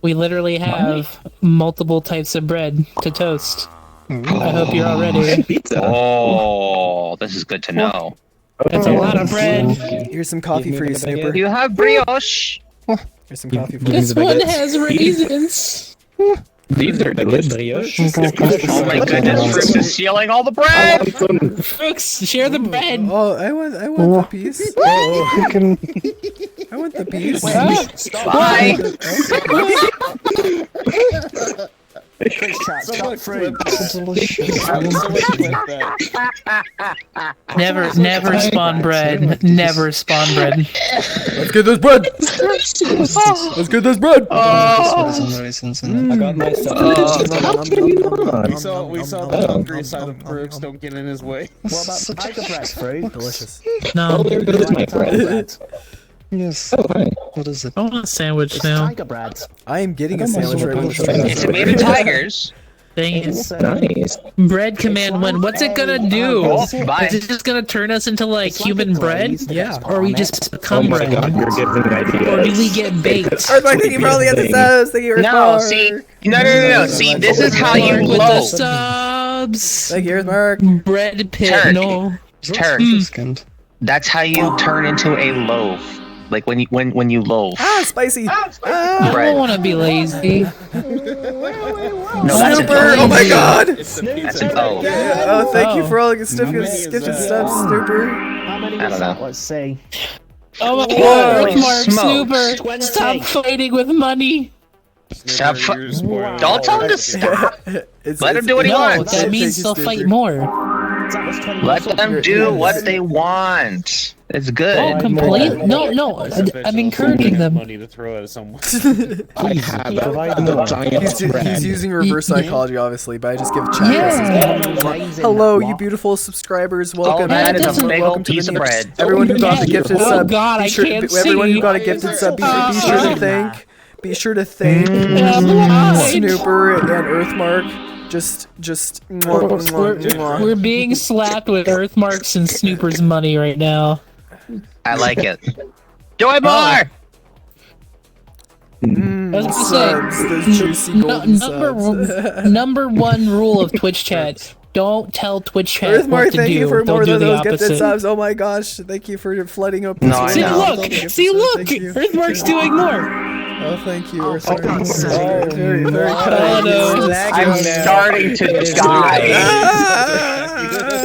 We literally have multiple types of bread to toast. I hope you're all ready. Oh, this is good to know. That's a lot of bread. Here's some coffee for you, Snooper. You have brioche. Here's some coffee for you. This one has raisins. These are delicious. Oh my goodness, Fruit is stealing all the bread! Brooks, share the bread. Oh, I want the piece. you can. I want the piece. Bye! Never spawn bread. Never spawn bread. Let's get this bread. Let's get this bread. I got myself. We saw the hungry side of Brooks. Don't get in his way. What about tiger bread, Fruit? Delicious. No. There goes my bread. Yes. Oh, hi. What is it? I want a sandwich It's now. tiger bread. I am getting a sandwich right when It's made of tigers. Dang it. Nice. Bread command win. What's it gonna do? Oh, bye. Is it just gonna turn us into like human bread? Yeah. Or we just Oh become my bread? god, you're giving ideas. Or do we get baked? Earthmark, thank you for all the episodes. Thank you, No, Earthmark. see, no. See, this is how you With the loaf. subs. Thank you, Earthmark. Bread pit. Turk. No. Turk. Second. That's how you turn into a loaf. Like when you loaf. Ah, spicy. I Bread. don't want to be lazy. No, that's an Snooper. Oh my god. That's an O. Oh, thank you Oh. for all the gifted stuff, Snooper. How many I was don't that? know. Let's see. Oh my Whoa, god, Earthmark, smokes. Snooper, stop fighting with money. Stop don't tell him to stop. Let him do what he No, wants. that means they'll fight more. That was 20 Let them do what they want. It's good. Oh, complete? No, I'm encouraging them. Money to throw at someone. I have a giant bread. He's using reverse psychology, obviously, but I just give chat Yeah. messages. Hello, you beautiful subscribers. Welcome. that is a doesn't- big Welcome old to the piece of new- bread. Everyone who got the Yeah. gifted Oh sub. God, be I sure, can't everyone see. who got a gifted sub, be sure to thank. Be sure to thank I'm blind. Snooper and Earthmark. Just We're being slapped with Earthmarks and Snooper's money right now. I like it. Do it more! I was gonna subs, say, those juicy golden subs. number one rule of Twitch chat: don't tell Twitch chat Earthmark, what to thank do. you for They'll more do than the those gifted opposite. subs. Oh my gosh, thank you for flooding up. No, I See, know. look, Thank you. see, look. Thank you. Earthmark's doing more. Oh, thank you. Oh, for God's sake. Very, very Oh, kind. no. I'm starting to die.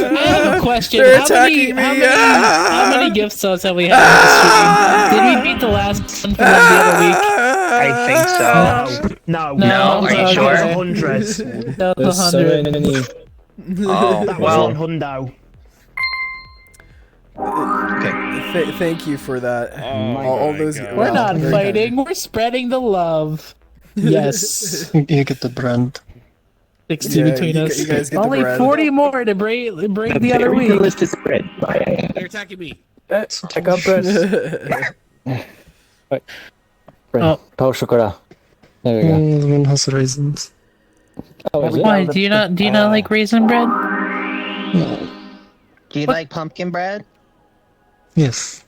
I have a question. They're How attacking me. how many gift subs have we had on the stream? Did we beat the last one from the other week? I think so. No. Are you sure? 100. No, There's so 100. many. Oh, That well. was 1 hundo. Thank you for that. Oh all my those. God. We're not very fighting. We're spreading the love. Yes. You get the brand. 60 Yeah, between us. you guys get the Only bread. 40 more to break the other week. Realistic spread. They're attacking me. Check out bread. Oh. 倒しから There we go. One has raisins. Oh, is it? Why? Do you not like raisin bread? Do you like pumpkin bread? Yes.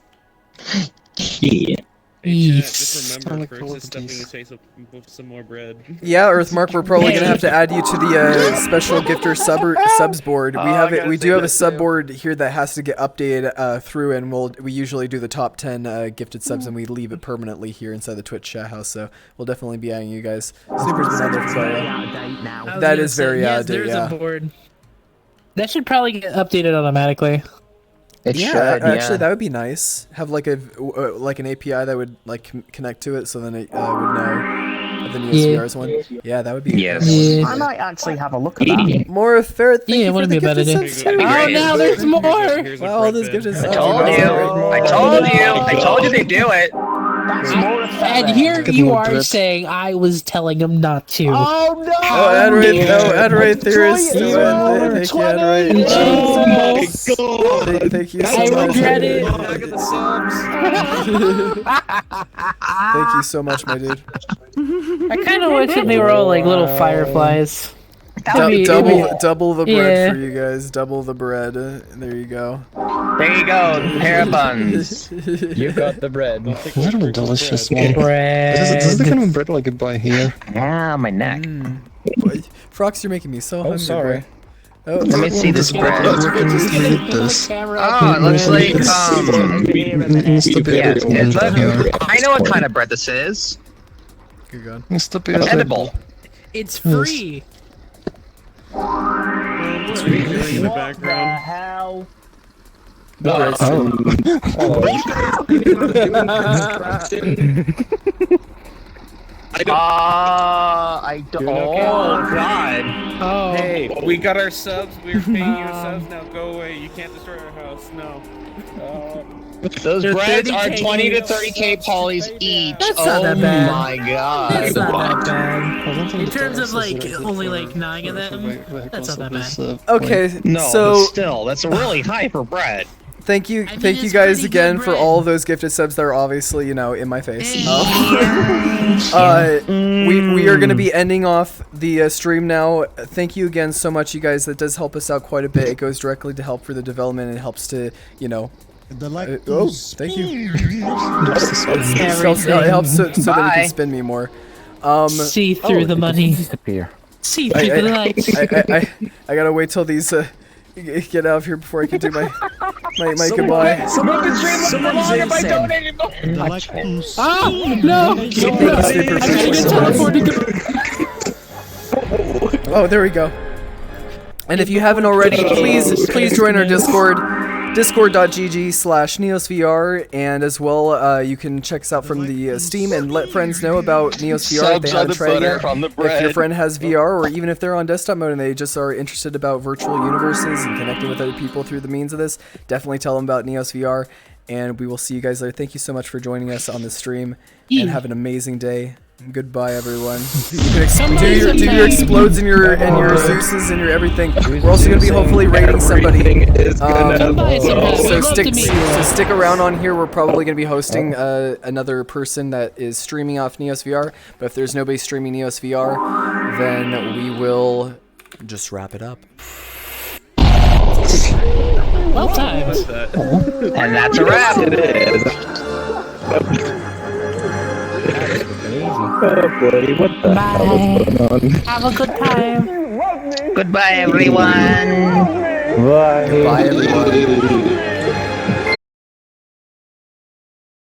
Yeah. Yeah, just remember, first is stuffing his face with some more bread. Yeah, Earthmark, we're probably gonna have to add you to the special gifter subs board. We do have a sub board here that has to get updated through, and we usually do the top 10 gifted subs, and we leave it permanently here inside the Twitch chat house. So we'll definitely be adding you guys. Super's been on there for quite a while. That is very out of date. There's Yeah. a board. That should probably get updated automatically. It Yeah, should, actually, that would be nice. Have like an API that would like connect to it, so then it would know of the newest VR's one. Yeah, that would be. Yes. I might actually have a look at that. More third. Thank Yeah, you it for wouldn't the be a bad gifted idea. subs, That'd be too. Oh, great. now there's more! Here's Wow, all those bread gifted bin. subs. I told you they do it. That's more And here you are saying I was telling him not to. Oh no! Oh, Adroid Theorist. Thank you, Adroid. Thank you so I much. regret it. Back at the subs. Thank you so much, my dude. I kind of wish that they were all like little fireflies. Double the bread Yeah. for you guys. Double the bread. There you go. There you go, pair of buns. You got the bread. Literally delicious, man. Bread. This is the kind of bread like you buy here. Ah, my neck. Frox, you're making me so hungry. sorry. Boy. Oh, Let me see this bread. Eat this. Oh, it looks like Yeah, I know what kind of bread this is. Good God. it's the It's edible. It's free. It's really in the background. hell? I don't. Oh God. Oh. Hey, we got our subs. We're paying you subs now. Go away. You can't destroy our house. No. Those They're breads are 30K. 20 to 30K polys each. That's not that bad. my God. That's not that bad. In terms of like only like 9 of them, that's not that bad. Okay, No, so but still, that's really high for bread. thank you mean, guys it's pretty again good for bread. all of those gifted subs that are obviously, in my face. Yeah. We are going to be ending off the stream now. Thank you again so much, you guys. That does help us out quite a bit. It goes directly to help for the development and helps to, thank you. It helps so that you Bye. can spin me more. See through the money. Disappear. See through the lights. I gotta wait till these get out of here before I can do my goodbye. Someone can stream longer by donating more. Ah, no! Oh, there we go. And if you haven't already, please join our Discord, discord.gg/neosvr, and as well, you can check us out from the Steam and let friends know about NeosVR if they haven't tried it yet. If your friend has VR, or even if they're on desktop mode and they just are interested about virtual universes and connecting with other people through the means of this, definitely tell them about NeosVR, and we will see you guys there. Thank you so much for joining us on this stream, and have an amazing day. Goodbye, everyone. You can do your explodes and your Zeuses and your everything. We're also going to be hopefully raiding somebody. So stick around on here. We're probably going to be hosting another person that is streaming off NeosVR. But if there's nobody streaming NeosVR, then we will just wrap it up. Well timed. And that's a wrap. Oh boy, what the hell is going on? Have a good time. Goodbye, everyone. Bye. Bye, everyone.